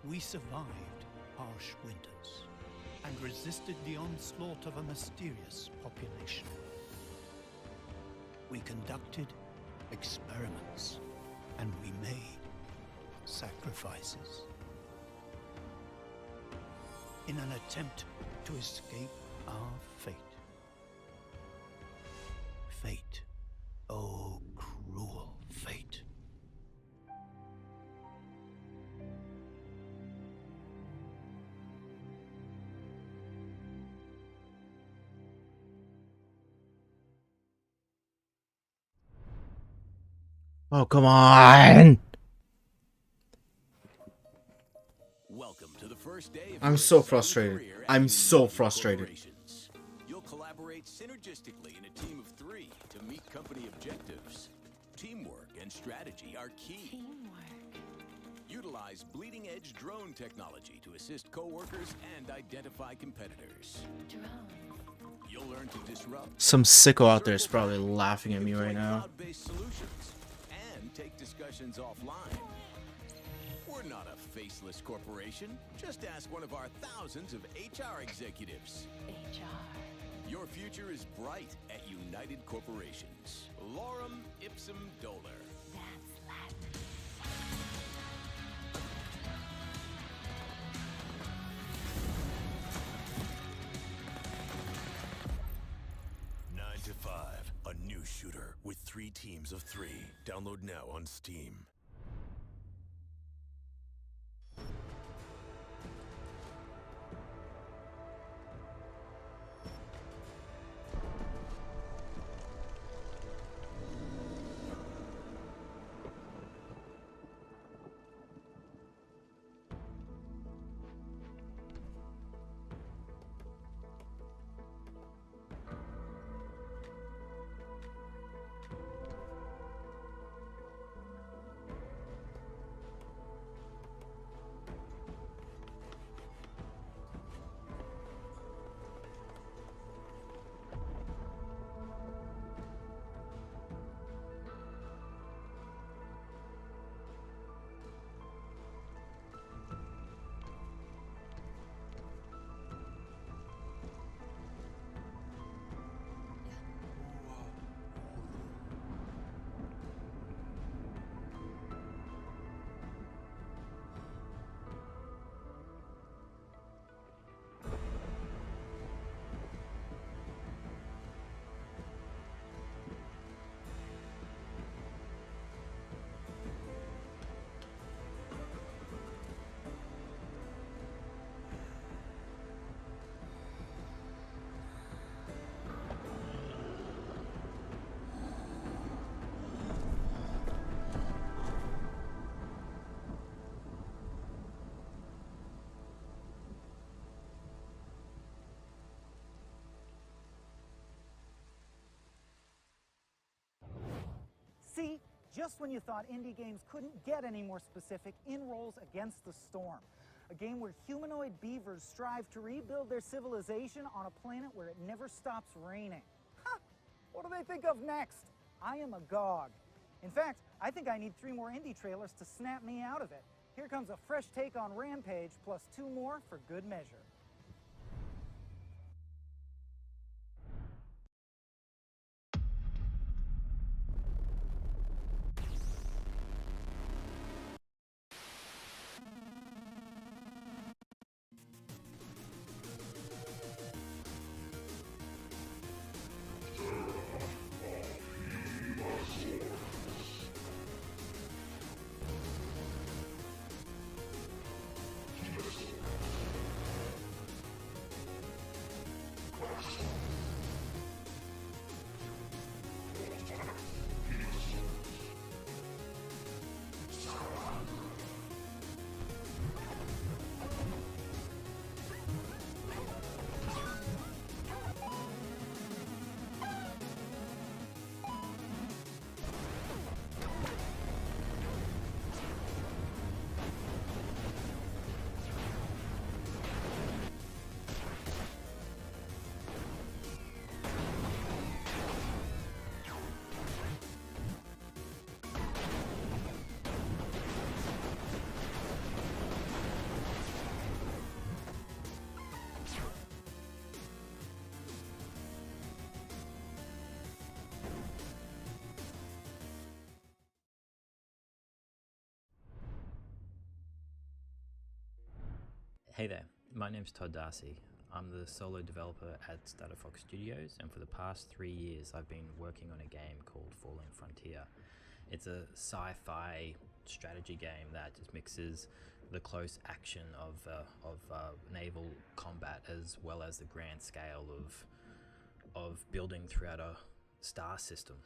We survived harsh winters and resisted the onslaught of a mysterious population. We conducted experiments and we made sacrifices in an attempt to escape our fate. Fate, oh cruel fate. Oh, come on! Welcome to the first day of I'm your so exciting frustrated. career I'm at so United frustrated. Corporations. You'll collaborate synergistically in a team of 3 to meet company objectives. Teamwork and strategy are key. Utilize bleeding-edge drone technology to assist coworkers and identify competitors. You'll learn to disrupt Some sicko out there is probably laughing at me right now. cloud-based solutions and take discussions offline. We're not a faceless corporation. Just ask one of our thousands of HR executives. Your future is bright at United Corporations. Lorem ipsum dolor. That's Latin. 9 to 5, a new shooter with 3 Indie Teams of 3. Download now on Steam. See, just when you thought indie games couldn't get any more specific, in rolls Against the Storm, a game where humanoid beavers strive to rebuild their civilization on a planet where it never stops raining. Ha! What do they think of next? I am agog. In fact, I think I need 3 more indie trailers to snap me out of it. Here comes a fresh take on Rampage, plus 2 more for good measure. Hey there, my name's Todd Darcy. I'm the solo developer at Starter Fox Studios, and for the past 3 years I've been working on a game called Falling Frontier. It's a sci-fi strategy game that just mixes the close action of naval combat as well as the grand scale of building throughout a star system.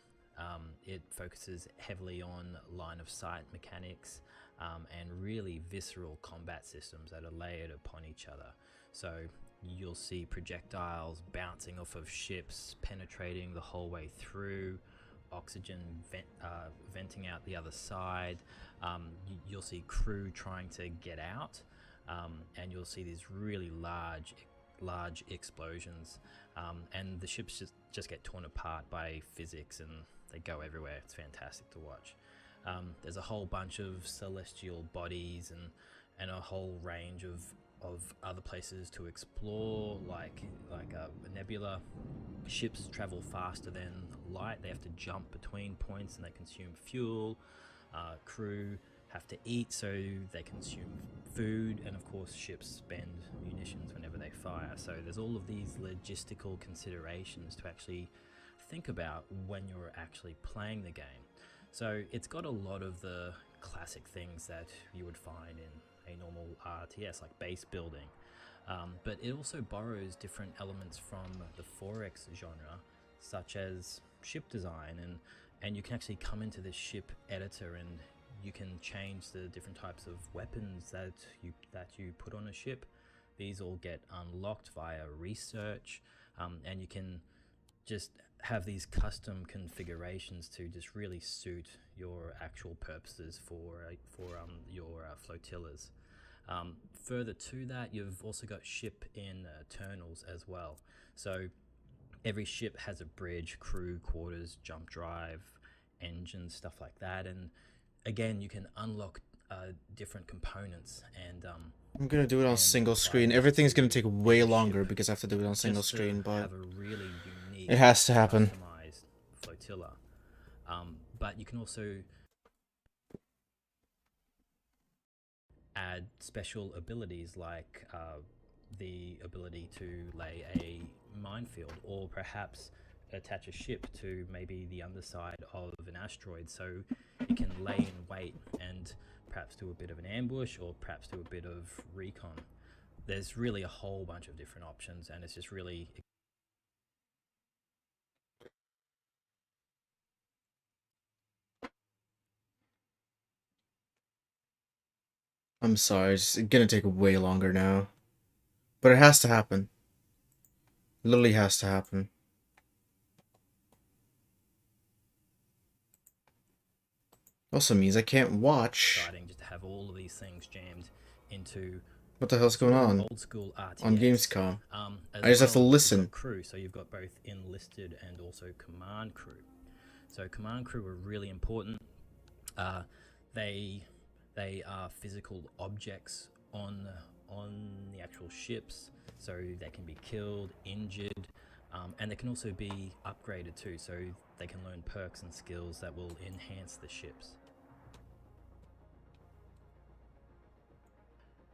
It focuses heavily on line of sight mechanics and really visceral combat systems that are layered upon each other. So you'll see projectiles bouncing off of ships, penetrating the whole way through, oxygen venting out the other side. You'll see crew trying to get out, and you'll see these really large explosions, and the ships just get torn apart by physics and they go everywhere. It's fantastic to watch. There's a whole bunch of celestial bodies and a whole range of other places to explore, like a nebula. Ships travel faster than light. They have to jump between points and they consume fuel. Crew have to eat, so they consume food, and of course ships spend munitions whenever they fire. So there's all of these logistical considerations to actually think about when you're actually playing the game. So it's got a lot of the classic things that you would find in a normal RTS, like base building. But it also borrows different elements from the 4X genre, such as ship design, and you can actually come into this ship editor and you can change the different types of weapons that you put on a ship. These all get unlocked via research, and you can just have these custom configurations to just really suit your actual purposes for your flotillas. Further to that, you've also got ship internals as well. So every ship has a bridge, crew, quarters, jump drive, engine, stuff like that. And again, you can unlock different components. And I'm gonna do it on single screen. Everything's gonna take way longer because I have to do it on single screen, but really it has to happen. Customized flotilla. But you can also add special abilities like the ability to lay a minefield, or perhaps attach a ship to maybe the underside of an asteroid, so it can lay in wait and perhaps do a bit of an ambush, or perhaps do a bit of recon. There's really a whole bunch of different options, and it's just really I'm sorry, it's gonna take way longer now. But it has to happen. Literally has to happen. Also means I can't watch. exciting just to have all of these things jammed into What the hell's going on? Old school RTS. On Gamescom. As I just have to well, listen. you've got crew, so you've got both enlisted and also command crew. So command crew are really important. They are physical objects on the actual ships, so they can be killed, injured, and they can also be upgraded too, so they can learn perks and skills that will enhance the ships.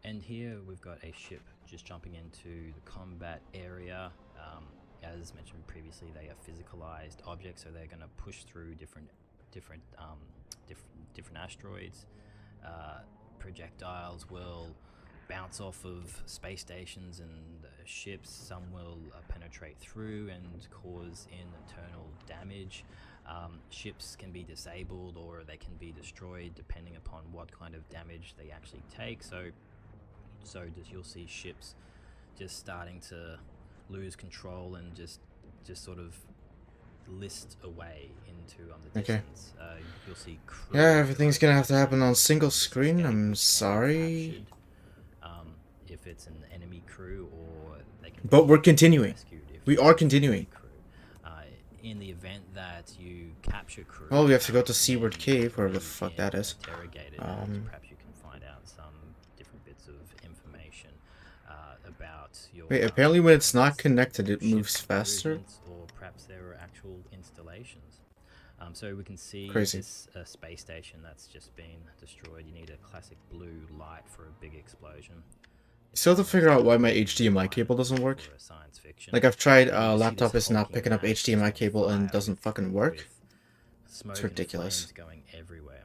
And here we've got a ship just jumping into the combat area. As mentioned previously, they are physicalized objects, so they're going to push through different asteroids. Projectiles will bounce off of space stations and ships. Some will penetrate through and cause internal damage. Ships can be disabled or they can be destroyed depending upon what kind of damage they actually take. So you'll see ships just starting to lose control and just sort of list away into the distance. You'll see crew. Yeah, everything's gonna have to happen on single screen. I'm sorry. If it's an enemy crew, or they can. But we're continuing. We are continuing. In the event that you capture crew. Well, we have to go to Seaward Cave, wherever the fuck that is. Perhaps you can find out some different bits of information about your. Wait, apparently when it's not connected, it moves faster. Or perhaps there are actual installations. So we can see this space station that's just been destroyed. You need a classic blue light for a big explosion. Still have to figure out why my HDMI cable doesn't work. Like, I've tried, laptop is not picking up HDMI cable and doesn't fucking work. It's ridiculous. Going everywhere.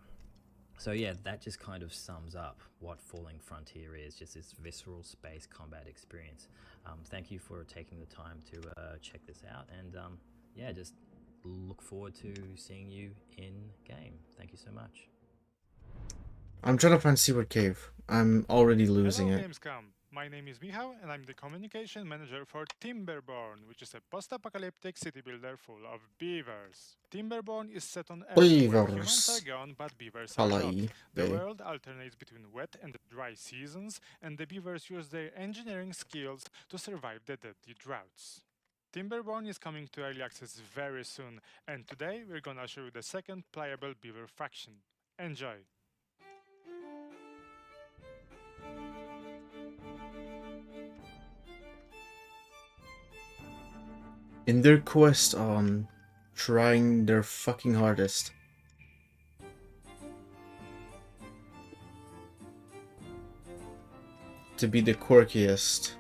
So yeah, that just kind of sums up what Falling Frontier is, just this visceral space combat experience. Thank you for taking the time to check this out, and yeah, just look forward to seeing you in game. Thank you so much. I'm trying to find Seaward Cave. I'm already losing Hello, it. Gamescom. My name is Michał, and I'm the communication manager for Timberborn, which is a post-apocalyptic city builder full of beavers. Timberborn is set on Earth, where humans are gone, but beavers are not. The world alternates between wet and dry seasons, and the beavers use their engineering skills to survive the deadly droughts. Timberborn is coming to early access very soon, and today we're gonna show you the second playable beaver faction. Enjoy! In their quest on trying their fucking hardest. To be the quirkiest,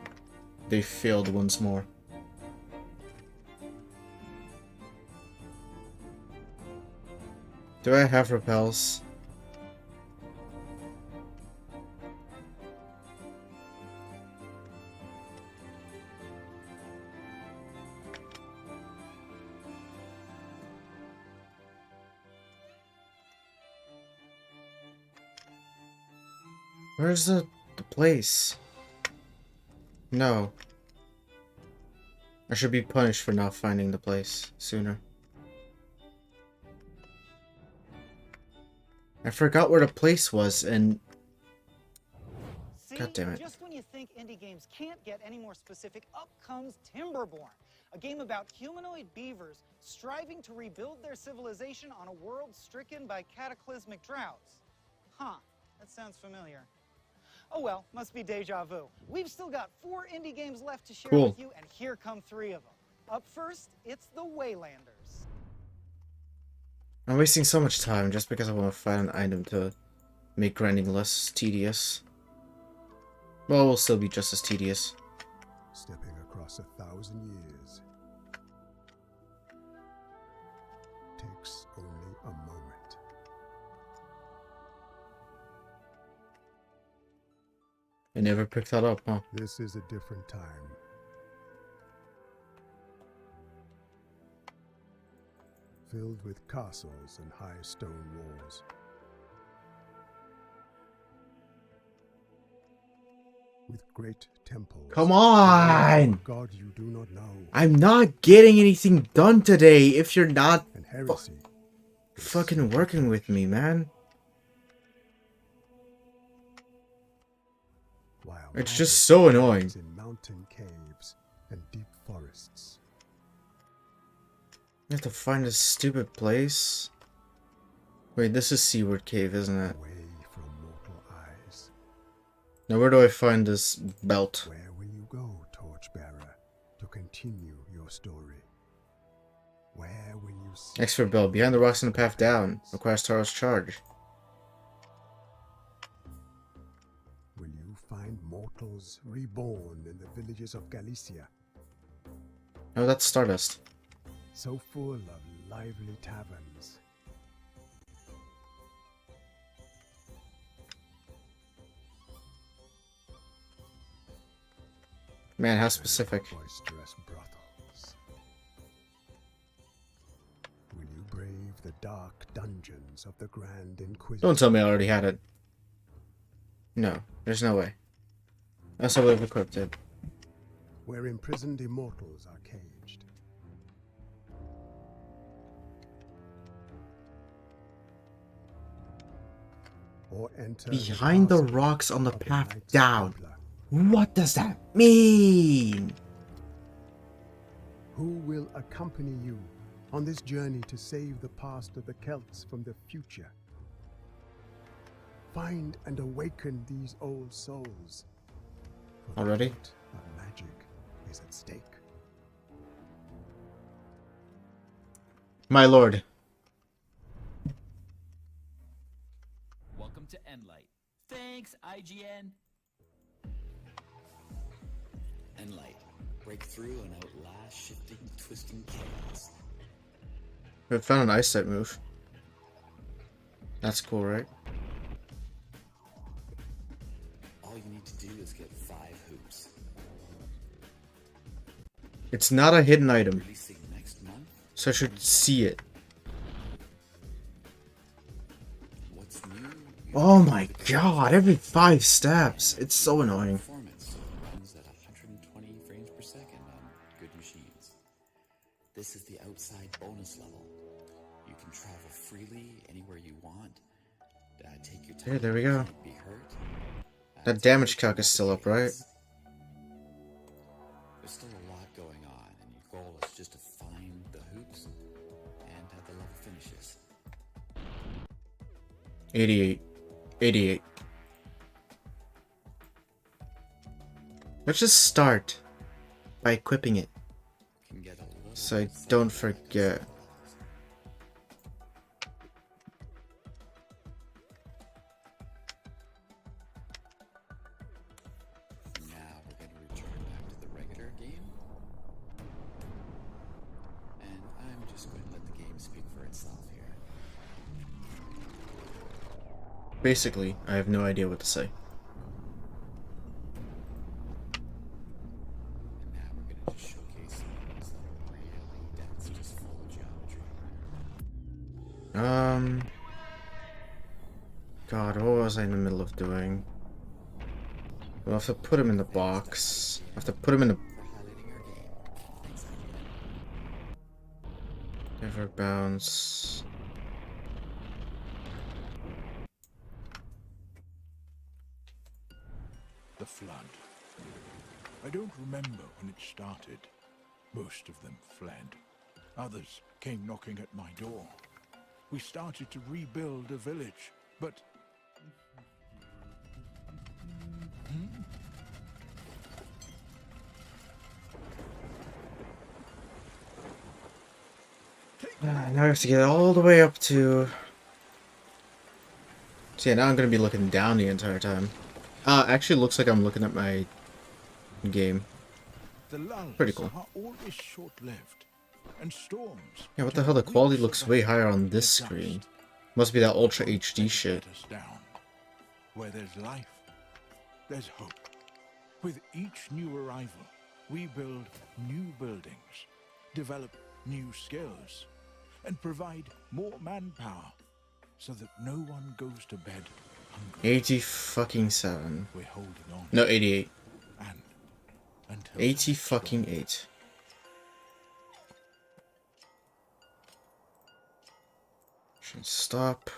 they failed once more. Do I have repels? Where's the place? No. I should be punished for not finding the place sooner. I forgot where the place was, and See, God damn it. Just when you think indie games can't get any more specific, up comes Timberborn, a game about humanoid beavers striving to rebuild their civilization on a world stricken by cataclysmic droughts. Huh, that sounds familiar. Oh well, must be deja vu. We've still got 4 indie games left to share Cool. with you, and here come 3 of them. Up first, it's the Waylanders. I'm wasting so much time just because I want to find an item to make grinding less tedious. Well, it will still be just as tedious. Stepping across 1,000 years takes only a moment. I never picked that up, huh? This is a different time. Filled with castles and high stone walls. With great temples. Come on! God you do not know. I'm not getting anything done today if you're not And heresy. fucking working with me, man. While It's just so annoying. in mountain caves and deep forests. I have to find this stupid place. Wait, this is Seaward Cave, isn't it? Away from mortal eyes. Now where do I find this belt? Where will you go, Torchbearer, to continue your story? Where will you see? X for belt. Behind the rocks in the path down. Requires Taro's charge. Will you find mortals reborn in the villages of Galicia? Oh, that's Stardust. So full of lively taverns. Man, how specific. Boisterous brothels. Will you brave the dark dungeons of the Grand Inquisition? Don't tell me I already had it. No, there's no way. That's how we've equipped it. Where imprisoned immortals are caged. Or enter Behind the rocks on the path down. What does that mean? Who will accompany you on this journey to save the past of the Celts from the future? Find and awaken these old souls. For Already? The fate of magic is at stake. My lord. Welcome to Endlight. Thanks, IGN. Endlight. Break through and outlast shifting, twisting chaos. We found an ice type move. That's cool, right? All you need to do is get 5 hoops. It's not a hidden item, Releasing next month. so I should see it. What's new? Oh my god, every 5 steps. It's so annoying. Performance, so it runs at 120 frames per second on good machines. This is the outside bonus level. You can travel freely anywhere you want. Take your time. Yeah, there we go. Be hurt. That damage calc is still up, right? There's still a lot going on, and your goal is just to find the hoops and have the level finishes. 88. 88. Let's just start by equipping it. So I don't forget. Now we're going to return back to the regular game. And I'm just going to let the game speak for itself here. Basically, I have no idea what to say. God, what was I in the middle of doing? We'll have to put him in the box. I have to put him in the... Never bounce. The flood. I don't remember when it started. Most of them fled. Others came knocking at my door. We started to rebuild a village, but... Now I have to get all the way up to... So yeah, now I'm gonna be looking down the entire time. Actually looks like I'm looking at my game. The lulls Pretty cool. are always short-lived, and storms... Yeah, what the hell? The quality looks way higher on this screen. Must be that Ultra HD shit. Down. Where there's life, there's hope. With each new arrival, we build new buildings, develop new skills, and provide more manpower so that no one goes to bed hungry. 80-fucking-7. We're holding on. No, 88. And until 80-fucking-8. Should stop.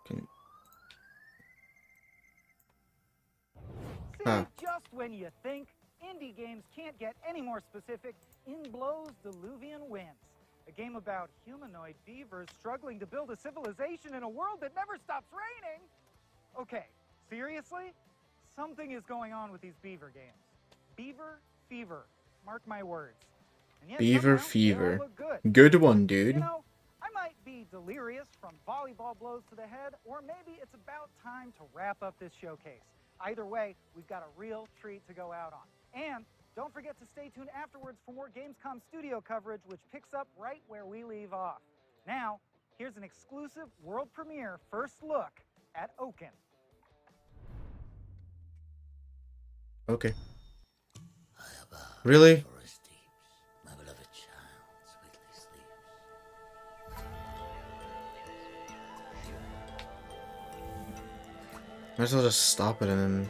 Can... See, just when you think indie games can't get any more specific, in blows Diluvian Winds, a game about humanoid beavers struggling to build a civilization in a world that never stops raining. Okay, seriously? Something is going on with these beaver games. Beaver fever, mark my words. And yet Beaver somehow, fever. they all look good. Good one, dude. You know, I might be delirious from volleyball blows to the head, or maybe it's about time to wrap up this showcase. Either way, we've got a real treat to go out on. And don't forget to stay tuned afterwards for more Gamescom studio coverage, which picks up right where we leave off. Now, here's an exclusive world premiere first look at Oaken. Okay. Really? My beloved child sweetly sleeps. Might as well just stop it and then...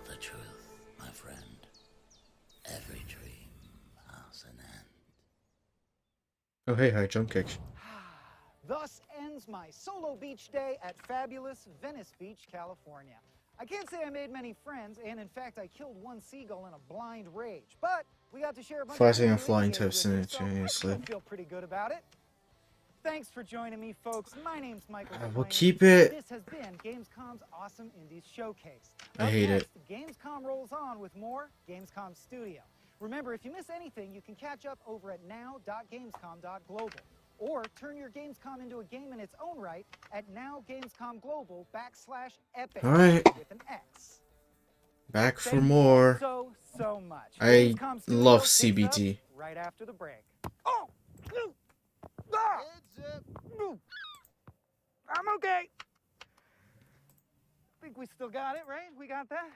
The truth, my friend. Every dream has an end. Oh hey, hi, jump kick. Thus ends my solo beach day at fabulous Venice Beach, California. I can't say I made many friends, and in fact, I killed one seagull in a blind rage. But we got to share a bunch Fighting of and flying videos with types you, so I simultaneously. still feel pretty good about it. Thanks for joining me, folks. My name's Michael. We'll DeFlame. keep it. This has been Gamescom's Awesome Indies Showcase. I Up hate next, it. Gamescom rolls on with more Gamescom Studio. Remember, if you miss anything, you can catch up over at now.gamescom.global. Or turn your Gamescom into a game in its own right at nowgamescomglobal.com/epic Alright. with an X. Back for Thank you more. so much. I Gamescom Studio love picks up CBT. right after the break. Oh! Ah! I'm okay. Think we still got it, right? We got that?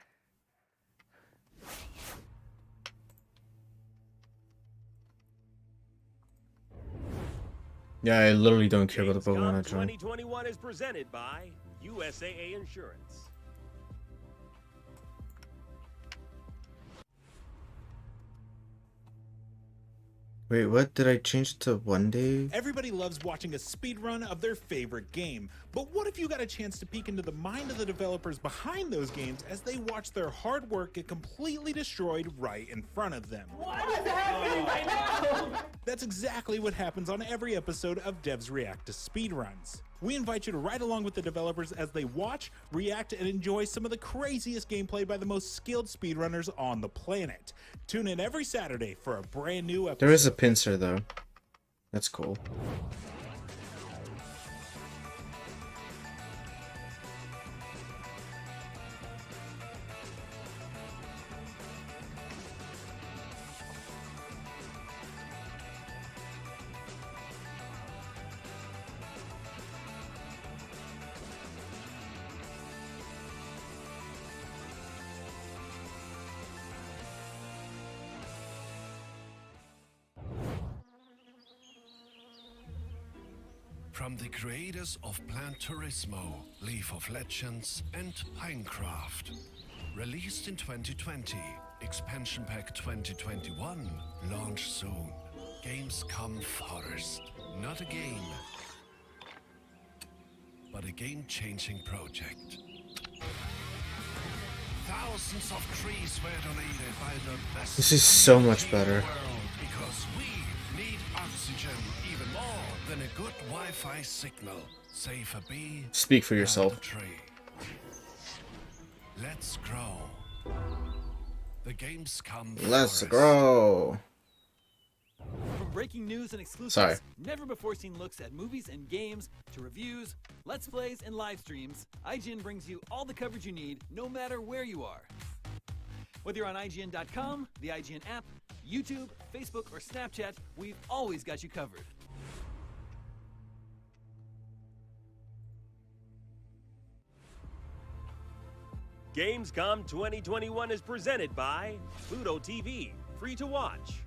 Yeah, I literally don't care about the Pokemon I join. 2021 is presented by USAA Insurance. Wait, what? Did I change it to 1 day? Everybody loves watching a speedrun of their favorite game, but what if you got a chance to peek into the mind of the developers behind those games as they watch their hard work get completely destroyed right in front of them? What is happening right now? That's exactly what happens on every episode of Devs React to Speedruns. We invite you to ride along with the developers as they watch, react, and enjoy some of the craziest gameplay by the most skilled speedrunners on the planet. Tune in every Saturday for a brand new episode. There is a pincer though. That's cool. From the creators of Plant Turismo, Leaf of Legends, and Pinecraft. Released in 2020, Expansion Pack 2021, launch soon. Gamescom Forest. Not a game, but a game-changing project. Thousands of trees were donated by the best. This is so much better. Because we need oxygen even more than a good Wi-Fi signal. Safer be. Speak for yourself. Let's grow. The Gamescom Let's Forest. grow. From breaking news and exclusives, Sorry. never before seen looks at movies and games, to reviews, let's plays, and live streams, IGN brings you all the coverage you need, no matter where you are. Whether you're on IGN.com, the IGN app, YouTube, Facebook, or Snapchat, we've always got you covered. Gamescom 2021 is presented by Pluto TV, free to watch.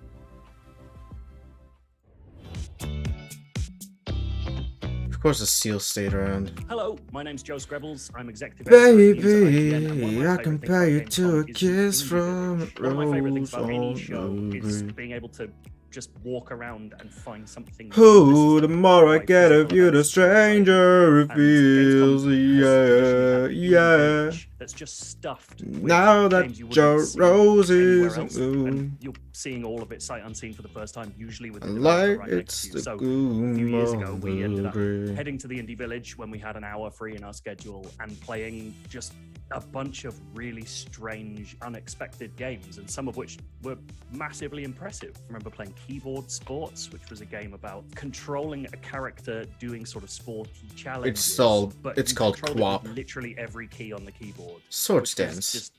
Of course, the seal stayed around. Hello, my name's Joe Screbbles. I'm executive Baby, I compare you to a kiss from a one of my favorite things rose about any on show is the being able to just walk around and find something. Oh, the more I get of you, the stranger it feels. Yeah, yeah. That's just stuffed. with Now that games you wouldn't Joe see Rose anywhere is else, in and you're seeing all of it sight unseen for the first time, usually with the like developer right it's next to the you. So a gloom few years ago, of we ended up the heading to the Indie Village when we had an hour free in our schedule and playing just a bunch of really strange, unexpected games, and some of which were massively impressive. I remember playing Keyboard Sports, which was a game about controlling a character doing sort of sporty challenges. It's called controlled it QWOP. with literally every key on the keyboard. Sword which stance. was just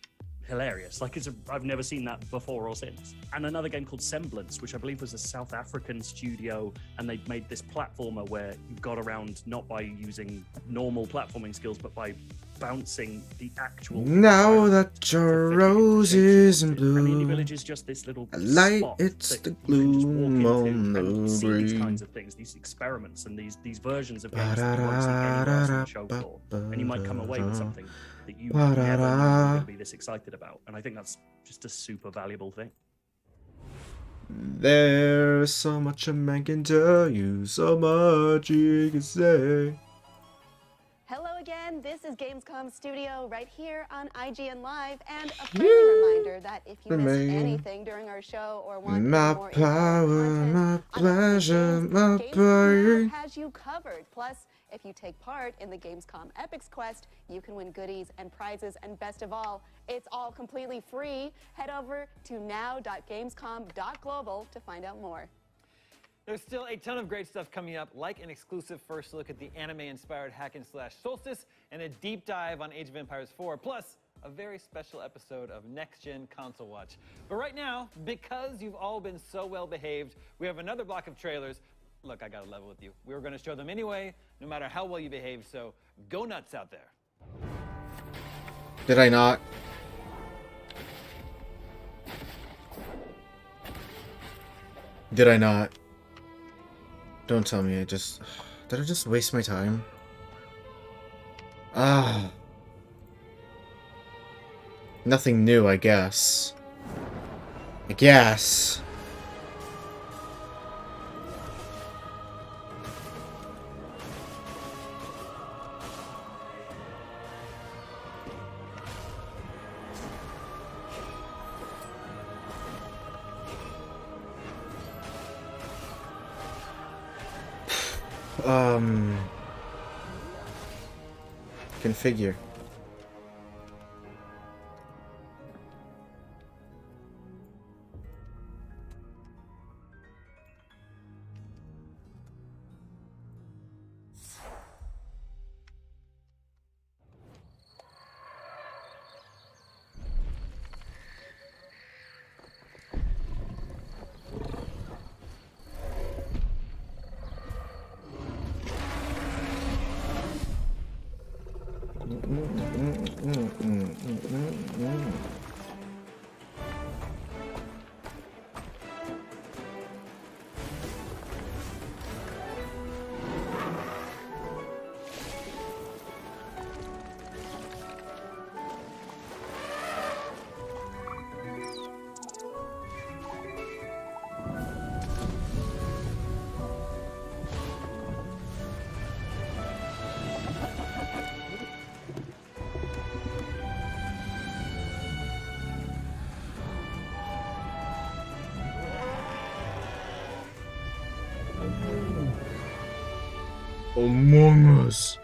hilarious. Like I've never seen that before or since. And another game called Semblance, which I believe was a South African studio, and they made this platformer where you got around not by using normal platforming skills, but by bouncing the actual. Now that your rose is in And the Indie bloom, Village is just this little light spot it's that the you can just walk gloom into on and the see these green. kinds of things, these experiments, and these versions of games that you won't see anywhere else on the show floor. And you might come away with something that you never knew you were going to be this excited about. And I think that's just a super valuable thing. There's so much a man can tell you, so much he can say. Hello again, this is Gamescom Studio right here on IGN Live, and a friendly reminder that if you missed anything during our show or want My more power, my pleasure, my Gamescom pain. has you covered. Plus, if you take part in the Gamescom Epics Quest, you can win goodies and prizes, and best of all, it's all completely free. Head over to now.gamescom.global to find out more. There's still a ton of great stuff coming up, like an exclusive first look at the anime-inspired hack-and-slash Solstice, and a deep dive on Age of Empires 4, plus a very special episode of Next Gen Console Watch. But right now, because you've all been so well behaved, we have another block of trailers. Look, I gotta level with you. We were gonna show them anyway, no matter how well you behaved, so go nuts out there. Did I not? Did I not? Don't tell me did I just waste my time? Ah. Nothing new, I guess. Configure. Among Us.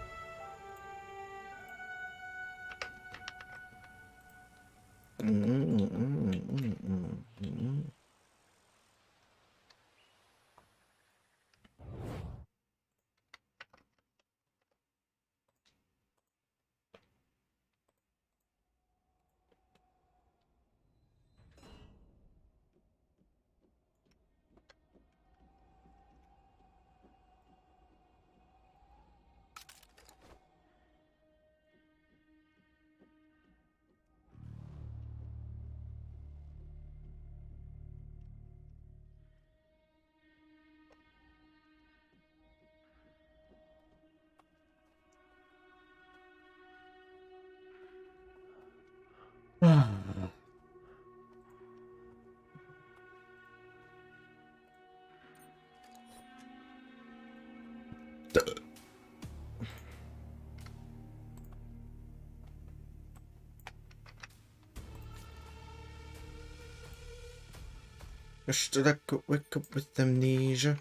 Should I wake up with amnesia?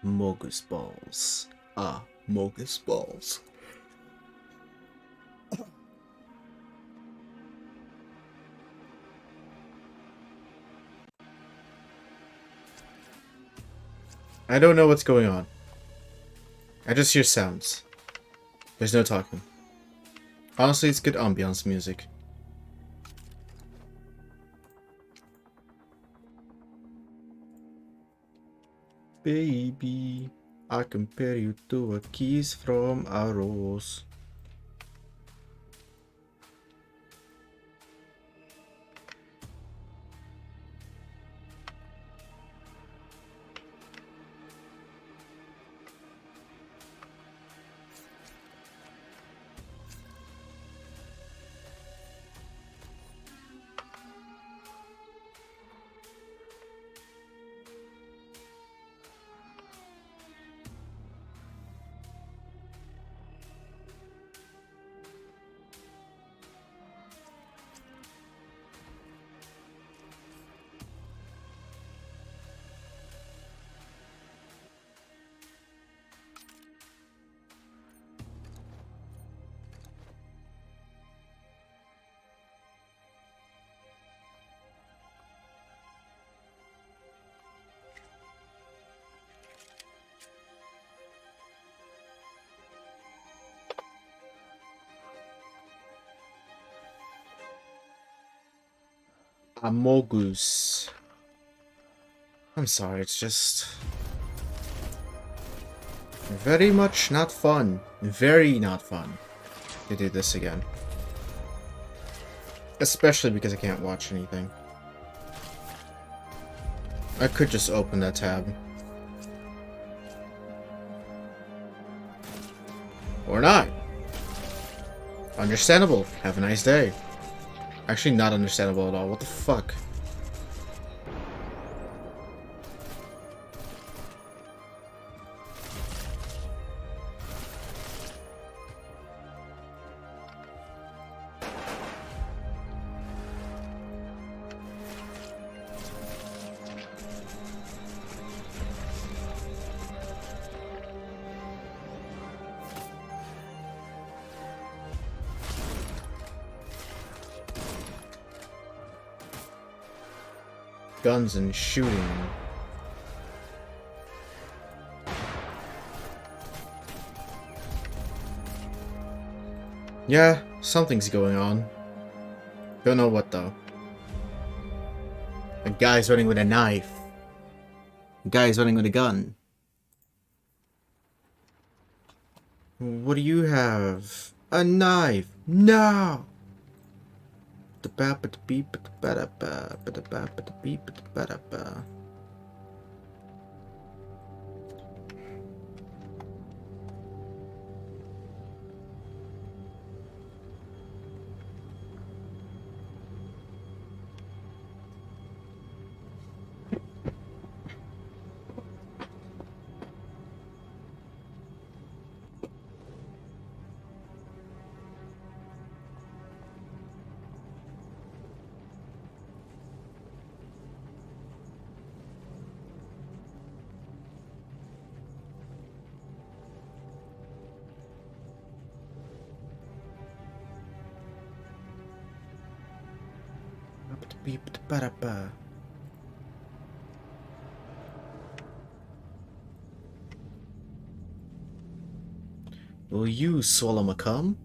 Mogus balls. Mogus balls. I don't know what's going on. I just hear sounds. There's no talking. Honestly, it's good ambiance music. Baby, I compare you to a kiss from a rose. Amogus. I'm sorry, it's just very much not fun. Very not fun to do this again. Especially because I can't watch anything. I could just open that tab. Or not. Understandable. Have a nice day. Actually, not understandable at all. What the fuck? Guns and shooting. Yeah, something's going on. Don't know what though. A guy's running with a knife. A guy's running with a gun. What do you have? A knife. No! The ba ba beep ba ba ba ba ba ba beep ba ba ba. Will you swallow my cum?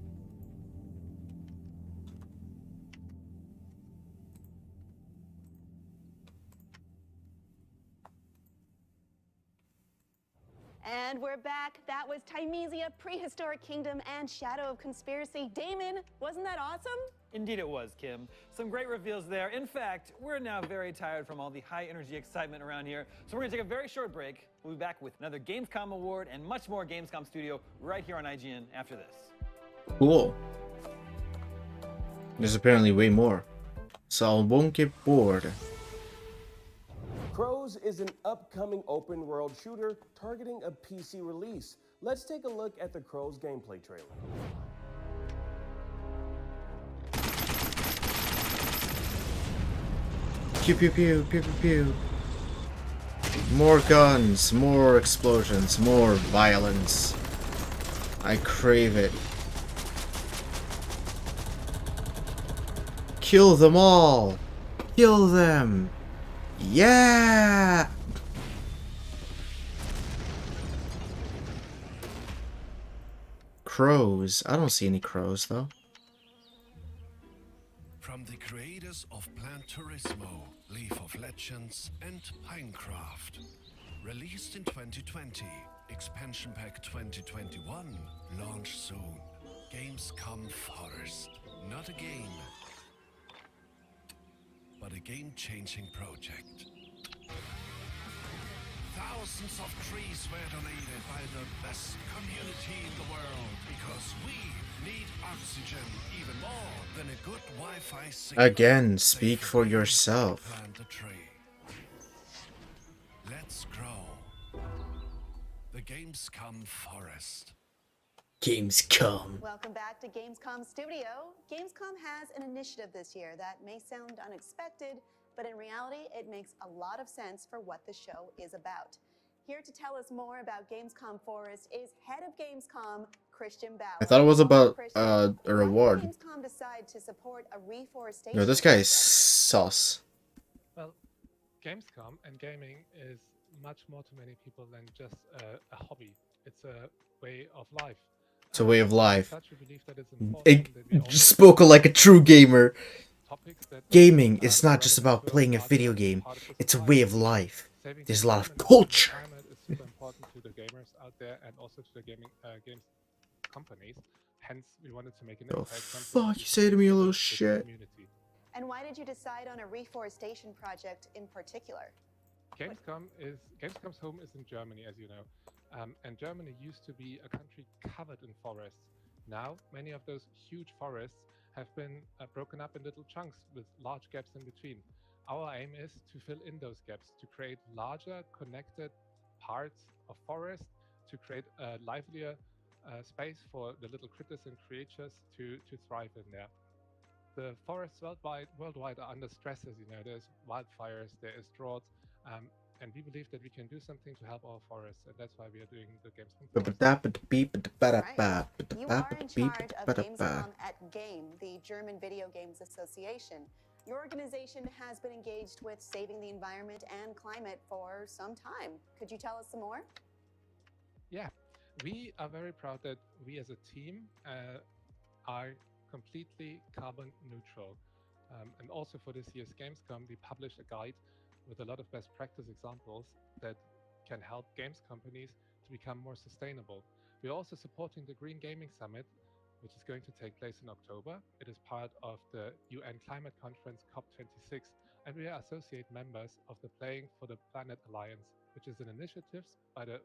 And we're back. That was Timesia, Prehistoric Kingdom, and Shadow of Conspiracy. Damon, wasn't that awesome? Indeed it was, Kim. Some great reveals there. In fact, we're now very tired from all the high-energy excitement around here, so we're going to take a very short break. We'll be back with another Gamescom award and much more Gamescom Studio right here on IGN after this. Cool. There's apparently way more, so I won't get bored. Crows is an upcoming open-world shooter targeting a PC release. Let's take a look at the Crows gameplay trailer. Pew pew pew pew pew pew. More guns, more explosions, more violence. I crave it. Kill them all! Kill them! Yeah! Crows. I don't see any crows though. From the creators of Plan Turismo, Leaf of Legends, and Pinecraft. Released in 2020, Expansion Pack 2021, launch soon. Gamescom Forest. Not a game, but a game-changing project. Thousands of trees were donated by the best community in the world because we need oxygen even more than a good Wi-Fi signal. Again, speak for yourself. Plant a tree. Let's grow. The Gamescom Forest. Gamescom. Welcome back to Gamescom Studio. Gamescom has an initiative this year that may sound unexpected, but in reality, it makes a lot of sense for what the show is about. Here to tell us more about Gamescom Forest is head of Gamescom, Christian Bauer. I thought it was about a reward. Why did Gamescom decide to support a reforestation? No, this guy is sus. Well, Gamescom and gaming is much more to many people than just a hobby. It's a way of life. It's a way of life. Such a belief that it's important that we Spoke like a true gamer. topics that gaming is not just about playing a video game, it's a way of life. There's a lot of culture. Climate is super important to the gamers out there and also to the games companies. Hence, we wanted to make an The impact. fuck you say to me, you little shit? And why did you decide on a reforestation project in particular? Gamescom's home is in Germany, as you know, and Germany used to be a country covered in forests. Now, many of those huge forests have been broken up in little chunks with large gaps in between. Our aim is to fill in those gaps, to create larger connected parts of forest, to create a livelier space for the little critters and creatures to thrive in there. The forests worldwide are under stress, as you know. There's wildfires, there is droughts, and we believe that we can do something to help our forests, and that's why we are doing the Gamescom. You are in charge of Gamescom at Game, the German Video Games Association. Your organization has been engaged with saving the environment and climate for some time. Could you tell us some more? Yeah, we are very proud that we as a team are completely carbon neutral. And also for this year's Gamescom, we published a guide with a lot of best practice examples that can help games companies to become more sustainable. We're also supporting the Green Gaming Summit, which is going to take place in October. It is part of the UN Climate Conference COP26, and we are associate members of the Playing for the Planet Alliance, which is an initiative by the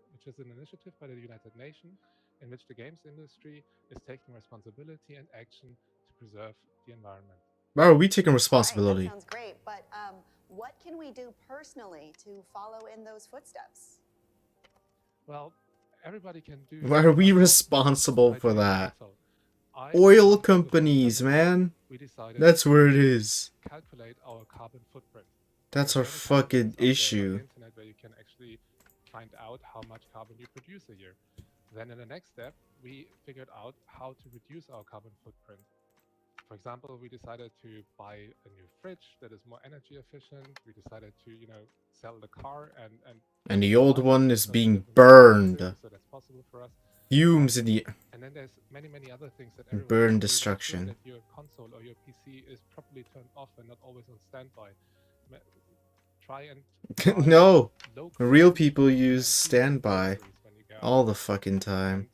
United Nations, in which the games industry is taking responsibility and action to preserve the environment. Why are we taking responsibility? That sounds great, but what can we do personally to follow in those footsteps? Well, everybody can do. Why are we responsible for that? Oil companies, man. That's where it is. Calculate our carbon footprint. That's our fucking issue. On the internet where you can actually find out how much carbon you produce a year. Then in the next step, we figured out how to reduce our carbon footprint. For example, we decided to buy a new fridge that is more energy efficient. We decided to, sell the car and the old one is being burned. So that's possible for us. Fumes in the and then there's many other things that burn destruction. That your console or your PC is properly turned off and not always on standby. Try no, real people use standby all the fucking time.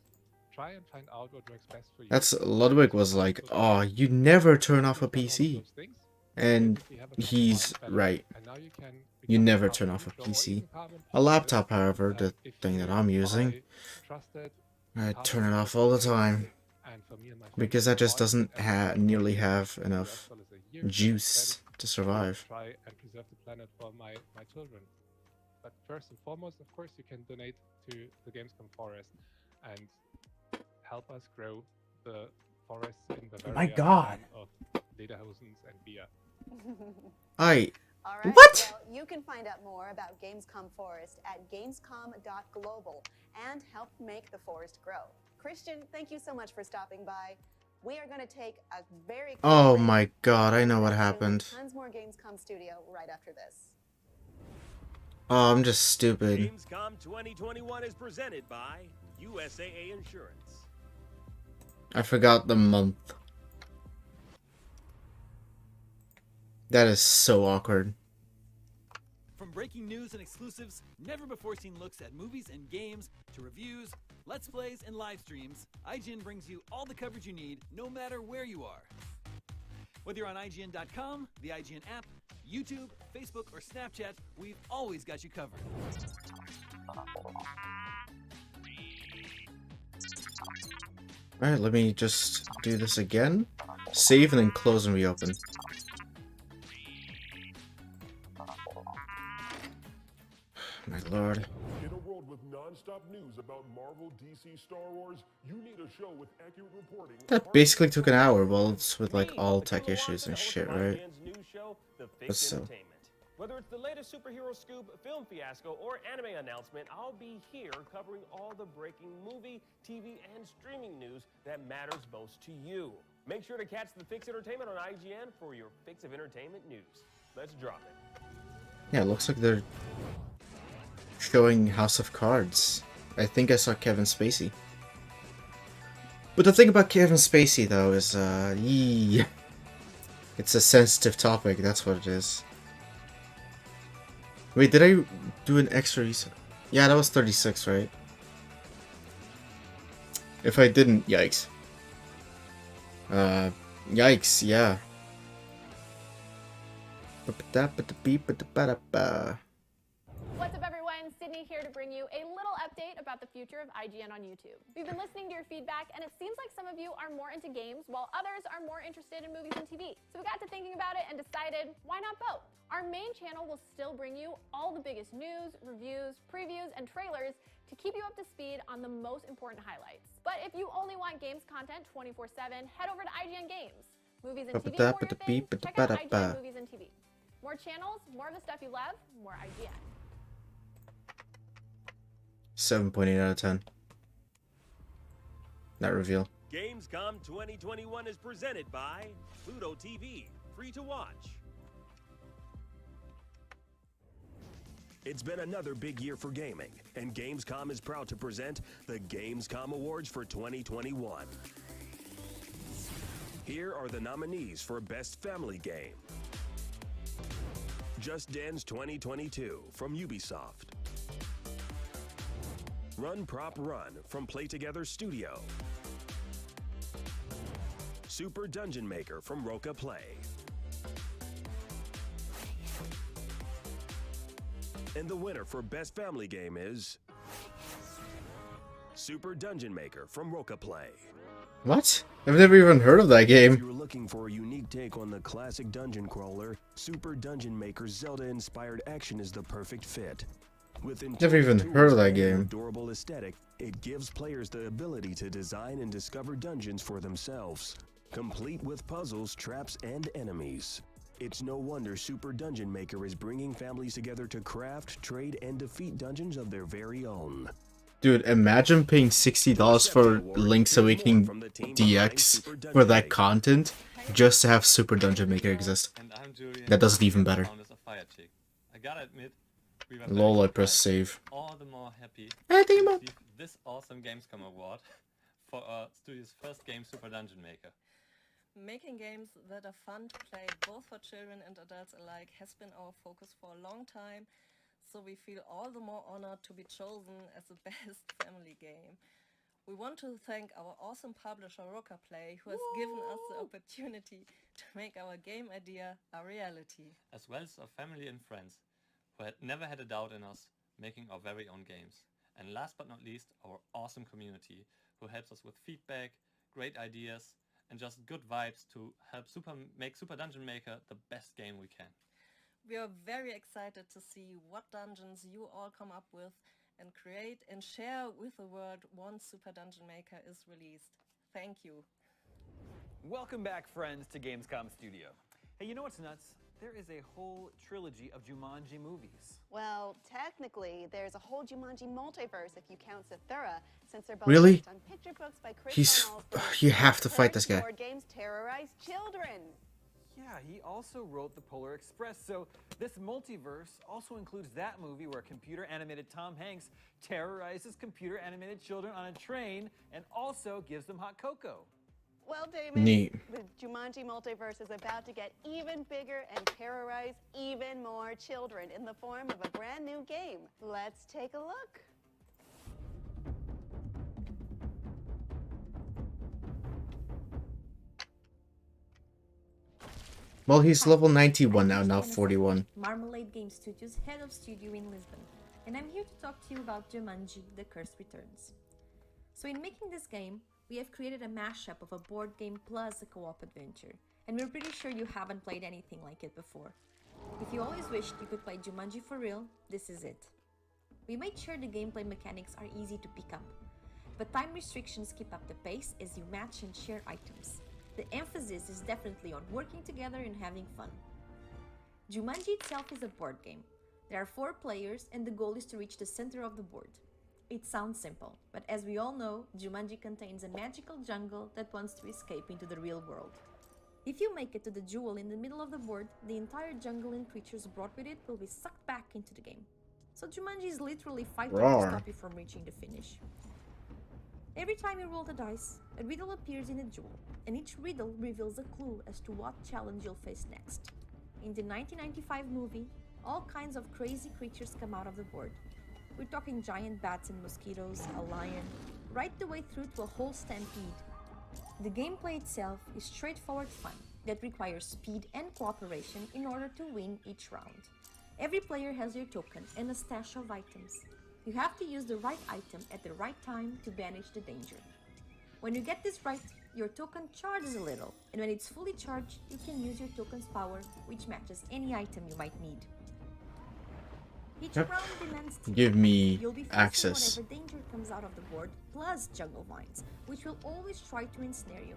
Try and find out what works best for you. That's Ludwig was like, oh, you never turn off a PC. And he's right. You never turn off a PC. A laptop, however, the thing that I'm using, I turn it off all the time. Because that just doesn't nearly have enough juice to survive. Try and preserve the planet for my children. But first and foremost, of course, you can donate to the Gamescom Forest and help us grow the forests in Bavaria. Oh my god! Of lederhosens and beer. All right, what? Well, you can find out more about Gamescom Forest at gamescom.global and help make the forest grow. Christian, thank you so much for stopping by. We are going to take a very oh my god, I know what happened. Tons more Gamescom Studio right after this. Oh, I'm just stupid. Gamescom 2021 is presented by USAA Insurance. I forgot the month. That is so awkward. From breaking news and exclusives, never before seen looks at movies and games, to reviews, let's plays, and live streams, IGN brings you all the coverage you need, no matter where you are. Whether you're on IGN.com, the IGN app, YouTube, Facebook, or Snapchat, we've always got you covered. Alright, let me just do this again. Save and then close and reopen. My lord. In a world with non-stop news about Marvel, DC, Star Wars, you need a show with accurate reporting. That basically took an hour, well, it's with like all tech issues and shit, right? But still. Whether it's the latest superhero scoop, film fiasco, or anime announcement, I'll be here covering all the breaking movie, TV, and streaming news that matters most to you. Make sure to catch the Fix Entertainment on IGN for your fix of entertainment news. Let's drop it. Yeah, it looks like they're showing House of Cards. I think I saw Kevin Spacey. But the thing about Kevin Spacey, though, is, It's a sensitive topic, that's what it is. Wait, did I do an extra reset? Yeah, that was 36, right? If I didn't, yikes. Yikes, yeah. What's up, everyone? Sydney here to bring you a little update about the future of IGN on YouTube. We've been listening to your feedback, and it seems like some of you are more into games, while others are more interested in movies and TV. So we got to thinking about it and decided, why not both? Our main channel will still bring you all the biggest news, reviews, previews, and trailers to keep you up to speed on the most important highlights. But if you only want games content 24/7, head over to IGN Games. Movies and TV for your thing, check out IGN Movies and TV. More channels, more of the stuff you love, more IGN. 7.8 out of 10. That reveal. Gamescom 2021 is presented by Pluto TV, free to watch. It's been another big year for gaming, and Gamescom is proud to present the Gamescom Awards for 2021. Here are the nominees for Best Family Game. Just Dance 2022 from Ubisoft. Run Prop Run from Play Together Studio. Super Dungeon Maker from Roca Play. And the winner for Best Family Game is Super Dungeon Maker from Roca Play. What? I've never even heard of that If game. you're looking for a unique take on the classic dungeon crawler, Super Dungeon Maker's Zelda-inspired action is the perfect fit. With Never even heard of that intuitive and game. adorable aesthetic, it gives players the ability to design and discover dungeons for themselves, complete with puzzles, traps, and enemies. It's no wonder Super Dungeon Maker is bringing families together to craft, trade, and defeat dungeons of their very own. Dude, imagine paying $60 for Link's Awakening DX for that content just to have Super Dungeon Maker exist. That does it even better. I gotta admit, we were Lol, I very press surprised, save. all the more happy Hey, to Timo. receive this awesome Gamescom award for our studio's first game, Super Dungeon Maker. Making games that are fun to play both for children and adults alike has been our focus for a long time, so we feel all the more honored to be chosen as the best family game. We want to thank our awesome publisher Roca Play, who has given us the opportunity to make our game idea a reality. As well as our family and friends, who had never had a doubt in us making our very own games. And last but not least, our awesome community, who helps us with feedback, great ideas, and just good vibes to help make Super Dungeon Maker the best game we can. We are very excited to see what dungeons you all come up with and create and share with the world once Super Dungeon Maker is released. Thank you. Welcome back, friends, to Gamescom Studio. Hey, you know what's nuts? There is a whole trilogy of Jumanji movies. Well, technically, there's a whole Jumanji multiverse if you count Zathura, since they're both Really? based on picture books by Chris He's... Donald's You have to fight this guy. board games terrorize children. Yeah, he also wrote The Polar Express, so this multiverse also includes that movie where computer-animated Tom Hanks terrorizes computer-animated children on a train and also gives them hot cocoa. Well, Damon, Neat. the Jumanji multiverse is about to get even bigger and terrorize even more children in the form of a brand new game. Let's take a look. Well, he's level 91 now, not 41. Marmalade Game Studios, head of studio in Lisbon, and I'm here to talk to you about Jumanji: The Curse Returns. So in making this game, we have created a mashup of a board game plus a co-op adventure, and we're pretty sure you haven't played anything like it before. If you always wished you could play Jumanji for real, this is it. We made sure the gameplay mechanics are easy to pick up, but time restrictions keep up the pace as you match and share items. The emphasis is definitely on working together and having fun. Jumanji itself is a board game. There are 4 players and the goal is to reach the center of the board. It sounds simple, but as we all know, Jumanji contains a magical jungle that wants to escape into the real world. If you make it to the jewel in the middle of the board, the entire jungle and creatures brought with it will be sucked back into the game. So Jumanji is literally fighting to Roar. stop you from reaching the finish. Every time you roll the dice, a riddle appears in a jewel, and each riddle reveals a clue as to what challenge you'll face next. In the 1995 movie, all kinds of crazy creatures come out of the board. We're talking giant bats and mosquitoes, a lion, right the way through to a whole stampede. The gameplay itself is straightforward fun that requires speed and cooperation in order to win each round. Every player has their token and a stash of items. You have to use the right item at the right time to banish the danger. When you get this right, your token charges a little, and when it's fully charged, you can use your token's power, which matches any item you might need. Each Yep. round demands teamwork. Give me You'll be facing access. whatever danger comes out of the board, plus jungle vines, which will always try to ensnare you.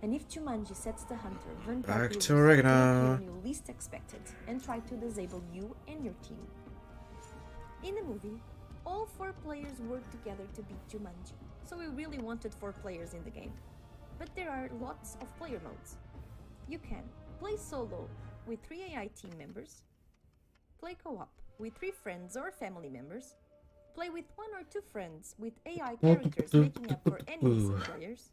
And if Jumanji sets the hunter Back vulnerable, to oregano. when you least expect it, and try to disable you and your team. In the movie, all 4 players work together to beat Jumanji, so we really wanted 4 players in the game. But there are lots of player modes. You can play solo with 3 AI team members, play co-op with 3 friends or family members, play with 1 or 2 friends with AI characters making up for enemies and players,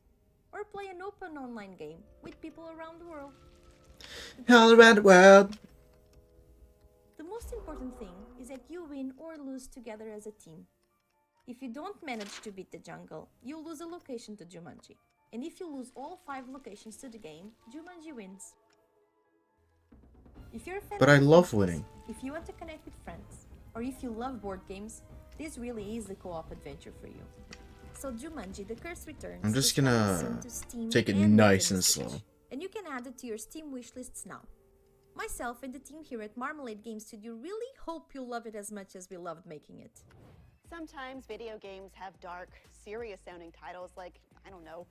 or play an open online game with people around the world. All around the world. The most important thing is that you win or lose together as a team. If you don't manage to beat the jungle, you'll lose a location to Jumanji. And if you lose all 5 locations to the game, Jumanji wins. If you're a fan But of I love adventures, winning. if you want to connect with friends, or if you love board games, this really is the co-op adventure for you. So Jumanji: The Curse Returns. I'm just is coming gonna soon to Steam take it and nice Nintendo and Switch, slow. and you can add it to your Steam wishlists now. Myself and the team here at Marmalade Game Studio really hope you'll love it as much as we loved making it. Sometimes video games have dark, serious-sounding titles like, I don't know,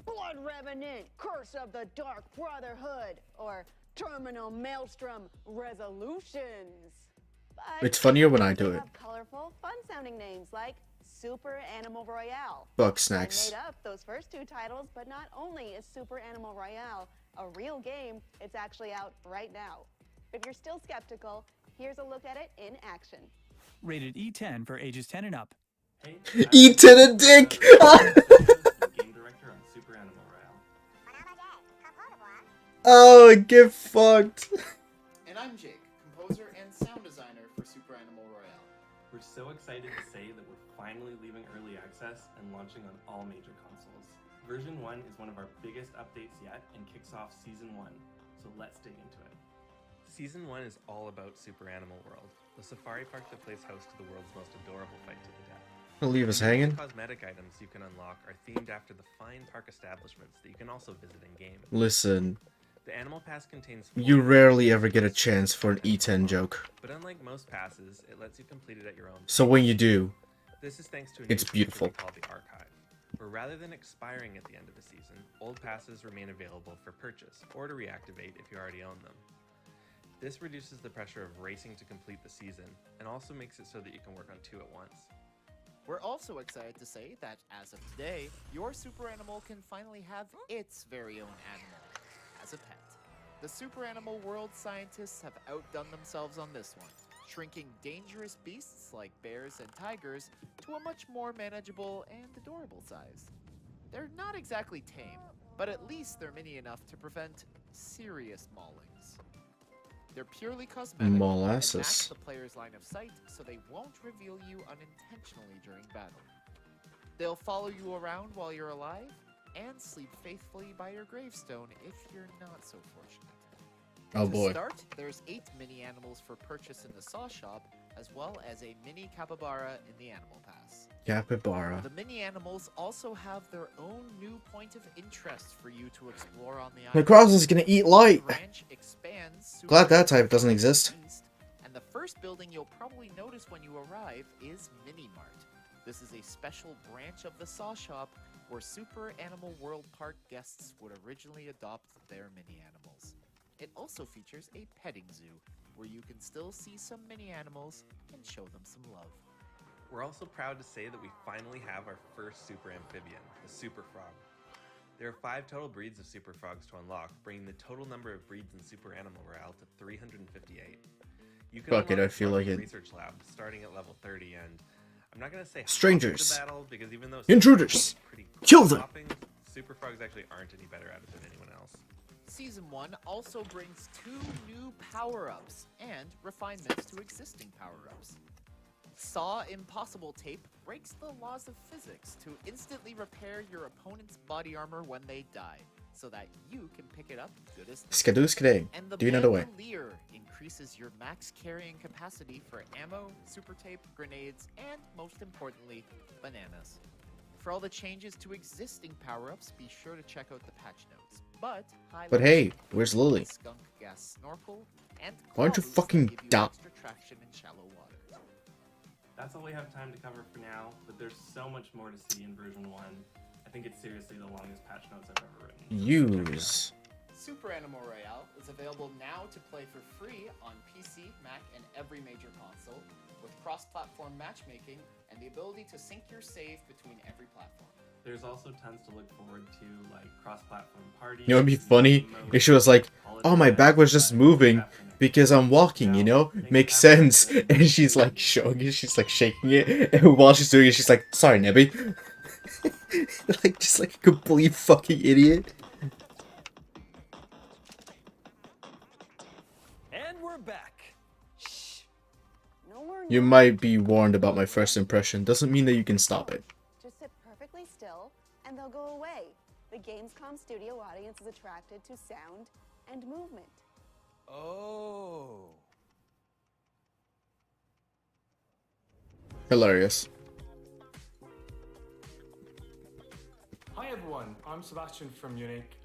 Blood Revenant, Curse of the Dark Brotherhood, or Terminal Maelstrom Resolutions. But It's funnier when I they do it. have colorful, fun-sounding names like Super Animal Royale. Bug I snacks. made up those first 2 titles, but not only is Super Animal Royale a real game, it's actually out right now. If you're still skeptical, here's a look at it in action. Rated E10 for ages 10 and up. Hey, Eat to the dick! game director on Super Animal Royale. Oh, get fucked. And I'm Jake, composer and sound designer for Super Animal Royale. We're so excited to say that we're finally leaving early access and launching on all major consoles. Version 1 is one of our biggest updates yet and kicks off Season 1, so let's dig into it. Season 1 is all about Super Animal World, the safari park that plays host to the world's most adorable fight to the death. Gonna leave us The hanging. cosmetic items you can unlock are themed after the fine park establishments that you can also visit in-game. Listen, The Animal Pass contains you rarely ever get a chance for an E10 joke. but unlike most passes, it lets you complete it at your own So when you do, This is thanks to a it's new feature beautiful. we call the Archive, where rather than expiring at the end of the season, old passes remain available for purchase, or to reactivate if you already own them. This reduces the pressure of racing to complete the season, and also makes it so that you can work on 2 at once. We're also excited to say that as of today, your super animal can finally have its very own animal as a pet. The Super Animal World scientists have outdone themselves on this one, shrinking dangerous beasts like bears and tigers to a much more manageable and adorable size. They're not exactly tame, but at least they're mini enough to prevent serious maulings. They're purely cosmetic and Molasses. match the player's line of sight, so they won't reveal you unintentionally during battle. They'll follow you around while you're alive, and sleep faithfully by your gravestone if you're not so fortunate. Oh To boy. start, there's 8 mini animals for purchase in the Saw Shop, as well as a mini capybara in the Animal Pass. Capybara. The mini animals also have their own new point of interest for you to explore on the The island. cross is gonna eat light. The ranch expands super Glad that type doesn't exist. east, and the first building you'll probably notice when you arrive is Mini Mart. This is a special branch of the Saw Shop where Super Animal World Park guests would originally adopt their mini animals. It also features a petting zoo where you can still see some mini animals and show them some love. We're also proud to say that we finally have our first super amphibian, the Super Frog. There are 5 total breeds of Super Frogs to unlock, bringing the total number of breeds in Super Animal Royale to 358. You can Fuck it, unlock I feel one like from it. Research Lab, starting at level 30, and I'm not gonna say Strangers. the battle because even though Intruders. pretty Kill them. Super Frogs actually aren't any better at it than anyone else. Season 1 also brings 2 new power-ups and refinements to existing power-ups. Saw Impossible Tape breaks the laws of physics to instantly repair your opponent's body armor when they die, so that you can pick it up good as new. Skadoo skadang. And the Do you know the way? Bandolier increases your max carrying capacity for ammo, super tape, grenades, and most importantly, bananas. For all the changes to existing power-ups, be sure to check out the patch notes. But hey, where's Lily? Skunk gas snorkel and Why don't you claw boots fucking that give you die? extra traction in shallow water. That's all we have time to cover for now, but there's so much more to see in version 1. I think it's seriously the longest patch notes I've ever written. Use. Super Animal Royale is available now to play for free on PC, Mac, and every major console, with cross-platform matchmaking and the ability to sync your save between every platform. There's also tons to look forward to, like cross-platform parties. You know what'd be funny? If she was like, oh, my back was just moving because I'm walking, you know? Makes sense. And she's like showing it, she's like shaking it. And while she's doing it, she's like, sorry, Nebby. Like, just like a complete fucking idiot. And we're back. You might be warned about my first impression. Doesn't mean that you can stop it. Just sit perfectly still, and they'll go away. The Gamescom studio audience is attracted to sound and movement. Oh. Hilarious. Hi everyone, I'm Sebastian from Munich.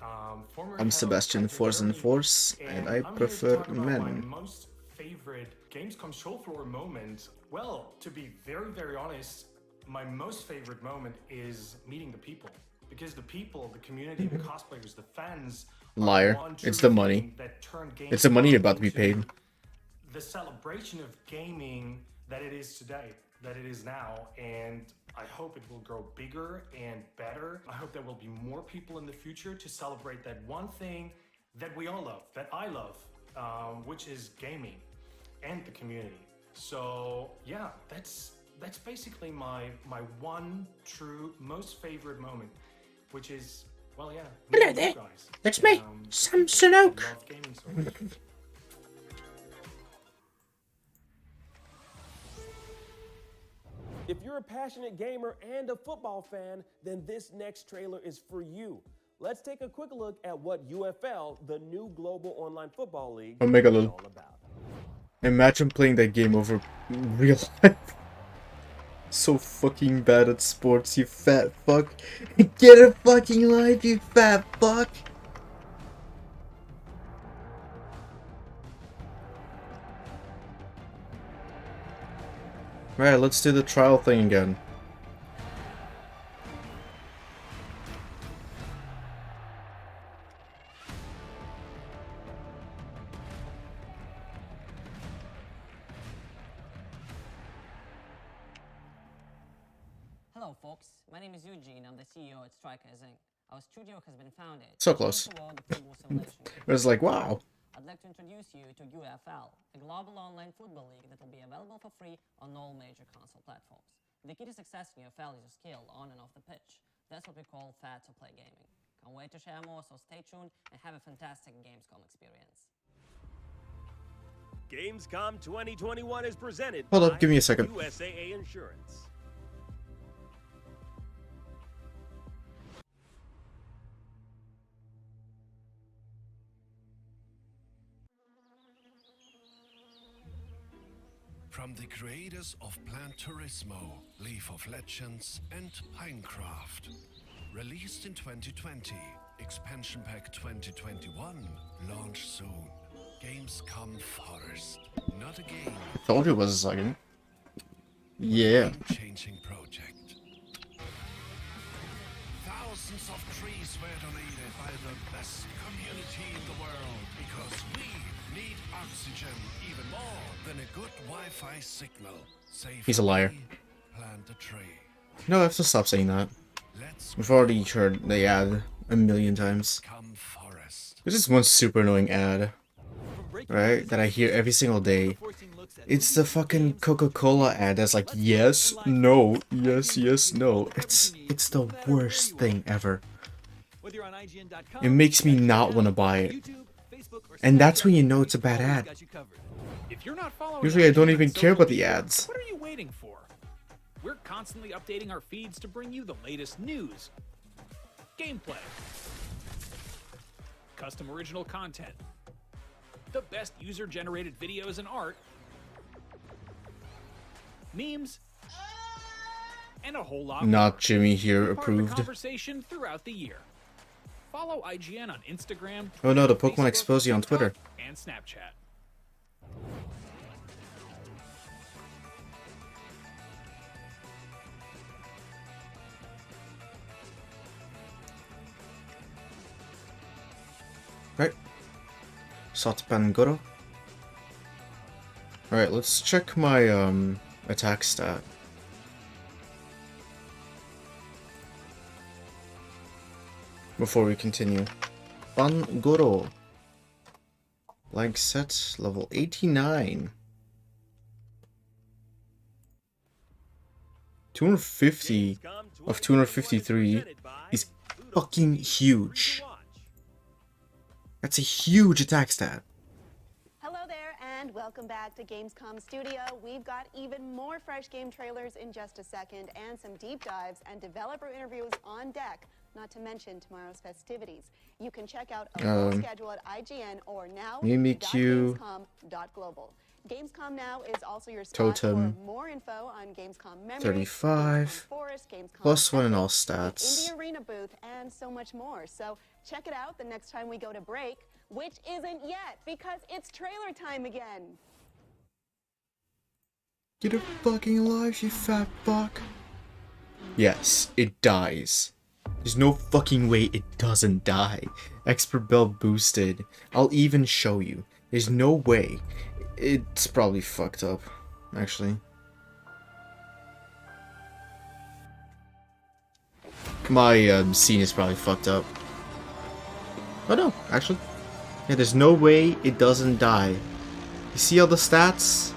I'm Sebastian Force and Force, and I prefer men. My most favorite Gamescom show floor moment. Well, to be very, very honest, my most favorite moment is meeting the people. Because the people, the community, the cosplayers, the fans. Liar. It's the money. It's the money you're about to be paid. The celebration of gaming that it is today, that it is now, and I hope it will grow bigger and better. I hope there will be more people in the future to celebrate that one thing that we all love, that I love, which is gaming and the community. So yeah, that's basically my one true most favorite moment, which is, well, yeah. Hello there. Guys. That's me, Samson Oak. I love gaming so much. If you're a passionate gamer and a football fan, then this next trailer is for you. Let's take a quick look at what UFL, the new global online football league, Omega is Lul. all about. Imagine playing that game over real life. So fucking bad at sports, you fat fuck. Get a fucking life, you fat fuck. Right, let's do the trial thing again. Hello folks, my name is Eugene, I'm the CEO at Strikers Inc. Our studio has been founded So close. It was like, wow. I'd like to introduce you to UFL, a global online football league that will be available for free on all major console platforms. The key to success in UFL is your skill on and off the pitch. That's what we call fair to play gaming. Can't wait to share more, so stay tuned and have a fantastic Gamescom experience. Gamescom 2021 is presented Hold up, by give me a second. USAA Insurance. From the creators of Plan Turismo, League of Legends, and Minecraft. Released in 2020, Expansion Pack 2021, launch soon. Gamescom Forest. Not a game. Told you it was a second. Yeah. Game-changing project. Thousands of trees were donated by the best community in the world because we need oxygen even more than a good Wi-Fi signal. Save He's a liar. Plant a tree. No, I have to stop saying that. We've already heard the ad a million times. There's this one super annoying ad, right, that I hear every single day. It's the fucking Coca-Cola ad that's like, yes, no, yes, yes, no. It's the worst thing ever. It makes me not want to buy it. And that's when you know it's a bad ad. If you're not following Usually I don't IGN on even care social about the media, ads. What are you waiting for? We're constantly updating our feeds to bring you the latest news, gameplay, custom original content, the best user-generated videos and art, memes, and a whole lot more. Not Jimmy here Be part of the approved. conversation throughout the year. Follow IGN on Instagram. Oh no, the Pokemon Facebook, expose you on Twitter. and Snapchat. Right. Sought Pangoro. Alright, let's check my attack stat. Before we continue. Pangoro. Blank set, level 89. 250 of 253 is fucking huge. That's a huge attack stat. Hello there, and welcome back to Gamescom Studio. We've got even more fresh game trailers in just a second, and some deep dives and developer interviews on deck, not to mention tomorrow's festivities. You can check out a full schedule at IGN or now.gamescom.global. Gamescom Now is also your spot Totem. for more info on Gamescom memories, 35. Gamescom Forest, Gamescom Plus one in all Epic, the stats. Indie Arena booth, and so much more. So check it out the next time we go to break, which isn't yet because it's trailer time again. Get it fucking alive, you fat fuck. Yes, it dies. There's no fucking way it doesn't die. Expert Bell boosted. I'll even show you. There's no way. It's probably fucked up, actually. My scene is probably fucked up. Oh no, actually. Yeah, there's no way it doesn't die. You see all the stats?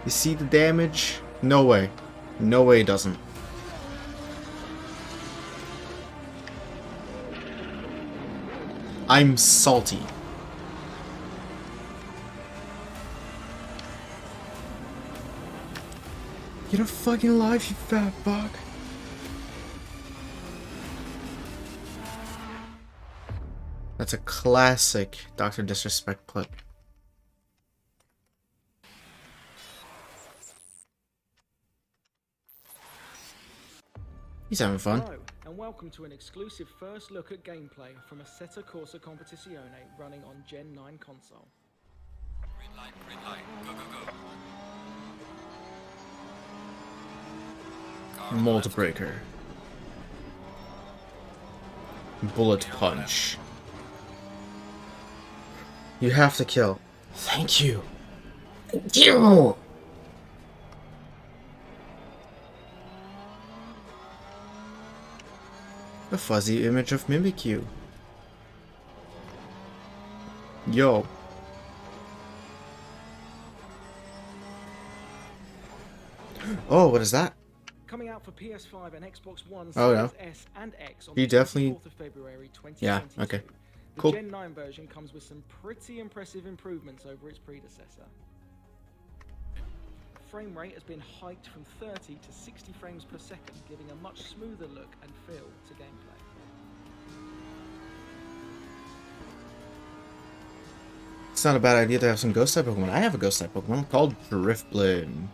You see the damage? No way. No way it doesn't. I'm salty. Get a fucking life, you fat fuck. That's a classic Dr. Disrespect clip. He's having fun. Hello, and welcome to an exclusive first look at gameplay from Assetto Corsa Competizione running on Gen 9 console. Green light, go, go, go. Mold Breaker. Bullet Punch. You have to kill. Thank you. Thank you. A fuzzy image of Mimikyu. Yo. Oh, what is that? Coming out for PS5 and Xbox One, Oh, Series yeah. S and X on He the definitely. 24th of February 2022. Yeah. Okay. The Cool. Gen 9 version comes with some pretty impressive improvements over its predecessor. Frame rate has been hiked from 30 to 60 frames per second, giving a much smoother look and feel to gameplay. It's not a bad idea to have some ghost type Pokemon. I have a ghost type Pokemon called Driftblim.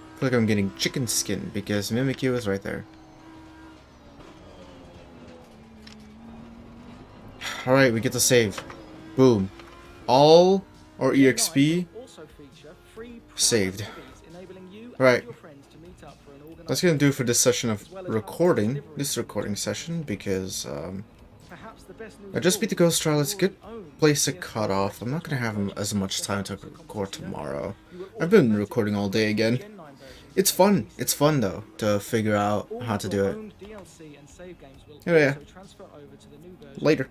I feel like I'm getting chicken skin because Mimikyu is right there. Alright, we get to save. Boom. All our EXP saved. Alright. That's gonna do for this session of recording. This recording session because I just beat the Ghost Trial. It's a good place to cut off. I'm not gonna have as much time to record tomorrow. I've been recording all day again. It's fun. It's fun though to figure out how to do it. Anyway, yeah. Later.